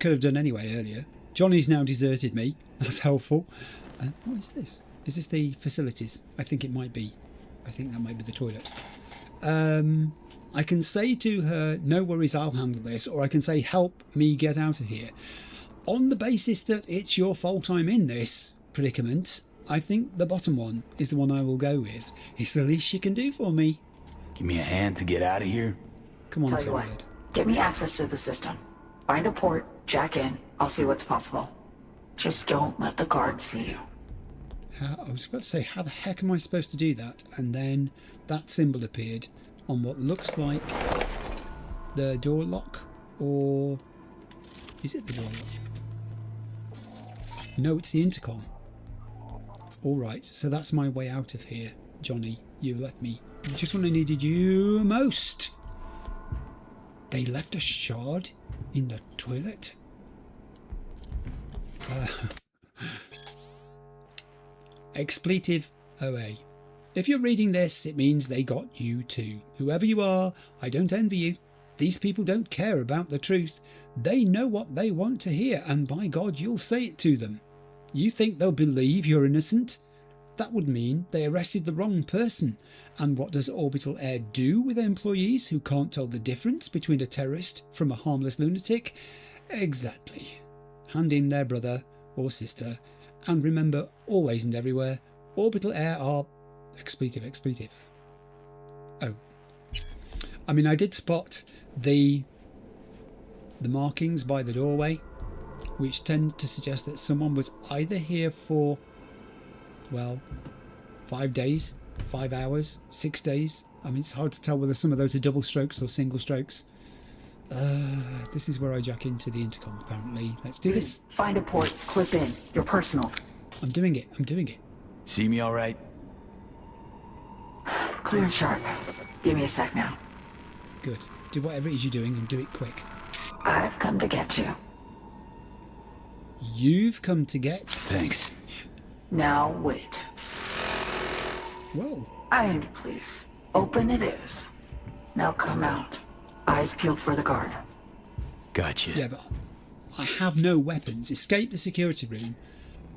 have done anyway earlier. Johnny's now deserted me. That's helpful. What is this? Is this the facilities? I think it might be. I think that might be the toilet. I can say to her, no worries, I'll handle this. Or I can say, help me get out of here. On the basis that it's your fault I'm in this predicament, I think the bottom one is the one I will go with. It's the least you can do for me. Give me a hand to get out of here. Come on, Tell you what, get me access to the system. Find a port, jack in, I'll see what's possible. Just don't let the guards see you. I was about to say, how the heck am I supposed to do that? And then that symbol appeared on what looks like the door lock, or is it the door lock? No, it's the intercom. Alright, so that's my way out of here, Johnny. You left me just when I needed you most. They left a shard in the toilet? Expletive OA. If you're reading this, it means they got you too. Whoever you are, I don't envy you. These people don't care about the truth. They know what they want to hear, and by God, you'll say it to them. You think they'll believe you're innocent? That would mean they arrested the wrong person. And what does Orbital Air do with employees who can't tell the difference between a terrorist from a harmless lunatic? Exactly. Hand in their brother or sister. And remember, always and everywhere, Orbital Air are... expletive. Oh. I mean, I did spot the markings by the doorway, which tend to suggest that someone was either here for, well, 5 days, 5 hours, 6 days. I mean, it's hard to tell whether some of those are double strokes or single strokes. This is where I jack into the intercom, apparently. Let's do this. Find a port, clip in. Your personal. I'm doing it. See me all right? Clear and sharp. Give me a sec now. Good. Do whatever it is you're doing and do it quick. I've come to get you. You've come to get... Thanks. Now wait. Whoa. Iron, please. Open it is. Now come out. Eyes peeled for the guard. Gotcha. Yeah, but I have no weapons. Escape the security room.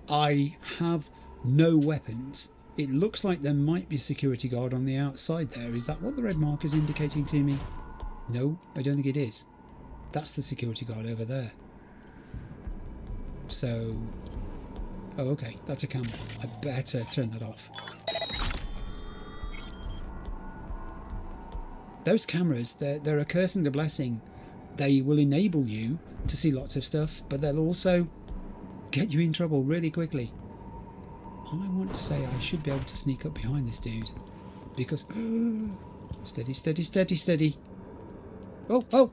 I have no weapons. It looks like there might be a security guard on the outside there. Is that what the red mark is indicating to me? No, I don't think it is. That's the security guard over there. So... oh, okay, that's a camera. I better turn that off. Those cameras, they're a curse and a blessing. They will enable you to see lots of stuff, but they'll also get you in trouble really quickly. I want to say I should be able to sneak up behind this dude, because... steady, steady, steady, steady. Oh, oh!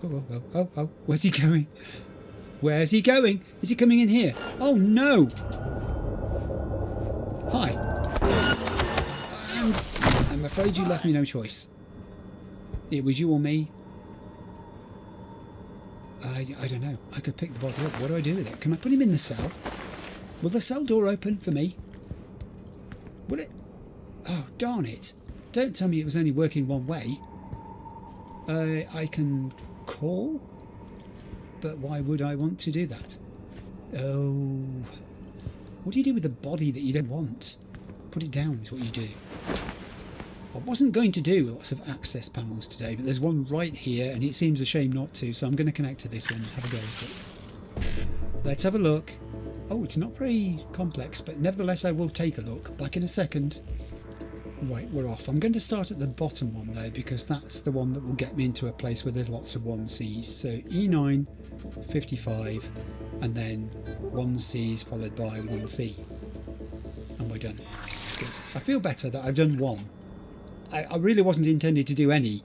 Oh, oh, oh, oh. Where's he going? Where's he going? Is he coming in here? Oh, no! Hi. And I'm afraid you left me no choice. It was you or me. I don't know. I could pick the body up. What do I do with it? Can I put him in the cell? Will the cell door open for me? Will it? Oh, darn it. Don't tell me it was only working one way. I can call? But why would I want to do that? Oh. What do you do with the body that you don't want? Put it down is what you do. I wasn't going to do lots of access panels today, but there's one right here and it seems a shame not to, so I'm going to connect to this one and have a go at it. Let's have a look. Oh, it's not very complex, but nevertheless I will take a look. Back in a second. Right, we're off. I'm going to start at the bottom one though, because that's the one that will get me into a place where there's lots of 1Cs. So E9, 55, and then 1Cs followed by 1C. And we're done. Good. I feel better that I've done one. I really wasn't intended to do any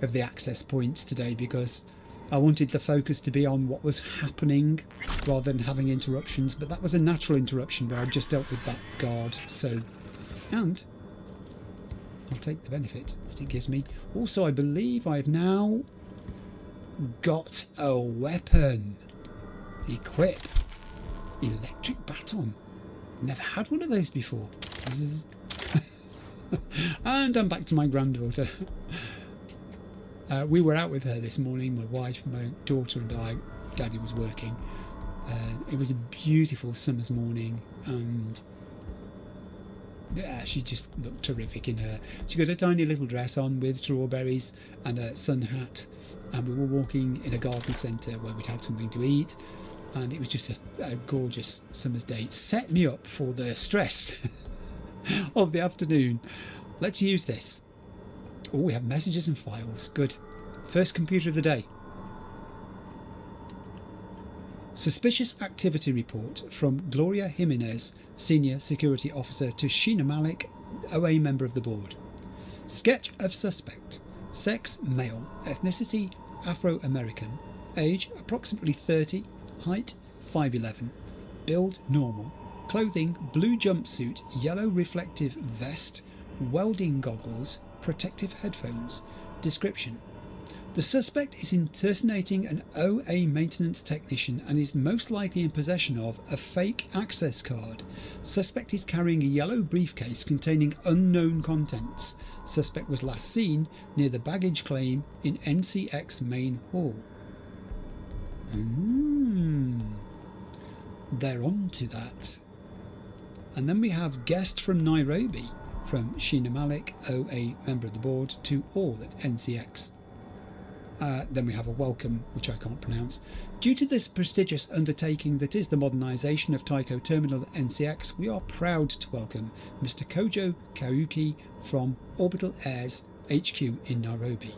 of the access points today because I wanted the focus to be on what was happening rather than having interruptions, but that was a natural interruption where I just dealt with that guard. So, and I'll take the benefit that it gives me. Also, I believe I've now got a weapon. Equip. Electric baton. Never had one of those before. Zzz. And I'm back to my granddaughter. We were out with her this morning, my wife, my daughter and I. Daddy was working. It was a beautiful summer's morning and she just looked terrific in her. She got a tiny little dress on with strawberries and a sun hat, and we were walking in a garden centre where we'd had something to eat, and it was just a gorgeous summer's day. It set me up for the stress of the afternoon. Let's use this. Oh, we have messages and files. Good. First computer of the day. Suspicious activity report from Gloria Jimenez, Senior Security Officer, to Sheena Malik, OA member of the board. Sketch of suspect. Sex, male. Ethnicity, Afro-American. Age, approximately 30. Height, 5'11". Build, normal. Clothing: blue jumpsuit, yellow reflective vest, welding goggles, protective headphones. Description: the suspect is impersonating an OA maintenance technician and is most likely in possession of a fake access card. Suspect is carrying a yellow briefcase containing unknown contents. Suspect was last seen near the baggage claim in NCX main hall. They're on to that. And then we have guest from Nairobi, from Sheena Malik, OA member of the board, to all at NCX. Then we have a welcome, which I can't pronounce. Due to this prestigious undertaking that is the modernisation of Tycho Terminal at NCX, we are proud to welcome Mr. Kojo Kariuki from Orbital Air's HQ in Nairobi.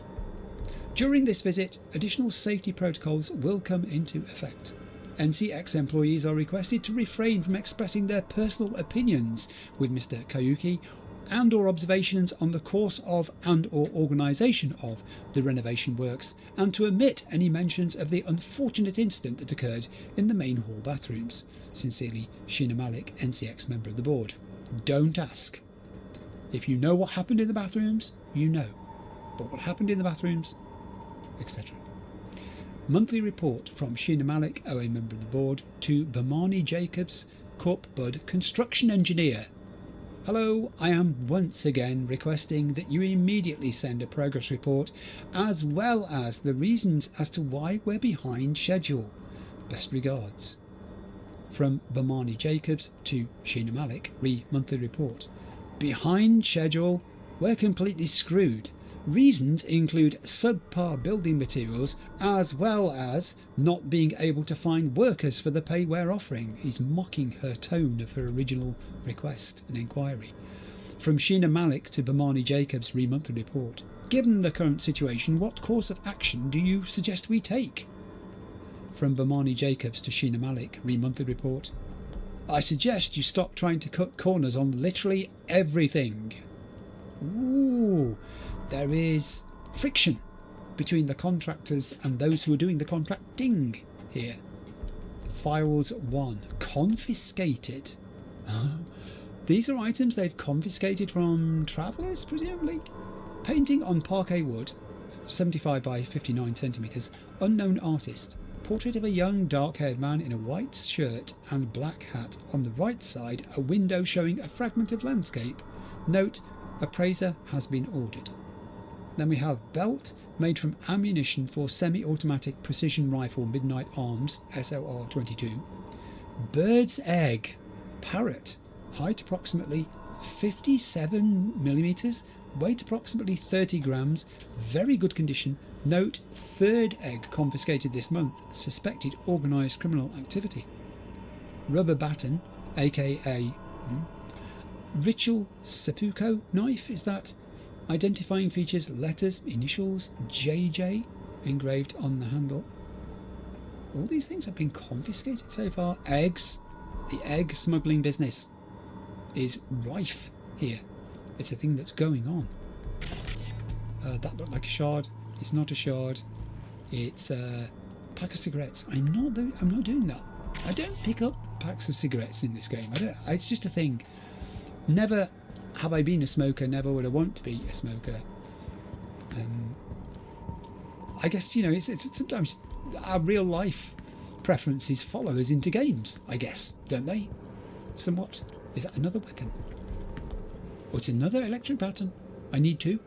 During this visit, additional safety protocols will come into effect. NCX employees are requested to refrain from expressing their personal opinions with Mr. Kariuki and or observations on the course of and or organisation of the renovation works, and to omit any mentions of the unfortunate incident that occurred in the main hall bathrooms. Sincerely, Sheena Malik, NCX member of the board. Don't ask. If you know what happened in the bathrooms, you know. But what happened in the bathrooms, etc. Monthly report from Sheena Malik, OA member of the board, to Bamani Jacobs, Corp Bud Construction Engineer. Hello, I am once again requesting that you immediately send a progress report as well as the reasons as to why we're behind schedule. Best regards. From Bamani Jacobs to Sheena Malik, monthly report. Behind schedule, we're completely screwed. Reasons include subpar building materials as well as not being able to find workers for the pay we're offering. He's mocking her tone of her original request and inquiry. From Sheena Malik to Bamani Jacobs, monthly report. Given the current situation, what course of action do you suggest we take? From Bamani Jacobs to Sheena Malik, monthly report. I suggest you stop trying to cut corners on literally everything. Ooh. There is friction between the contractors and those who are doing the contracting here. Files 1. Confiscated. These are items they've confiscated from travellers, presumably. Painting on parquet wood, 75 by 59 centimetres. Unknown artist. Portrait of a young dark-haired man in a white shirt and black hat. On the right side, a window showing a fragment of landscape. Note, appraiser has been ordered. Then we have belt made from ammunition for semi-automatic precision rifle Midnight Arms SOR 22. Bird's egg parrot, height approximately 57mm, weight approximately 30 grams, very good condition. Note, third egg confiscated this month, suspected organised criminal activity. Rubber baton, aka ritual seppuku knife, is that? Identifying features, letters, initials, JJ engraved on the handle. All these things have been confiscated so far. Eggs. The egg smuggling business is rife here. It's a thing that's going on. That looked like a shard. It's not a shard. It's a pack of cigarettes. I'm not doing that. I don't pick up packs of cigarettes in this game. It's just a thing. Never have I been a smoker, never would I want to be a smoker. I guess, it's sometimes our real life preferences follow us into games, I guess, don't they? Somewhat. Is that another weapon? Oh, it's another electric baton. I need two.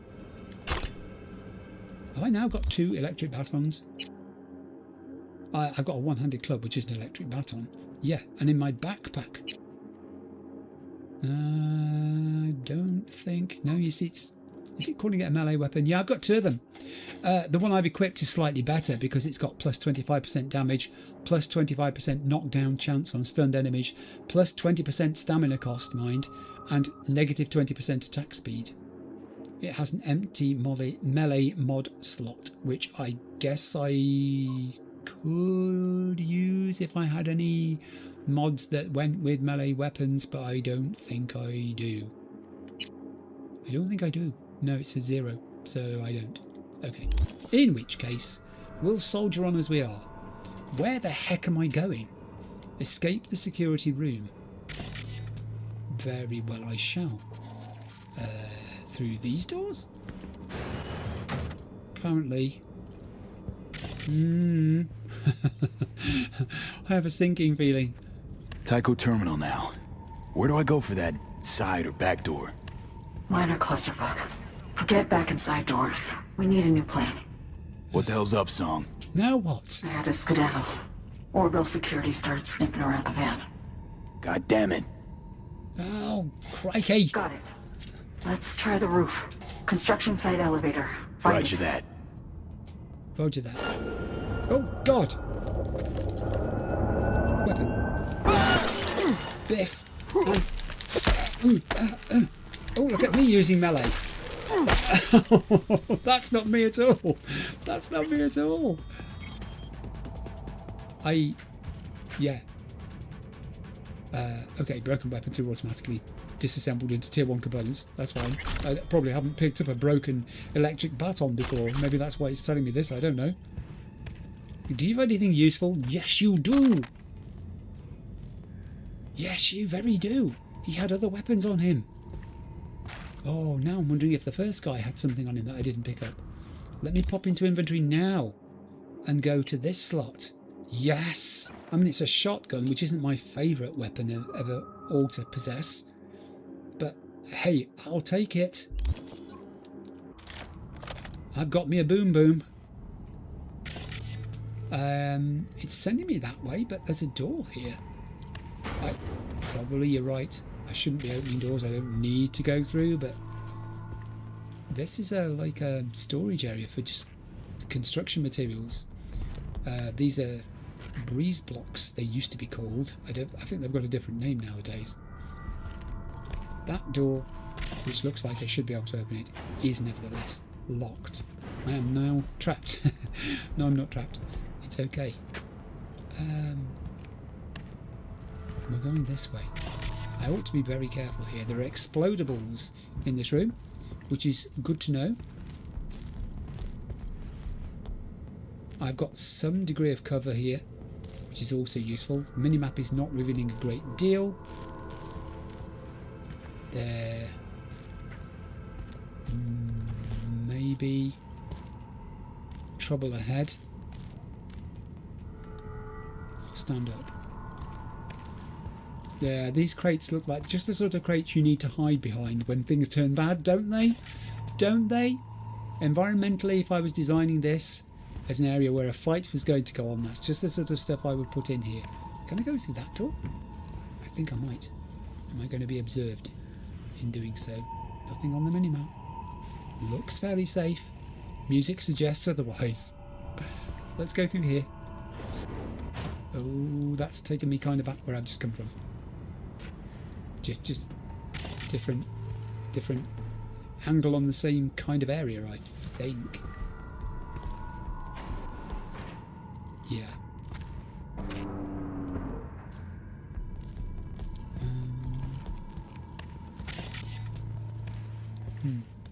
Have I now got 2 electric batons? I've got a one-handed club, which is an electric baton. Yeah, and in my backpack. I don't think. No, you see, is it calling it a melee weapon? Yeah, I've got 2 of them. The one I've equipped is slightly better because it's got plus 25% damage, plus 25% knockdown chance on stunned enemies, plus 20% stamina cost, mind, and negative 20% attack speed. It has an empty melee mod slot, which I guess I could use if I had any mods that went with melee weapons, but I don't think I do. I don't think I do. No, it says 0, so I don't. Okay. In which case, we'll soldier on as we are. Where the heck am I going? Escape the security room. Very well, I shall. Through these doors? Apparently. I have a sinking feeling. Tycho Terminal now. Where do I go for that side or back door? Minor clusterfuck. Forget back inside doors. We need a new plan. What the hell's up, Song? Now what? I had to skedaddle. Orbital security started sniffing around the van. God damn it. Oh, crikey. Got it. Let's try the roof. Construction site elevator. Find Roger it. that. Roger that. Oh, God! Weapon. Biff. Oh, look at me using melee. That's not me at all. That's not me at all. Yeah. Okay, broken weapons are automatically disassembled into tier 1 components. That's fine. I probably haven't picked up a broken electric baton before. Maybe that's why it's telling me this. I don't know. Do you have anything useful? Yes, you do. Yes, you very do. He had other weapons on him. Oh, now I'm wondering if the first guy had something on him that I didn't pick up. Let me pop into inventory now and go to this slot. Yes! I mean, it's a shotgun, which isn't my favourite weapon ever all to possess. But, hey, I'll take it. I've got me a boom boom. It's sending me that way, but there's a door here. Probably you're right. I shouldn't be opening doors I don't need to go through, but this is like a storage area for just construction materials. These are breeze blocks, they used to be called. I think they've got a different name nowadays. That door, which looks like I should be able to open it, is nevertheless locked. I am now trapped. No, I'm not trapped. It's okay. We're going this way. I ought to be very careful here. There are explodables in this room, which is good to know. I've got some degree of cover here, which is also useful. The minimap is not revealing a great deal. There may be trouble ahead. I'll stand up. Yeah, these crates look like just the sort of crates you need to hide behind when things turn bad, don't they? Don't they? Environmentally, if I was designing this as an area where a fight was going to go on, that's just the sort of stuff I would put in here. Can I go through that door? I think I might. Am I going to be observed in doing so? Nothing on the minimap. Looks fairly safe. Music suggests otherwise. Let's go through here. Oh, that's taken me kind of back where I've just come from. Just different angle on the same kind of area, I think. Yeah.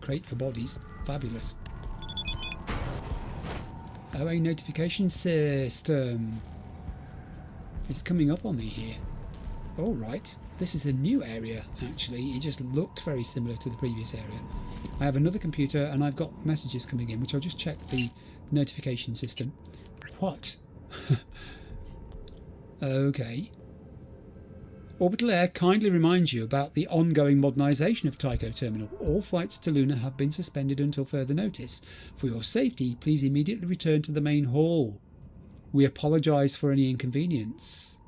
Crate for bodies. Fabulous. OA notification system. It's coming up on me here. Alright, this is a new area actually. It just looked very similar to the previous area. I have another computer and I've got messages coming in, which I'll just check the notification system. What? Okay. Orbital Air kindly reminds you about the ongoing modernisation of Tycho Terminal. All flights to Luna have been suspended until further notice. For your safety, please immediately return to the main hall. We apologise for any inconvenience.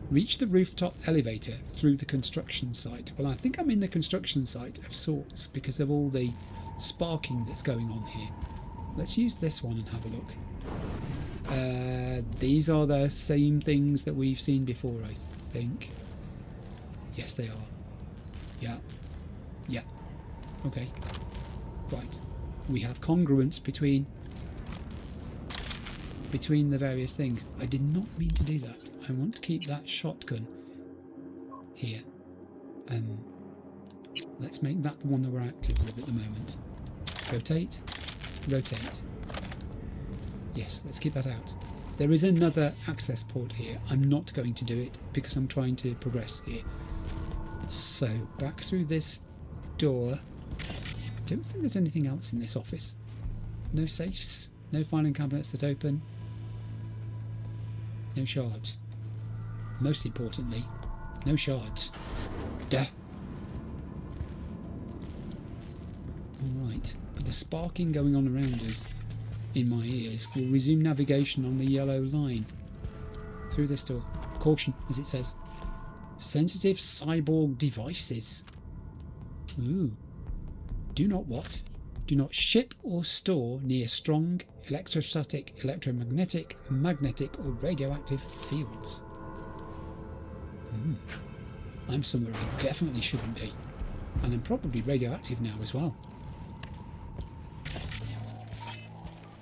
Reach the rooftop elevator through the construction site. Well, I think I'm in the construction site of sorts because of all the sparking that's going on here. Let's use this one and have a look. These are the same things that we've seen before, I think. Yes, they are. Yeah. Yeah. Okay. Right. We have congruence between the various things. I did not mean to do that. I want to keep that shotgun here. Let's make that the one that we're active with at the moment. Rotate. Rotate. Yes, let's keep that out. There is another access port here. I'm not going to do it because I'm trying to progress here. So back through this door. Don't think there's anything else in this office. No safes, no filing cabinets that open, no shards. Most importantly, no shards. Duh. Alright, with the sparking going on around us in my ears, we'll resume navigation on the yellow line. Through this door. Caution, as it says. Sensitive cyborg devices. Ooh. Do not what? Do not ship or store near strong electrostatic, electromagnetic, magnetic or radioactive fields. I'm somewhere I definitely shouldn't be. And I'm probably radioactive now as well.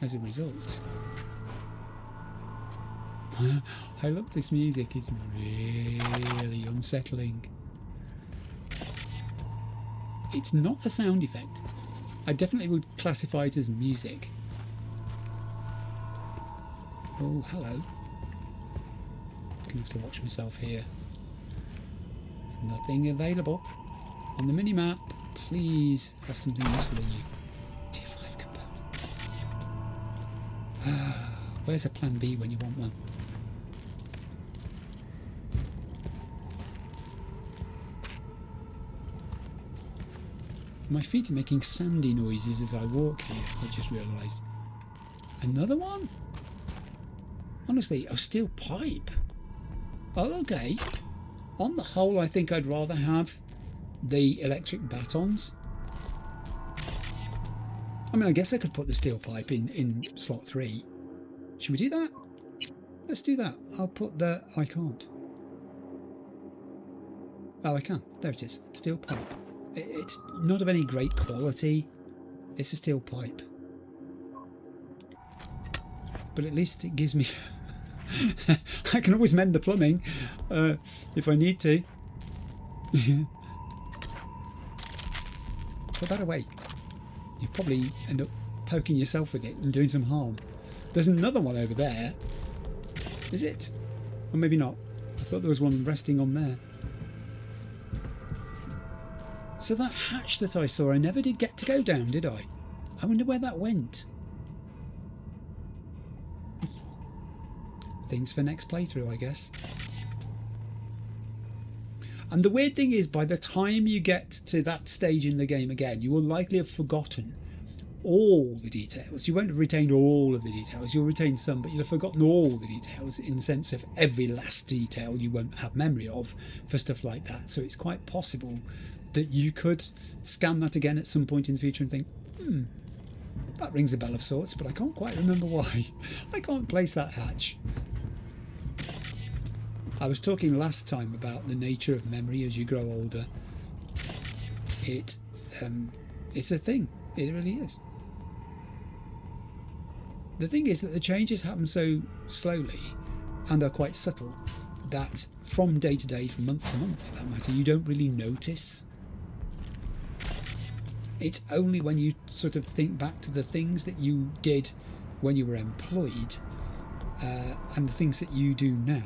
As a result. I love this music, it's really unsettling. It's not a sound effect. I definitely would classify it as music. Oh, hello. Gonna have to watch myself here. Nothing available. On the mini-map, please have something useful in you. Tier 5 components. Where's a plan B when you want one? My feet are making sandy noises as I walk here, I've just realised. Another one? Honestly, a steel pipe. Oh, okay. On the whole, I think I'd rather have the electric batons. I mean, I guess I could put the steel pipe in slot 3. Should we do that? Let's do that. I'll put the... I can't. Oh, I can. There it is. Steel pipe. It's not of any great quality. It's a steel pipe. But at least it gives me... I can always mend the plumbing if I need to. Put that away. You probably end up poking yourself with it and doing some harm. There's another one over there. Is it? Or maybe not. I thought there was one resting on there. So that hatch that I saw, I never did get to go down, did I? I wonder where that went. Things for next playthrough, I guess. And the weird thing is, by the time you get to that stage in the game again, you will likely have forgotten all the details. You won't have retained all of the details. You'll retain some, but you'll have forgotten all the details in the sense of every last detail you won't have memory of for stuff like that. So it's quite possible that you could scan that again at some point in the future and think, that rings a bell of sorts, but I can't quite remember why. I can't place that hatch. I was talking last time about the nature of memory as you grow older. It's a thing. It really is. The thing is that the changes happen so slowly and are quite subtle that from day to day, from month to month for that matter, you don't really notice. It's only when you sort of think back to the things that you did when you were employed and the things that you do now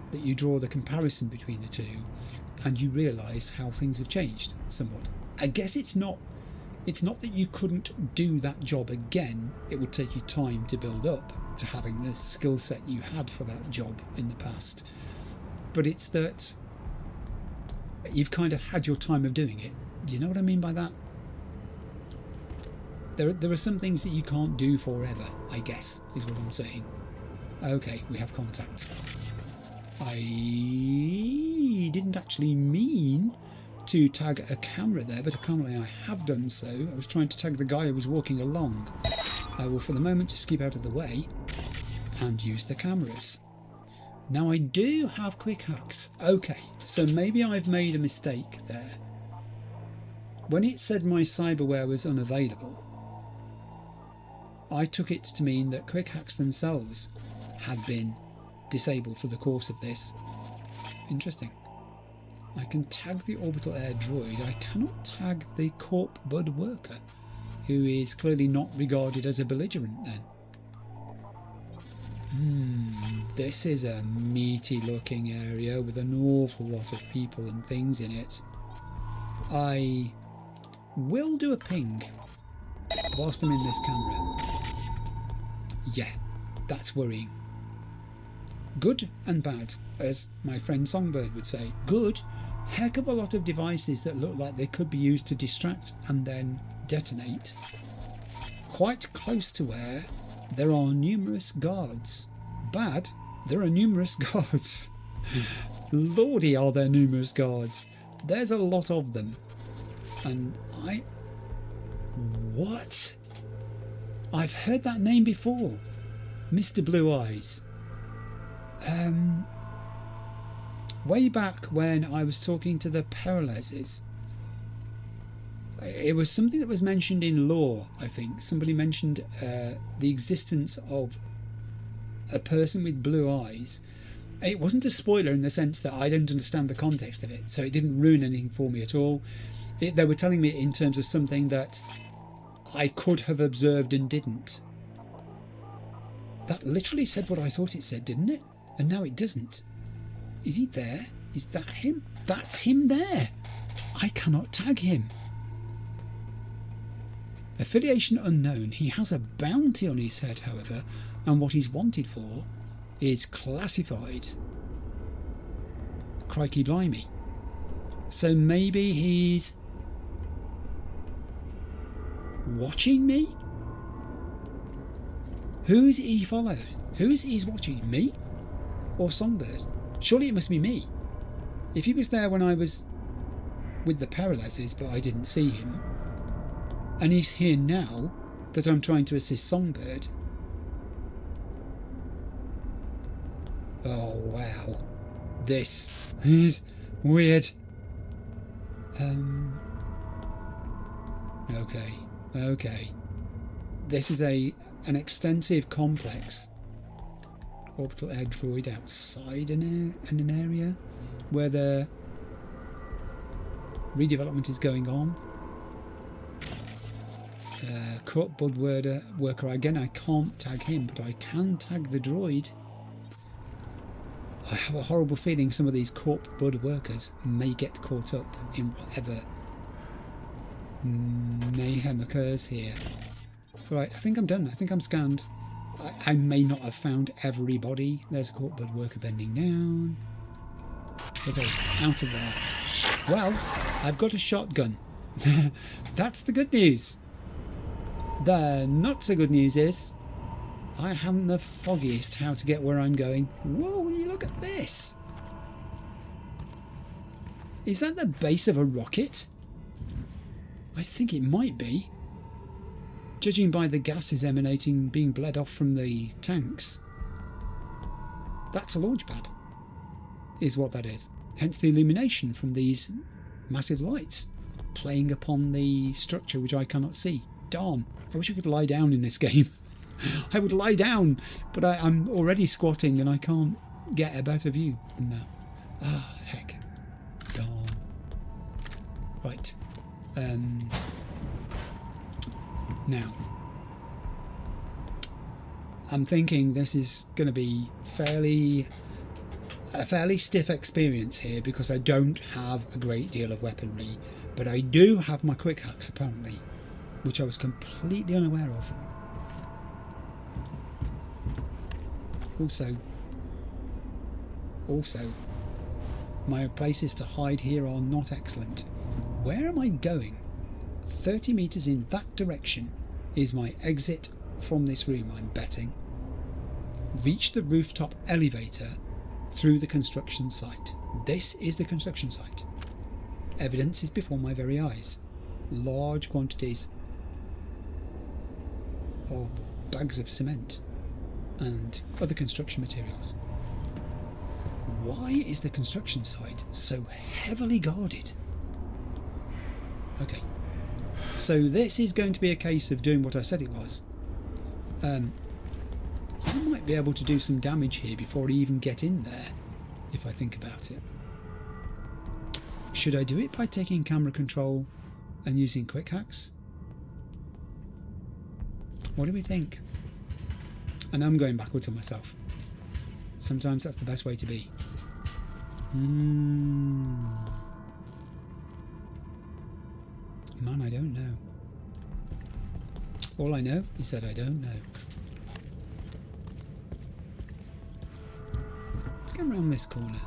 that you draw the comparison between the two and you realise how things have changed somewhat. I guess it's not that you couldn't do that job again. It would take you time to build up to having the skill set you had for that job in the past. But it's that you've kind of had your time of doing it. Do you know what I mean by that? There are some things that you can't do forever, I guess, is what I'm saying. Okay, we have contact. I didn't actually mean to tag a camera there, but apparently I have done so. I was trying to tag the guy who was walking along. I will for the moment just keep out of the way and use the cameras. Now I do have quick hacks. Okay, so maybe I've made a mistake there. When it said my cyberware was unavailable, I took it to mean that quick hacks themselves had been disabled for the course of this. Interesting. I can tag the orbital air droid. I cannot tag the corp bud worker, who is clearly not regarded as a belligerent then. This is a meaty looking area with an awful lot of people and things in it. I will do a ping whilst I'm in this camera. Yeah, that's worrying. Good and bad, as my friend Songbird would say. Good, heck of a lot of devices that look like they could be used to distract and then detonate. Quite close to where there are numerous guards. Bad, there are numerous guards. Lordy, are there numerous guards. There's a lot of them. And what? I've heard that name before. Mr. Blue Eyes. Way back when I was talking to the Paralleses, it was something that was mentioned in lore, I think. Somebody mentioned the existence of a person with blue eyes. It wasn't a spoiler in the sense that I didn't understand the context of it, so it didn't ruin anything for me at all. They were telling me in terms of something that I could have observed and didn't. That literally said what I thought it said, didn't it? And now it doesn't. Is he there? Is that him? That's him there. I cannot tag him. Affiliation unknown. He has a bounty on his head, however, and what he's wanted for is classified. Crikey blimey. So maybe he's watching me? Who is he followed? Who is he watching? Me? Or Songbird? Surely it must be me. If he was there when I was with the Paralleses but I didn't see him, and he's here now that I'm trying to assist Songbird. Oh wow. This is weird. Okay. This is an extensive complex orbital air droid outside in an area where the redevelopment is going on. Corp Bud worker again. I can't tag him, but I can tag the droid. I have a horrible feeling some of these Corp Bud workers may get caught up in whatever mayhem occurs here. Right, I think I'm done. I think I'm scanned. I may not have found everybody. There's a Corp Bud worker bending down. Okay, out of there. Well, I've got a shotgun. That's the good news. The not so good news is I haven't the foggiest how to get where I'm going. Whoa, look at this. Is that the base of a rocket? I think it might be. Judging by the gases emanating, being bled off from the tanks. That's a launch pad, is what that is. Hence the illumination from these massive lights playing upon the structure which I cannot see. Darn, I wish I could lie down in this game. I would lie down, but I'm already squatting and I can't get a better view than that. Ah, heck. Darn. Right. Now, I'm thinking this is going to be a fairly stiff experience here because I don't have a great deal of weaponry, but I do have my quick hacks apparently, which I was completely unaware of. Also, my places to hide here are not excellent. Where am I going? 30 meters in that direction is my exit from this room, I'm betting. Reach the rooftop elevator through the construction site. This is the construction site. Evidence is before my very eyes. Large quantities of bags of cement and other construction materials. Why is the construction site so heavily guarded? Okay, so this is going to be a case of doing what I said it was. I might be able to do some damage here before I even get in there, if I think about it. Should I do it by taking camera control and using quick hacks? What do we think? And I'm going backwards on myself. Sometimes that's the best way to be. Man, I don't know. All I know is that I don't know. Let's go around this corner.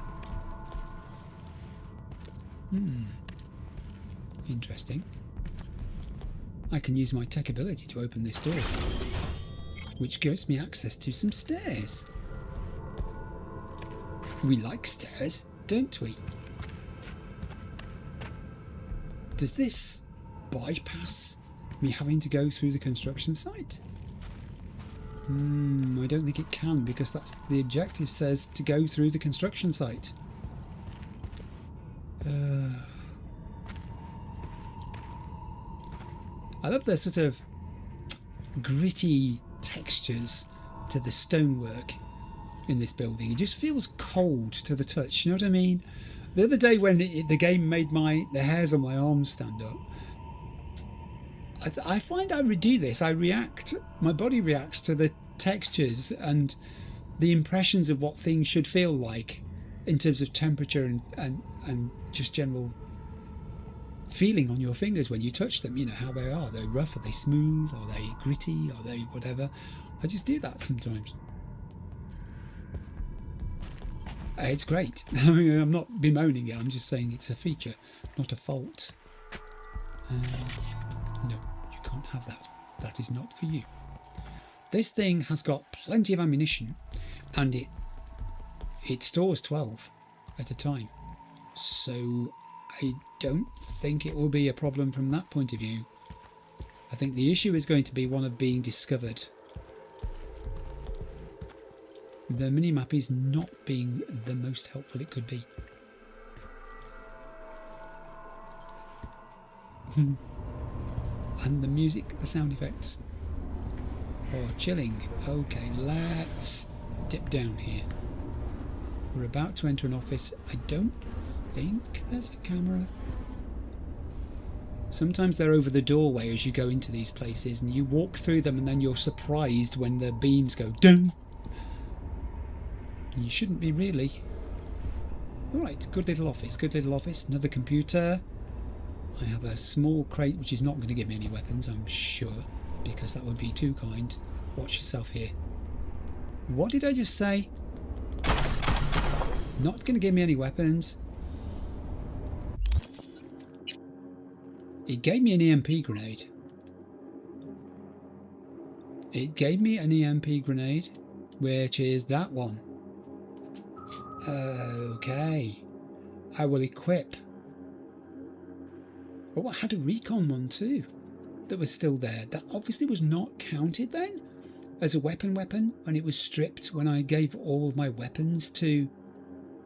Interesting. I can use my tech ability to open this door, which gives me access to some stairs. We like stairs, don't we? Does this bypass me having to go through the construction site? I don't think it can, because that's the objective says to go through the construction site. I love the sort of gritty textures to the stonework in this building. It just feels cold to the touch, you know what I mean? The other day when the game made the hairs on my arms stand up, I find I redo this. My body reacts to the textures and the impressions of what things should feel like in terms of temperature and just general feeling on your fingers when you touch them. You know how they are. They're rough, are they smooth, are they gritty, are they whatever. I just do that sometimes. It's great. I mean, I'm not bemoaning it, I'm just saying it's a feature, not a fault. No, you can't have that. That is not for you. This thing has got plenty of ammunition, and it stores 12 at a time. So I don't think it will be a problem from that point of view. I think the issue is going to be one of being discovered. The minimap is not being the most helpful it could be. And the music, the sound effects. Oh, chilling. Okay, let's dip down here. We're about to enter an office. I don't think there's a camera. Sometimes they're over the doorway as you go into these places, and you walk through them and then you're surprised when the beams go dun. You shouldn't be really. Alright, good little office, good little office. Another computer. I have a small crate which is not going to give me any weapons, I'm sure, because that would be too kind. Watch yourself here. What did I just say? Not going to give me any weapons. It gave me an EMP grenade. It gave me an EMP grenade, which is that one. Okay. I will equip. Oh, I had a recon one too that was still there. That obviously was not counted then as a weapon when it was stripped when I gave all of my weapons to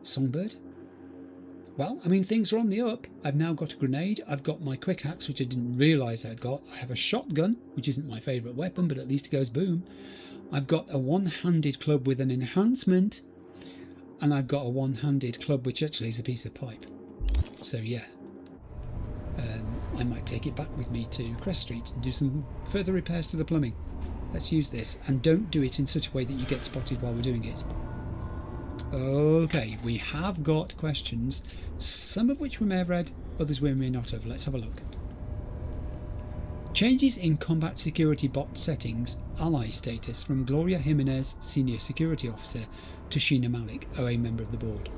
Songbird. Well, I mean, things are on the up. I've now got a grenade. I've got my quick axe, which I didn't realise I'd got. I have a shotgun, which isn't my favourite weapon, but at least it goes boom. I've got a one-handed club with an enhancement, and I've got a one-handed club which actually is a piece of pipe. So yeah, I might take it back with me to Crest Street and do some further repairs to the plumbing. Let's use this, and don't do it in such a way that you get spotted while we're doing it. Okay, we have got questions, some of which we may have read, others we may not have. Let's have a look. Changes in combat security bot settings, ally status from Gloria Jimenez, Senior Security Officer, to Sheena Malik, OA member of the board.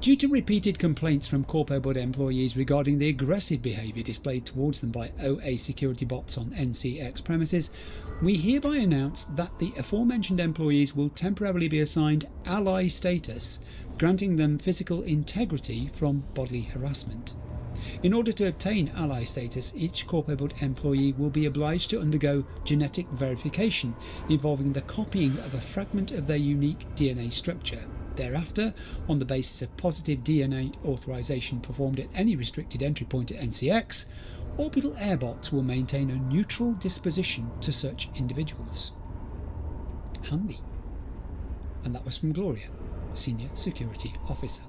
Due to repeated complaints from CorpoBud employees regarding the aggressive behaviour displayed towards them by OA security bots on NCX premises, we hereby announce that the aforementioned employees will temporarily be assigned ally status, granting them physical integrity from bodily harassment. In order to obtain ally status, each CorpoBud employee will be obliged to undergo genetic verification involving the copying of a fragment of their unique DNA structure. Thereafter, on the basis of positive DNA authorization performed at any restricted entry point at NCX, orbital airbots will maintain a neutral disposition to such individuals. Handy. And that was from Gloria, Senior Security Officer.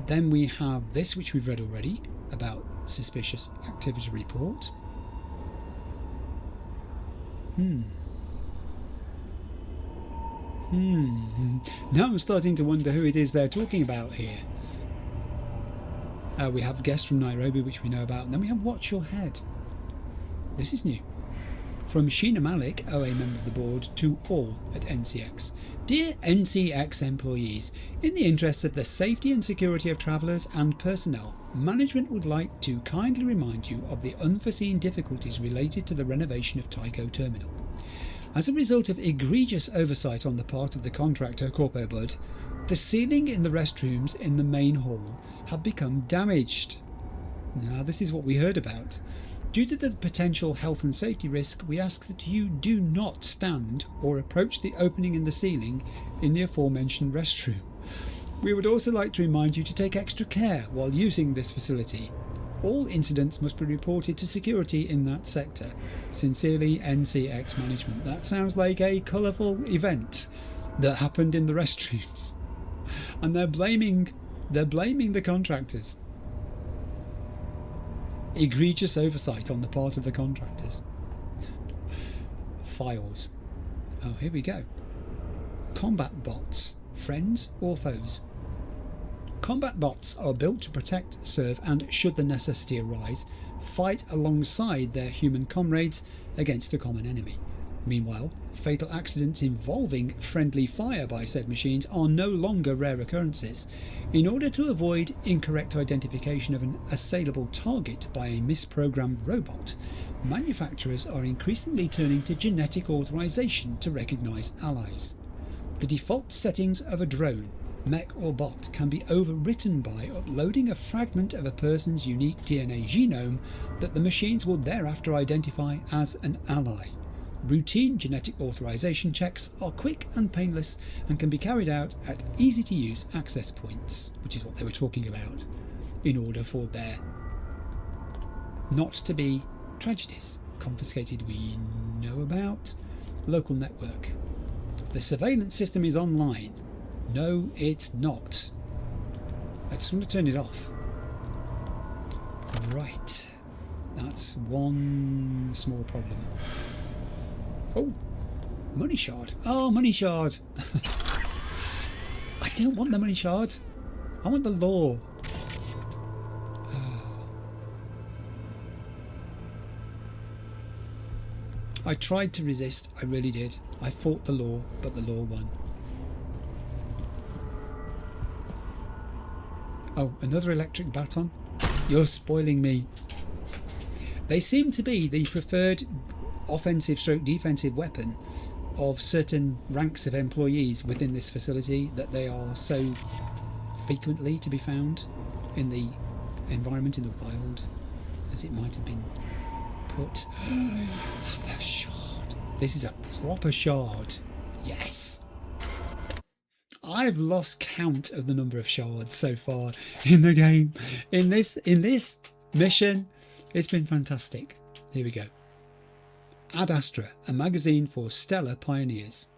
Then we have this, which we've read already, about suspicious activity report. Now I'm starting to wonder who it is they're talking about here. We have Guest from Nairobi, which we know about, and then we have Watch Your Head. This is new. From Sheena Malik, OA member of the board, to all at NCX. Dear NCX employees, in the interests of the safety and security of travellers and personnel, management would like to kindly remind you of the unforeseen difficulties related to the renovation of Tycho Terminal. As a result of egregious oversight on the part of the contractor Corpobud, the ceiling in the restrooms in the main hall have become damaged. Now, this is what we heard about. Due to the potential health and safety risk, we ask that you do not stand or approach the opening in the ceiling in the aforementioned restroom. We would also like to remind you to take extra care while using this facility. All incidents must be reported to security in that sector. Sincerely, NCX Management. That sounds like a colourful event that happened in the restrooms. And they're blaming the contractors. Egregious oversight on the part of the contractors. Files. Oh, here we go. Combat bots. Friends or foes? Combat bots are built to protect, serve, and, should the necessity arise, fight alongside their human comrades against a common enemy. Meanwhile, fatal accidents involving friendly fire by said machines are no longer rare occurrences. In order to avoid incorrect identification of an assailable target by a misprogrammed robot, manufacturers are increasingly turning to genetic authorization to recognise allies. The default settings of a drone, mech or bot can be overwritten by uploading a fragment of a person's unique DNA genome that the machines will thereafter identify as an ally. Routine genetic authorization checks are quick and painless and can be carried out at easy-to-use access points, which is what they were talking about, in order for there not to be tragedies. Confiscated we know about. Local network. The surveillance system is online. No, it's not. I just want to turn it off. Right. That's one small problem. Oh, money shard. Oh, money shard. I don't want the money shard. I want the law. I tried to resist. I really did. I fought the law, but the law won. Oh, another electric baton? You're spoiling me. They seem to be the preferred offensive/defensive weapon of certain ranks of employees within this facility, that they are so frequently to be found in the environment, in the wild, as it might have been put. The shard. This is a proper shard. Yes. I've lost count of the number of shards so far in the game. In this mission, it's been fantastic. Here we go. Ad Astra, a magazine for stellar pioneers.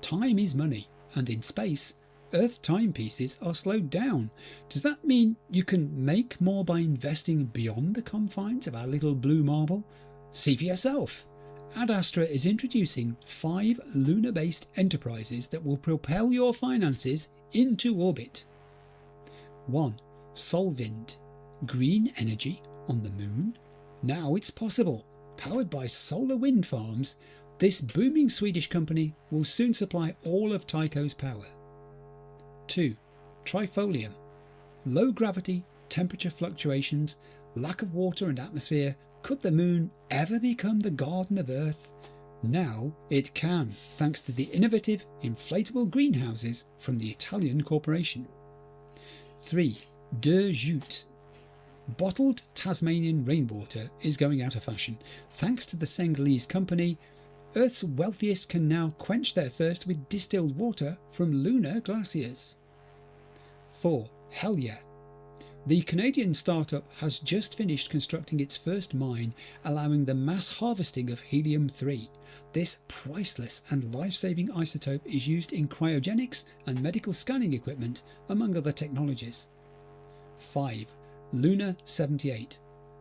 Time is money, and in space, Earth timepieces are slowed down. Does that mean you can make more by investing beyond the confines of our little blue marble? See for yourself. Ad Astra is introducing 5 lunar-based enterprises that will propel your finances into orbit. 1. Solvind. Green energy on the moon? Now it's possible. Powered by solar wind farms, this booming Swedish company will soon supply all of Tycho's power. 2. Trifolium. Low gravity, temperature fluctuations, lack of water and atmosphere. Could the moon ever become the garden of Earth? Now it can, thanks to the innovative inflatable greenhouses from the Italian corporation. 3. De Jute. Bottled Tasmanian rainwater is going out of fashion. Thanks to the Senegalese company, Earth's wealthiest can now quench their thirst with distilled water from lunar glaciers. 4. Helia. The Canadian startup has just finished constructing its first mine, allowing the mass harvesting of helium-3. This priceless and life-saving isotope is used in cryogenics and medical scanning equipment, among other technologies. 5. Luna 78.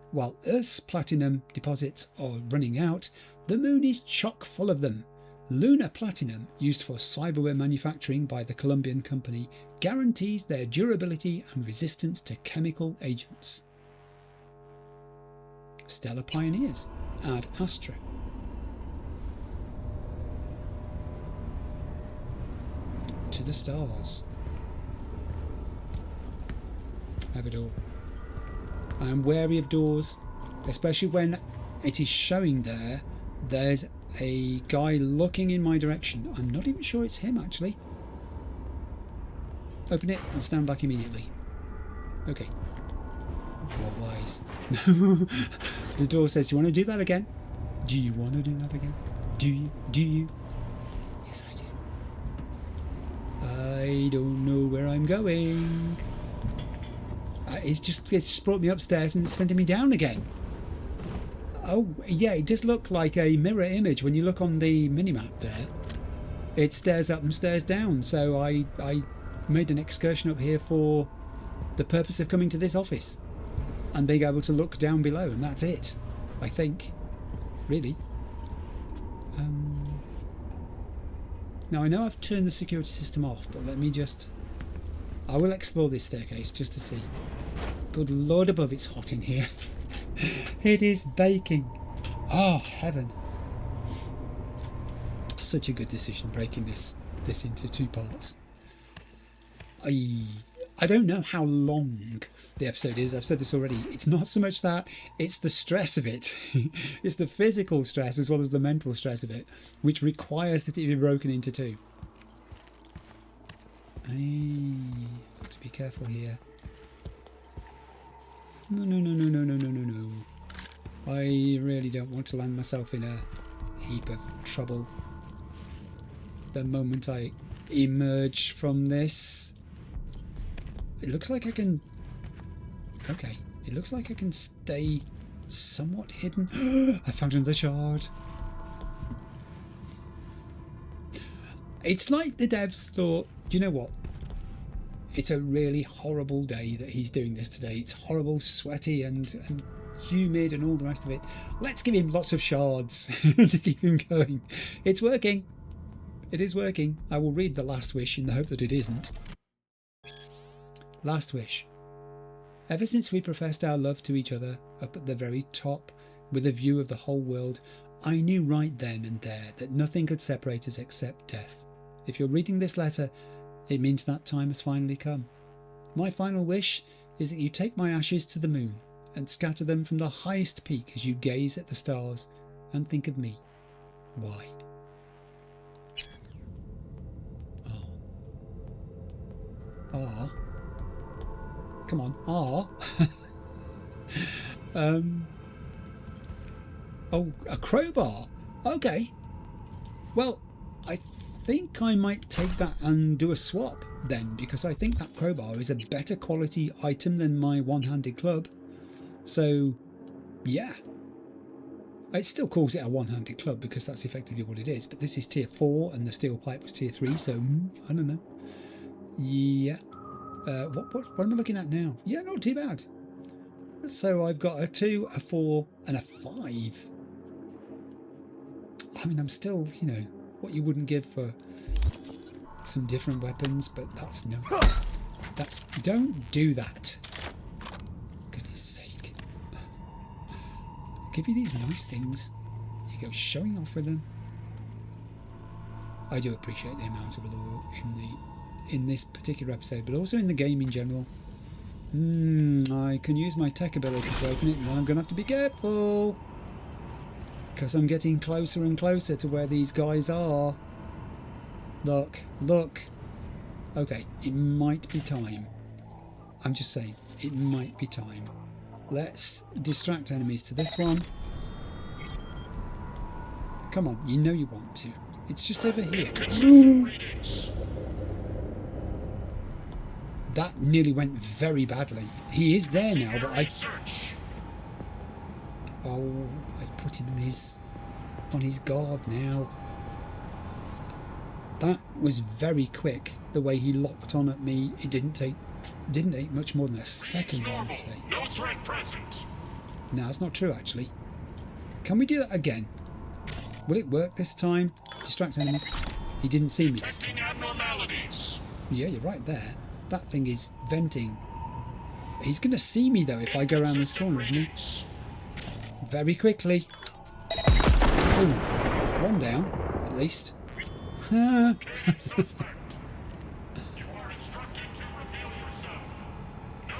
While Earth's platinum deposits are running out, the moon is chock full of them. Lunar platinum, used for cyberware manufacturing by the Colombian company, guarantees their durability and resistance to chemical agents. Stellar Pioneers. Ad Astra. To the stars. Have it all. I am wary of doors, especially when it is showing there's a guy looking in my direction. I'm not even sure it's him, actually. Open it and stand back immediately. Okay. Poor wise. The door says, do you want to do that again? Do you want to do that again? Do you? Do you? Yes, I do. I don't know where I'm going. It's just brought me upstairs and sending me down again. Oh, yeah, it does look like a mirror image when you look on the minimap there. It stares up and stares down, so I made an excursion up here for the purpose of coming to this office and being able to look down below, and that's it, I think. Really. Now, I know I've turned the security system off, but let me just... I will explore this staircase just to see. Good Lord above, it's hot in here. It is baking. Oh, heaven. Such a good decision breaking this into two parts. I don't know how long the episode is. I've said this already. It's not so much that, it's the stress of it. It's the physical stress as well as the mental stress of it, which requires that it be broken into two. Got to be careful here. No. I really don't want to land myself in a heap of trouble the moment I emerge from this. It looks like I can... Okay, it looks like I can stay somewhat hidden. I found another shard. It's like the devs thought, you know what? It's a really horrible day that he's doing this today. It's horrible, sweaty and humid and all the rest of it. Let's give him lots of shards to keep him going. It's working. It is working. I will read the last wish in the hope that it isn't. Last wish. Ever since we professed our love to each other up at the very top with a view of the whole world, I knew right then and there that nothing could separate us except death. If you're reading this letter, it means that time has finally come. My final wish is that you take my ashes to the moon and scatter them from the highest peak as you gaze at the stars and think of me. Why? Ah. Come on. Ah. Oh, a crowbar. Okay. Well, I think I might take that and do a swap then, because I think that crowbar is a better quality item than my one-handed club. So, yeah. It still calls it a one-handed club because that's effectively what it is, but this is tier 4 and the steel pipe was tier 3, so I don't know. Yeah. What am I looking at now? Yeah, not too bad. So I've got a 2, a 4 and a 5. I mean, I'm still, you know, what you wouldn't give for some different weapons, but that's no... That's... Don't do that. Goodness sake. I'll give you these nice things. You go showing off with them. I do appreciate the amount of lore in this particular episode, but also in the game in general. I can use my tech ability to open it, and I'm going to have to be careful because I'm getting closer and closer to where these guys are. Look. Okay, it might be time. I'm just saying, it might be time. Let's distract enemies to this one. Come on, you know you want to. It's just over here. That nearly went very badly. He is there now, but oh, I've put him on his guard now. That was very quick, the way he locked on at me. It didn't take much more than a second, I would say. No threat present. No, that's not true, actually. Can we do that again? Will it work this time? Distract enemies. He didn't see me this time. Yeah, you're right there. That thing is venting. He's going to see me though if I go around this corner, isn't he? Very quickly. Boom. One down, at least.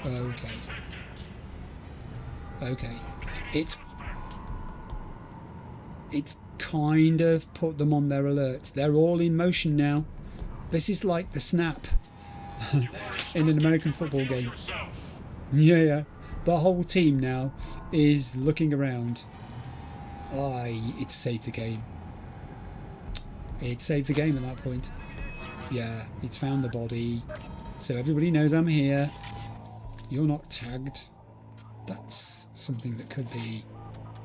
Okay. Okay. It's kind of put them on their alert. They're all in motion now. This is like the snap in an American football game. Yeah. The whole team now is looking around. It saved the game. It saved the game at that point. Yeah, it's found the body. So everybody knows I'm here. You're not tagged. That's something that could be...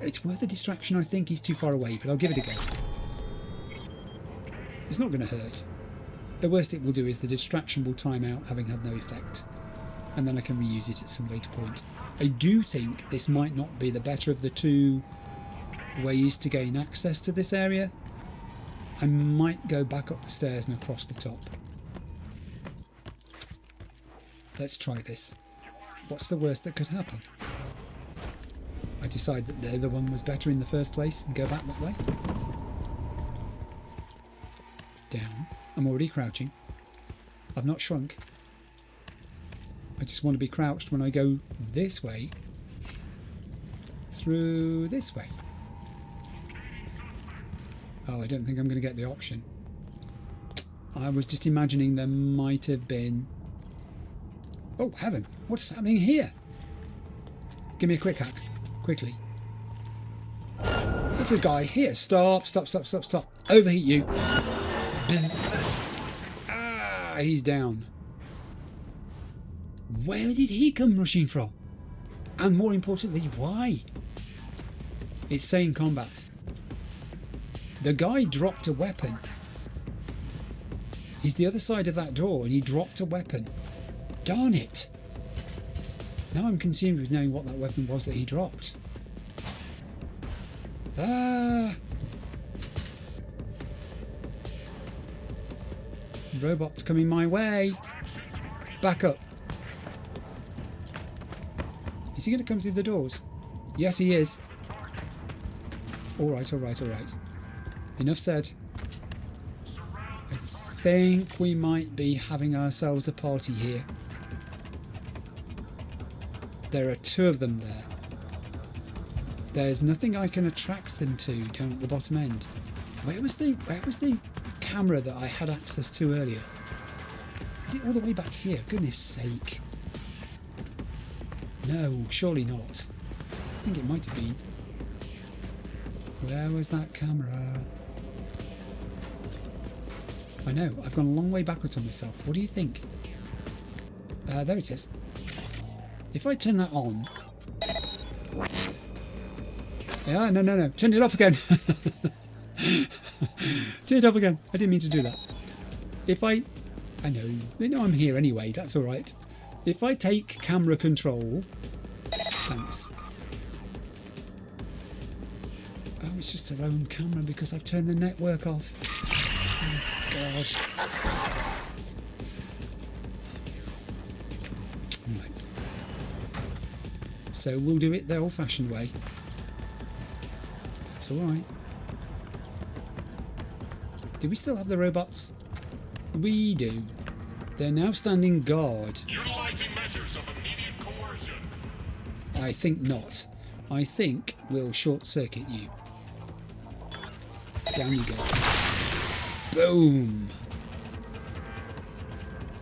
It's worth a distraction, I think. He's too far away, but I'll give it a go. It's not going to hurt. The worst it will do is the distraction will time out, having had no effect. And then I can reuse it at some later point. I do think this might not be the better of the two ways to gain access to this area. I might go back up the stairs and across the top. Let's try this. What's the worst that could happen? I decide that the other one was better in the first place and go back that way. Down. I'm already crouching. I've not shrunk. I just want to be crouched when I go this way. Through this way. Oh, I don't think I'm going to get the option. I was just imagining there might have been... Oh, heaven. What's happening here? Give me a quick hack. Quickly. There's a guy here. Stop. Overheat you. Bzz. Ah, he's down. Where did he come rushing from? And more importantly, why? It's saying combat. The guy dropped a weapon. He's the other side of that door and he dropped a weapon. Darn it. Now I'm consumed with knowing what that weapon was that he dropped. Ah! Robots coming my way. Back up. Is he going to come through the doors? Yes, he is. Alright. Enough said. I think we might be having ourselves a party here. There are two of them there. There's nothing I can attract them to down at the bottom end. Where was the camera that I had access to earlier? Is it all the way back here? Goodness sake. No, surely not. I think it might have been. Where was that camera? I know, I've gone a long way backwards on myself. What do you think? There it is. If I turn that on... Yeah, no. Turn it off again. Turn it off again. I didn't mean to do that. If I know. They know I'm here anyway. That's all right. If I take camera control... Thanks. Oh, it's just a lone camera because I've turned the network off. Oh, God. Right. So we'll do it the old-fashioned way. That's all right. Do we still have the robots? We do. They're now standing guard. Utilizing measures of immediate coercion. I think not. I think we'll short-circuit you. Down you go. Boom!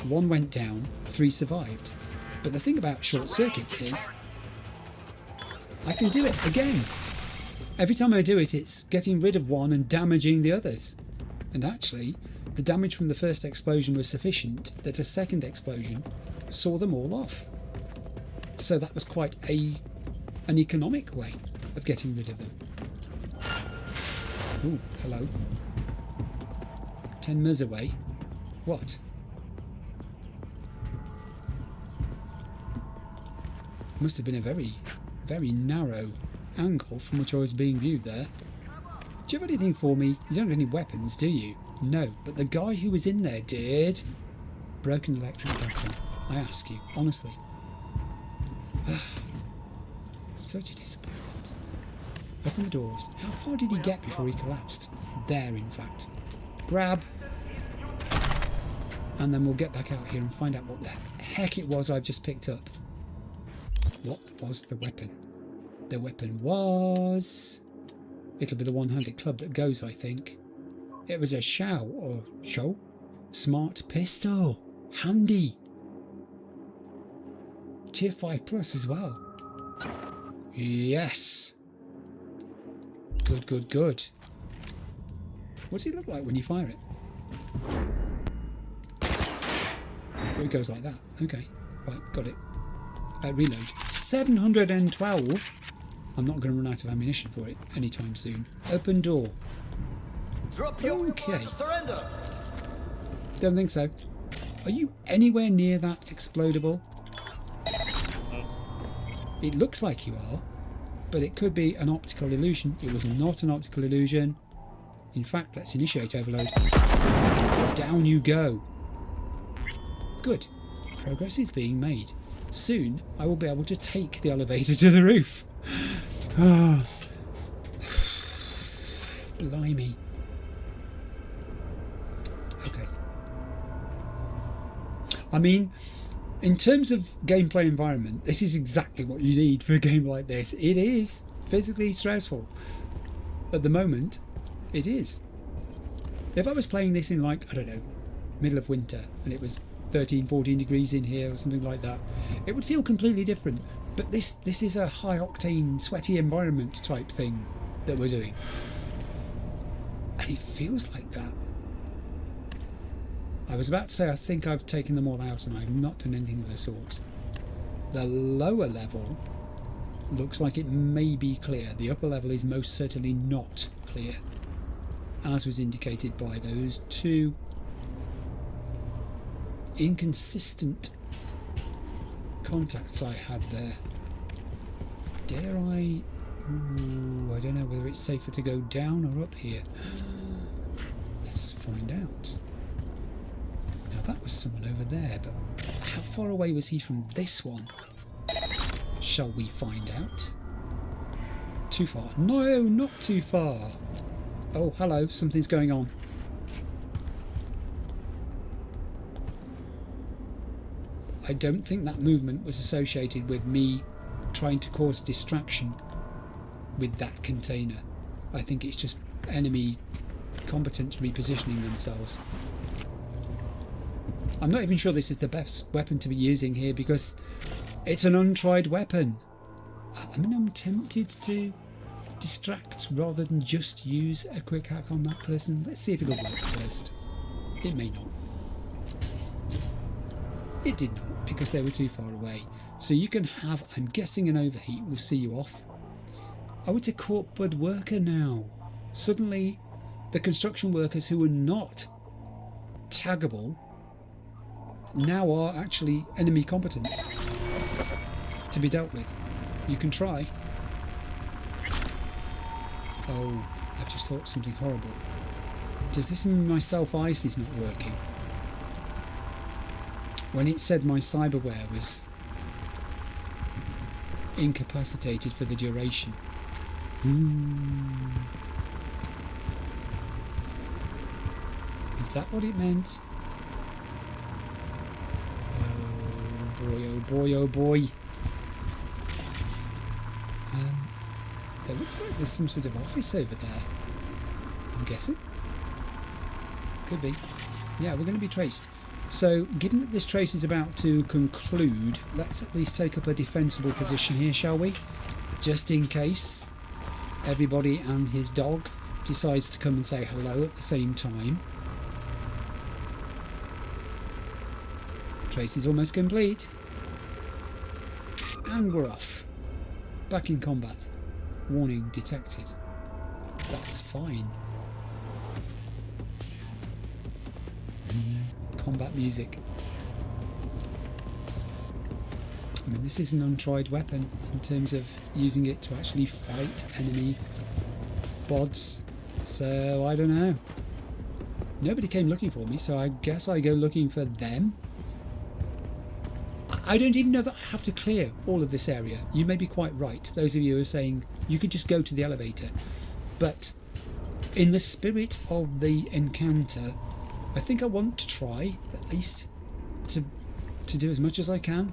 1 went down, 3 survived. But the thing about short circuits is I can do it again. Every time I do it, it's getting rid of one and damaging the others. And actually, the damage from the first explosion was sufficient that a second explosion saw them all off. So that was quite an economic way of getting rid of them. Ooh, hello. 10 meters away. What? Must have been a very, very narrow angle from which I was being viewed there. Do you have anything for me? You don't have any weapons, do you? No, but the guy who was in there did. Broken electric button. I ask you, honestly. Such a disappointment. Open the doors. How far did he get before he collapsed? There, in fact. Grab. And then we'll get back out here and find out what the heck it was I've just picked up. What was the weapon? The weapon was... It'll be the one-handed club that goes, I think. It was a show. Smart pistol. Handy. Tier 5 plus as well. Yes. Good, good, good. What does it look like when you fire it? Oh, it goes like that. Okay. Right, got it. Reload. 712. I'm not going to run out of ammunition for it anytime soon. Open door. Okay. Don't think so. Are you anywhere near that explodable? It looks like you are, but it could be an optical illusion. It was not an optical illusion. In fact, let's initiate overload. Down you go. Good. Progress is being made. Soon, I will be able to take the elevator to the roof. Blimey. Okay. I mean, in terms of gameplay environment, this is exactly what you need for a game like this. It is physically stressful. At the moment, it is. If I was playing this in, like, I don't know, middle of winter, and it was 13, 14 degrees in here or something like that, it would feel completely different. But this is a high-octane, sweaty environment type thing that we're doing. And it feels like that. I was about to say I think I've taken them all out, and I've not done anything of the sort. The lower level looks like it may be clear. The upper level is most certainly not clear, as was indicated by those two inconsistent contacts I had there. Dare I... Ooh, I don't know whether it's safer to go down or up here. Let's find out. Now that was someone over there, but how far away was he from this one? Shall we find out? Too far. No, not too far. Oh, hello, something's going on. I don't think that movement was associated with me trying to cause distraction with that container. I think it's just enemy combatants repositioning themselves. I'm not even sure this is the best weapon to be using here because it's an untried weapon. I mean, I'm tempted to distract rather than just use a quick hack on that person. Let's see if it'll work first. It may not. It did not, because they were too far away. So you can have, I'm guessing, an overheat will see you off. Oh, it's a corporate worker now. Suddenly, the construction workers who were not taggable now are actually enemy combatants to be dealt with. You can try. Oh, I've just thought something horrible. Does this mean my self-ice is not working? When it said my cyberware was incapacitated for the duration. Is that what it meant? Oh boy, oh boy, oh boy. There looks like there's some sort of office over there. I'm guessing. Could be. Yeah, we're going to be traced. So, given that this trace is about to conclude, let's at least take up a defensible position here, shall we? Just in case everybody and his dog decides to come and say hello at the same time. Trace is almost complete. And we're off. Back in combat. Warning detected. That's fine. Combat music. I mean, this is an untried weapon in terms of using it to actually fight enemy bods. So, I don't know. Nobody came looking for me, so I guess I go looking for them. I don't even know that I have to clear all of this area. You may be quite right. Those of you who are saying you could just go to the elevator. But in the spirit of the encounter, I think I want to try, at least, to do as much as I can.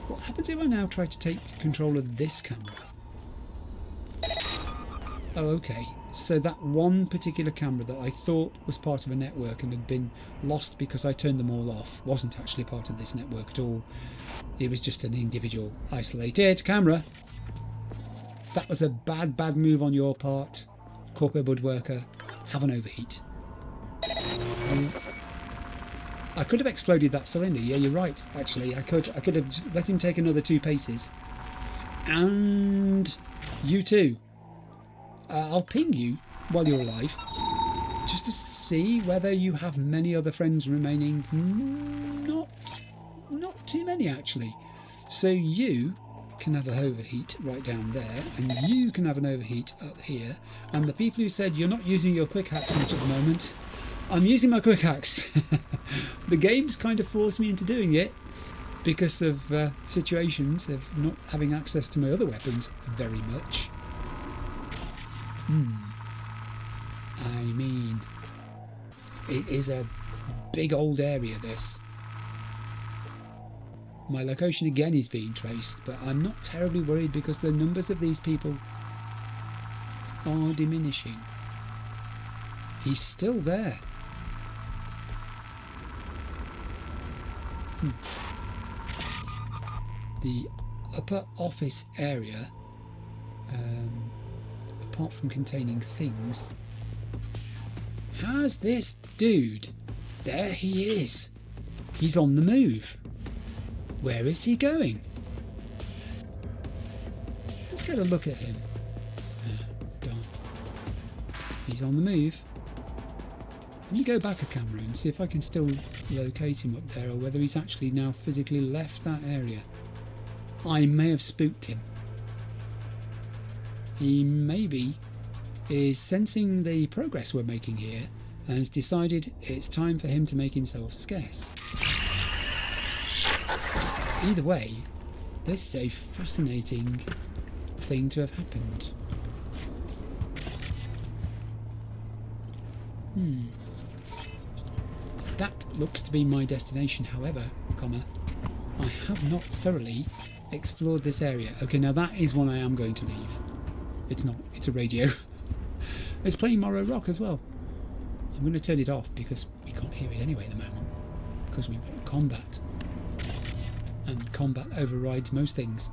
What happens if I now try to take control of this camera? Oh, okay. So that one particular camera that I thought was part of a network and had been lost because I turned them all off wasn't actually part of this network at all. It was just an individual isolated camera. That was a bad move on your part, Corpo Woodworker. Have an overheat. I could have exploded that cylinder. Yeah, you're right. Actually, I could have let him take another 2 paces. And you too. I'll ping you while you're alive, just to see whether you have many other friends remaining. Not too many actually. So you can have an overheat right down there, and you can have an overheat up here. And the people who said you're not using your quick hacks much at the moment, I'm using my quick hacks. The game's kind of forced me into doing it because of situations of not having access to my other weapons very much. I mean, it is a big old area, this. My location again is being traced, but I'm not terribly worried because the numbers of these people are diminishing. He's still there. The upper office area, apart from containing things, has this dude. There he is. He's on the move. Where is he going? Let's get a look at him. Darn. He's on the move. Let me go back a camera and see if I can still locate him up there, or whether he's actually now physically left that area. I may have spooked him. He maybe is sensing the progress we're making here and has decided it's time for him to make himself scarce. Either way, this is a fascinating thing to have happened. That looks to be my destination, however, I have not thoroughly explored this area. Okay, now that is one I am going to leave. It's not, it's a radio. It's playing Morrow Rock as well. I'm going to turn it off because we can't hear it anyway at the moment, because we want combat. And combat overrides most things.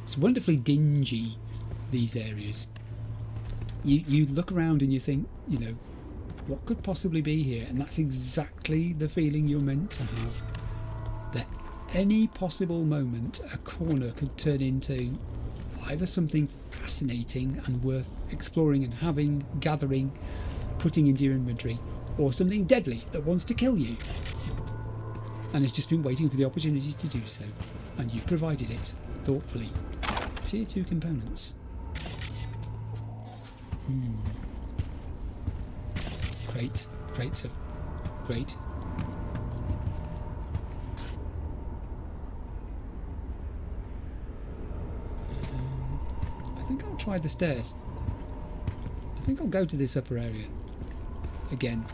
It's wonderfully dingy, these areas. You look around and you think, you know, what could possibly be here? And that's exactly the feeling you're meant to have. That any possible moment a corner could turn into either something fascinating and worth exploring and having, gathering, putting into your inventory, or something deadly that wants to kill you. And has just been waiting for the opportunity to do so. And you provided it, thoughtfully. Tier 2 components. Crates of great. I think I'll try the stairs. I think I'll go to this upper area again,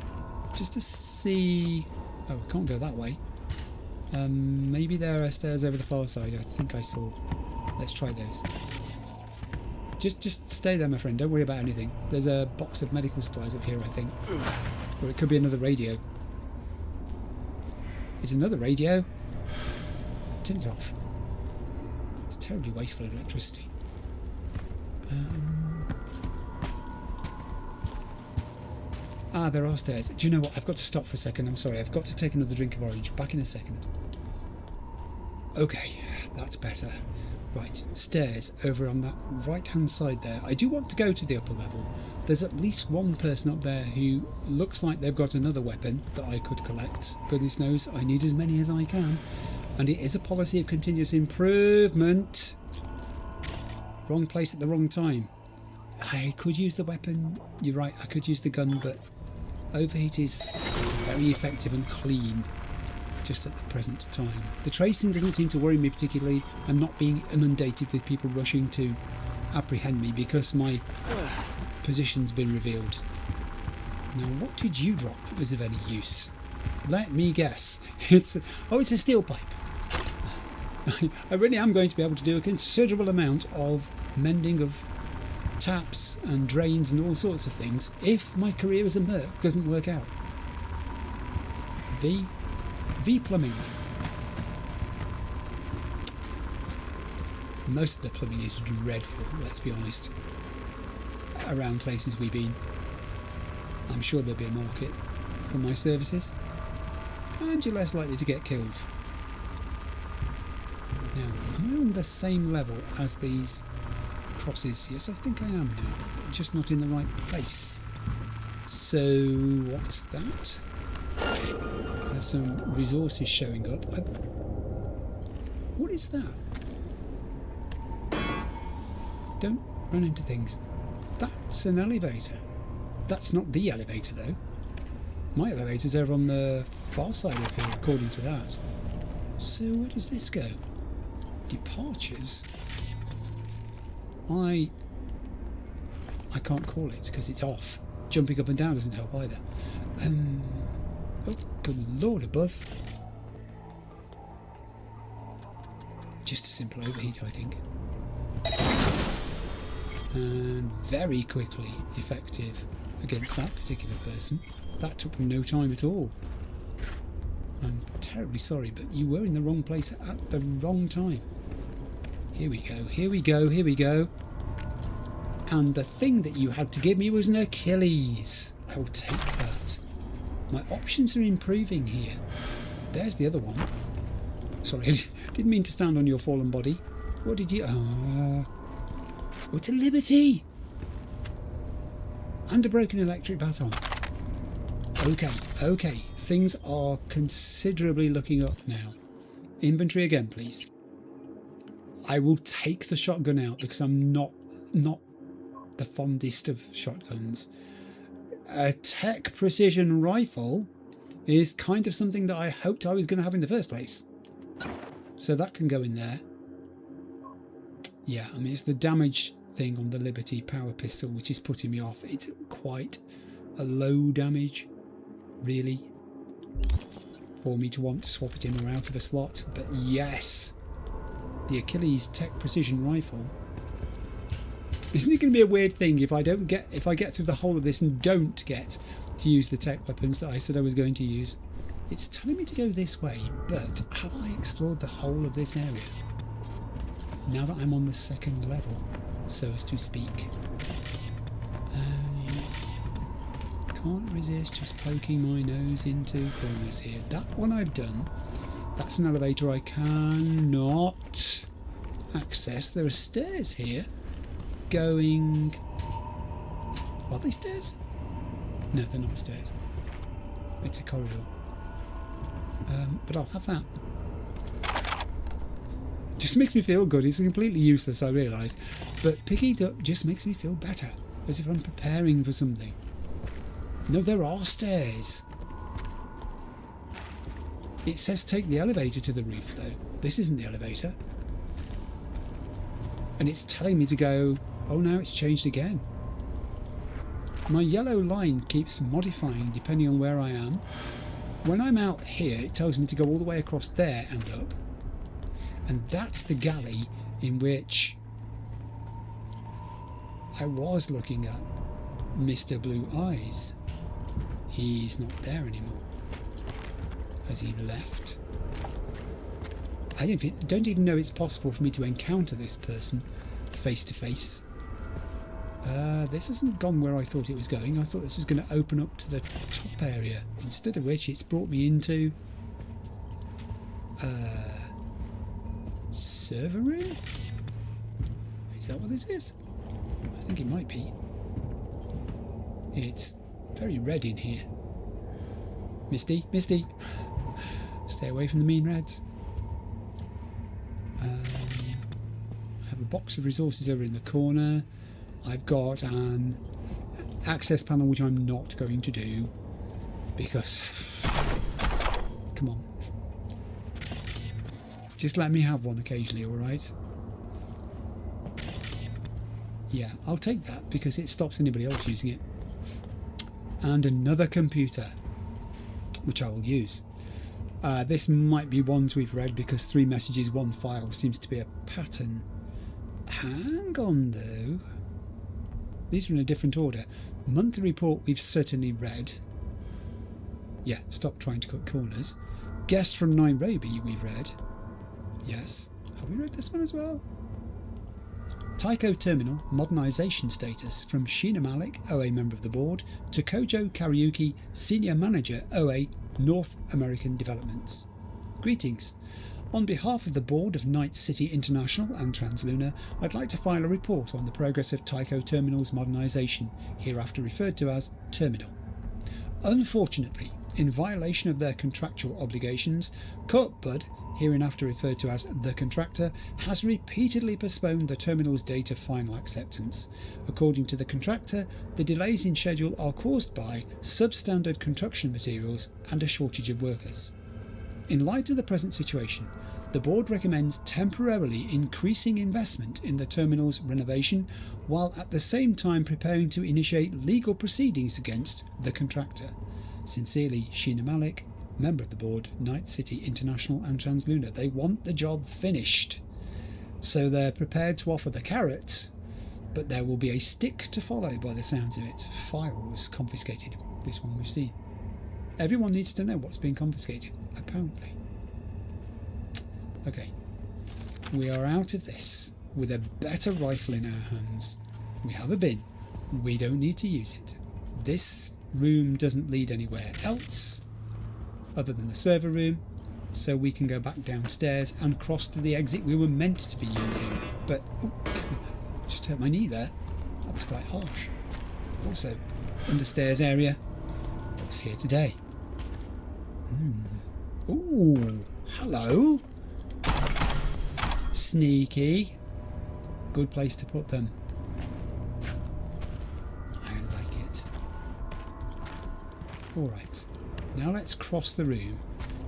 just to see. Oh, I can't go that way. Maybe there are stairs over the far side. I think I saw. Let's try those. Just stay there, my friend. Don't worry about anything. There's a box of medical supplies up here, I think. Or it could be another radio. It's another radio. Turn it off. It's terribly wasteful of electricity. There are stairs. Do you know what? I've got to stop for a second. I'm sorry. I've got to take another drink of orange. Back in a second. Okay, that's better. Right, stairs over on that right-hand side there. I do want to go to the upper level. There's at least one person up there who looks like they've got another weapon that I could collect. Goodness knows, I need as many as I can. And it is a policy of continuous improvement. Wrong place at the wrong time. I could use the weapon. You're right, I could use the gun, but overheat is very effective and clean just at the present time. The tracing doesn't seem to worry me particularly. I'm not being inundated with people rushing to apprehend me because my position's been revealed. Now, what did you drop that was of any use? Let me guess. It's a steel pipe. I really am going to be able to do a considerable amount of mending of taps and drains and all sorts of things if my career as a merc doesn't work out. V plumbing. Most of the plumbing is dreadful, let's be honest. Around places we've been, I'm sure there'll be a market for my services, and you're less likely to get killed. Now, am I on the same level as these crosses? Yes, I think I am now, but just not in the right place. So, what's that? I have some resources showing up. What is that? Don't run into things. That's an elevator. That's not the elevator, though. My elevator's over on the far side of here, according to that. So where does this go? Departures? I can't call it because it's off. Jumping up and down doesn't help either. Oh, good lord above. Just a simple overheat, I think. And very quickly effective against that particular person. That took no time at all. I'm terribly sorry, but you were in the wrong place at the wrong time. Here we go, here we go, here we go. And the thing that you had to give me was an Achilles. I will take that. My options are improving here. There's the other one. Sorry, I didn't mean to stand on your fallen body. What did you... Oh, it's a Liberty! And a broken electric baton. Okay. Things are considerably looking up now. Inventory again, please. I will take the shotgun out because I'm not the fondest of shotguns. A tech precision rifle is kind of something that I hoped I was going to have in the first place. So that can go in there. Yeah, I mean, it's the damage thing on the Liberty power pistol which is putting me off. It's quite a low damage, really, for me to want to swap it in or out of a slot. But yes, the Achilles tech precision rifle. Isn't it going to be a weird thing if I get through the whole of this and don't get to use the tech weapons that I said I was going to use? It's telling me to go this way, but have I explored the whole of this area? Now that I'm on the second level, so as to speak. Can't resist just poking my nose into corners here. That one I've done. That's an elevator I cannot access. There are stairs here going... Are they stairs? No, they're not stairs. It's a corridor. But I'll have that. Just makes me feel good. It's completely useless, I realise, but picking it up just makes me feel better, as if I'm preparing for something. No, there are stairs. It says take the elevator to the roof, though. This isn't the elevator. And it's telling me to go... Oh, now it's changed again. My yellow line keeps modifying depending on where I am. When I'm out here, it tells me to go all the way across there and up. And that's the galley in which I was looking at Mr. Blue Eyes. He's not there anymore. Has he left? I don't even know it's possible for me to encounter this person face to face. This hasn't gone where I thought it was going. I thought this was going to open up to the top area, instead of which it's brought me into server room? Is that what this is? I think it might be. It's very red in here. Misty, stay away from the mean reds. I have a box of resources over in the corner. I've got an access panel which I'm not going to do because come on, just let me have one occasionally, alright? Yeah, I'll take that because it stops anybody else using it. And another computer which I will use. This might be ones we've read because 3 messages, 1 file seems to be a pattern. Hang on though. These are in a different order. Monthly report we've certainly read. Yeah, stop trying to cut corners. Guest from Nairobi we've read. Yes. Have we read this one as well? Tycho Terminal Modernisation Status from Sheena Malik, OA Member of the Board, to Kojo Kariuki, Senior Manager, OA North American Developments. Greetings. On behalf of the Board of Night City International and Translunar, I'd like to file a report on the progress of Tycho Terminal's modernisation, hereafter referred to as Terminal. Unfortunately, in violation of their contractual obligations, Corpbud, hereinafter referred to as the contractor, has repeatedly postponed the terminal's date of final acceptance. According to the contractor, the delays in schedule are caused by substandard construction materials and a shortage of workers. In light of the present situation, the board recommends temporarily increasing investment in the terminal's renovation while at the same time preparing to initiate legal proceedings against the contractor. Sincerely, Sheena Malik, Member of the Board, Night City International and Translunar. They want the job finished. So they're prepared to offer the carrot, but there will be a stick to follow by the sounds of it. Files confiscated. This one we've seen. Everyone needs to know what's being confiscated, apparently. Okay. We are out of this with a better rifle in our hands. We have a bin. We don't need to use it. This room doesn't lead anywhere else other than the server room, so we can go back downstairs and cross to the exit we were meant to be using. But oh, just hurt my knee there. That was quite harsh. Also, understairs area. What's here today? Ooh, hello. Sneaky. Good place to put them. I like it. Alright. Now let's cross the room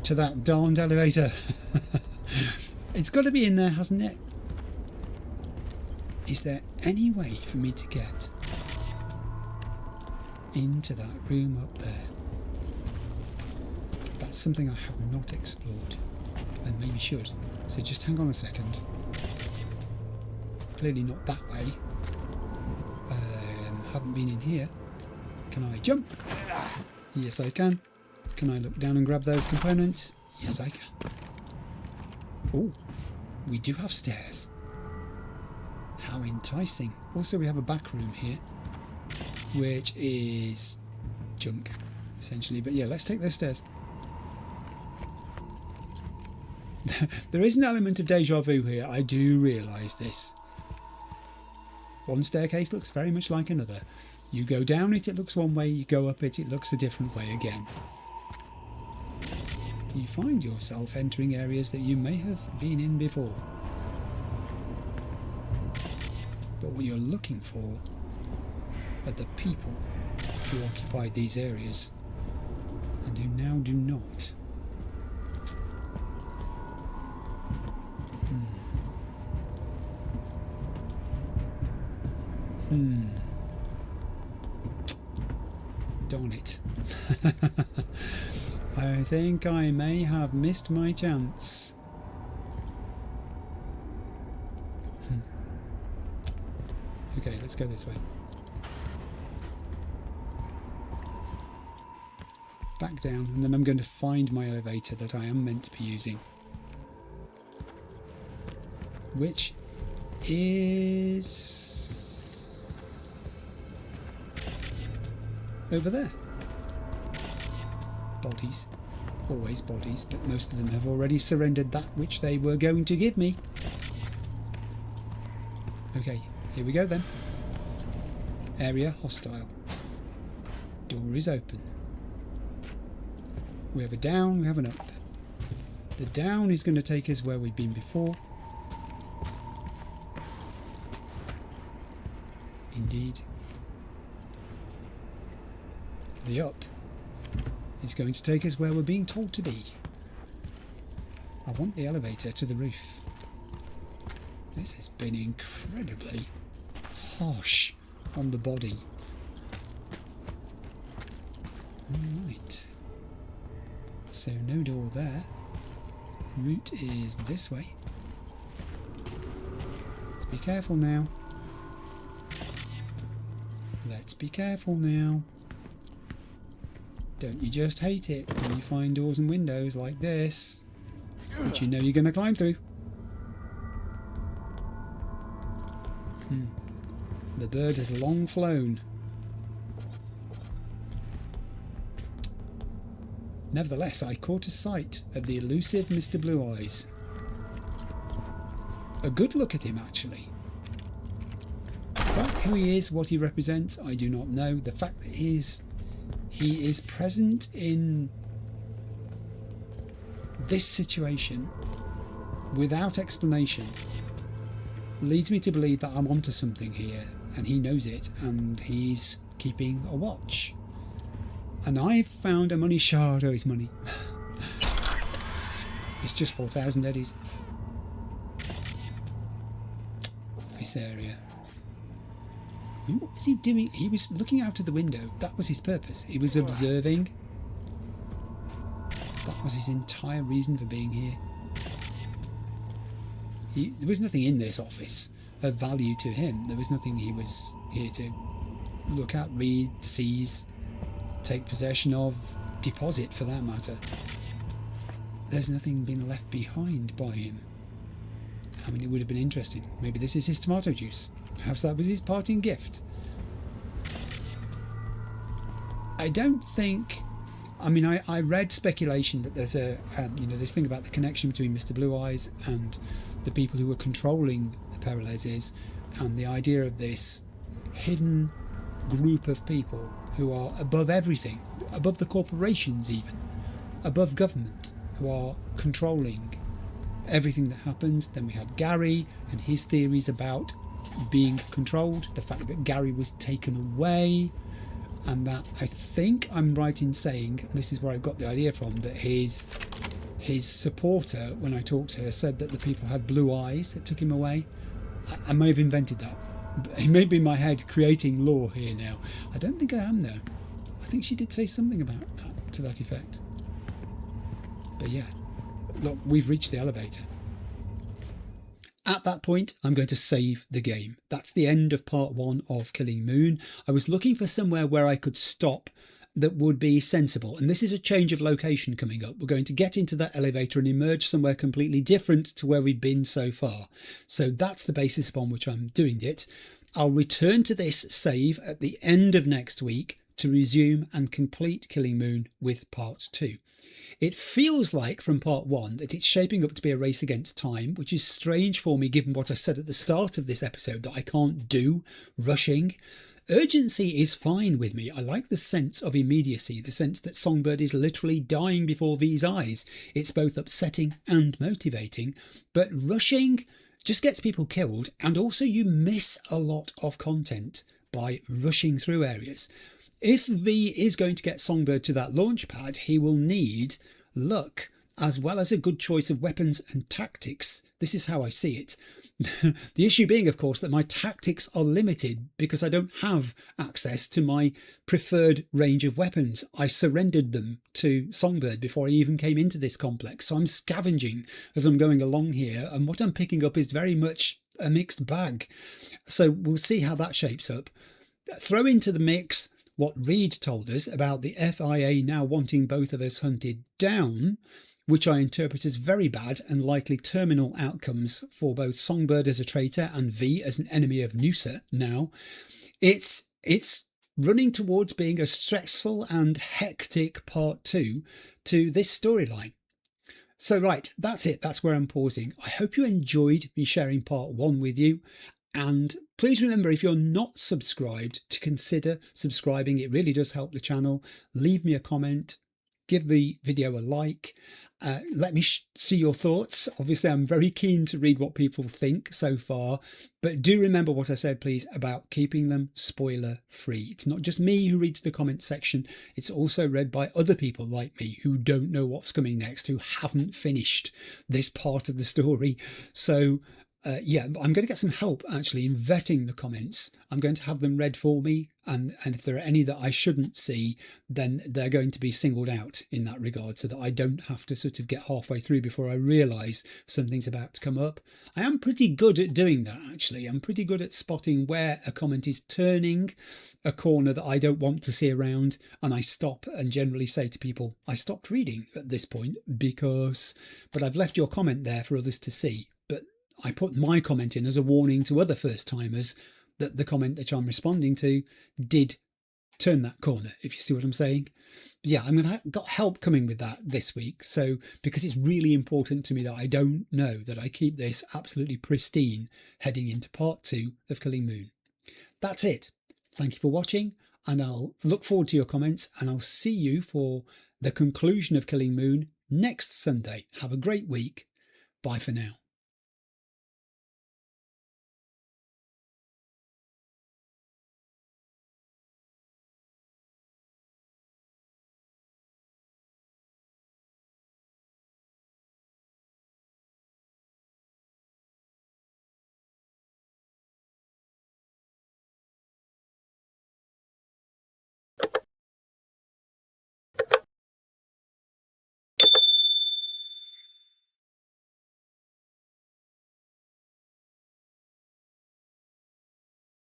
to that darned elevator. It's got to be in there, hasn't it? Is there any way for me to get into that room up there? That's something I have not explored and maybe should. So just hang on a second. Clearly not that way. Haven't been in here. Can I jump? Yes, I can. Can I look down and grab those components? Yes, I can. Oh, we do have stairs. How enticing. Also, we have a back room here, which is junk, essentially. But yeah, let's take those stairs. There is an element of deja vu here. I do realise this. One staircase looks very much like another. You go down it, it looks one way. You go up it, it looks a different way again. You find yourself entering areas that you may have been in before. But what you're looking for are the people who occupy these areas and who now do not. Darn it. I think I may have missed my chance. Okay, let's go this way. Back down, and then I'm going to find my elevator that I am meant to be using. Which is over there. Bodies. Always bodies, but most of them have already surrendered that which they were going to give me. Okay, here we go then. Area hostile. Door is open. We have a down, we have an up. The down is going to take us where we've been before. Indeed The up is going to take us where we're being told to be. I want the elevator to the roof. This has been incredibly harsh on the body. Alright. So no door there. Route is this way. Let's be careful now. Let's be careful now. Don't you just hate it when you find doors and windows like this, which you know you're going to climb through? The bird has long flown. Nevertheless, I caught a sight of the elusive Mr. Blue Eyes. A good look at him, actually. Quite who he is, what he represents, I do not know. The fact that he is present in this situation without explanation leads me to believe that I'm onto something here, and he knows it, and he's keeping a watch. And I've found a money shard. Oh, it's money. It's just 4,000 eddies. Office area. What was he doing? He was looking out of the window. That was his purpose. He was observing. That was his entire reason for being here. There was nothing in this office of value to him. There was nothing he was here to look at, read, seize, take possession of, deposit for that matter. There's nothing been left behind by him. I mean, it would have been interesting. Maybe this is his tomato juice. Perhaps that was his parting gift. I don't think... I mean, I read speculation that there's this thing about the connection between Mr. Blue Eyes and the people who were controlling the Perelezes, and the idea of this hidden group of people who are above everything, above the corporations even, above government, who are controlling everything that happens. Then we had Gary and his theories about being controlled, the fact that Gary was taken away, and that I think I'm right in saying, this is where I got the idea from, that his supporter, when I talked to her, said that the people had blue eyes that took him away. I may have invented that. It may be in my head creating lore here now. I don't think I am though. I think she did say something about that, to that effect. But yeah, look, we've reached the elevator. At that point, I'm going to save the game. That's the end of part 1 of Killing Moon. I was looking for somewhere where I could stop that would be sensible. And this is a change of location coming up. We're going to get into that elevator and emerge somewhere completely different to where we've been so far. So that's the basis upon which I'm doing it. I'll return to this save at the end of next week to resume and complete Killing Moon with part 2. It feels like from part 1 that it's shaping up to be a race against time, which is strange for me given what I said at the start of this episode that I can't do rushing. Urgency is fine with me. I like the sense of immediacy, the sense that Songbird is literally dying before V's eyes. It's both upsetting and motivating, but rushing just gets people killed, and also you miss a lot of content by rushing through areas. If V is going to get Songbird to that launch pad, he will need luck, as well as a good choice of weapons and tactics. This is how I see it. The issue being, of course, that my tactics are limited because I don't have access to my preferred range of weapons. I surrendered them to Songbird before I even came into this complex, so I'm scavenging as I'm going along here, and what I'm picking up is very much a mixed bag. So we'll see how that shapes up. Throw into the mix what Reed told us about the FIA now wanting both of us hunted down, which I interpret as very bad and likely terminal outcomes for both Songbird as a traitor and V as an enemy of Noosa now. It's running towards being a stressful and hectic part 2 to this storyline. So right, that's it. That's where I'm pausing. I hope you enjoyed me sharing part 1 with you. And please remember, if you're not subscribed, to consider subscribing. It really does help the channel. Leave me a comment. give the video a like. Let me see your thoughts. Obviously, I'm very keen to read what people think so far, but do remember what I said, please, about keeping them spoiler free. It's not just me who reads the comment section. It's also read by other people like me who don't know what's coming next, who haven't finished this part of the story. So yeah, I'm going to get some help actually in vetting the comments. I'm going to have them read for me, and if there are any that I shouldn't see, then they're going to be singled out in that regard, so that I don't have to sort of get halfway through before I realise something's about to come up. I am pretty good at doing that, actually. I'm pretty good at spotting where a comment is turning a corner that I don't want to see around, and I stop and generally say to people, I stopped reading at this point but I've left your comment there for others to see. But I put my comment in as a warning to other first-timers that the comment that I'm responding to did turn that corner, if you see what I'm saying. Yeah, I'm going to got help coming with that this week. So, because it's really important to me that I don't know, that I keep this absolutely pristine heading into part 2 of Killing Moon. That's it. Thank you for watching, and I'll look forward to your comments, and I'll see you for the conclusion of Killing Moon next Sunday. Have a great week. Bye for now.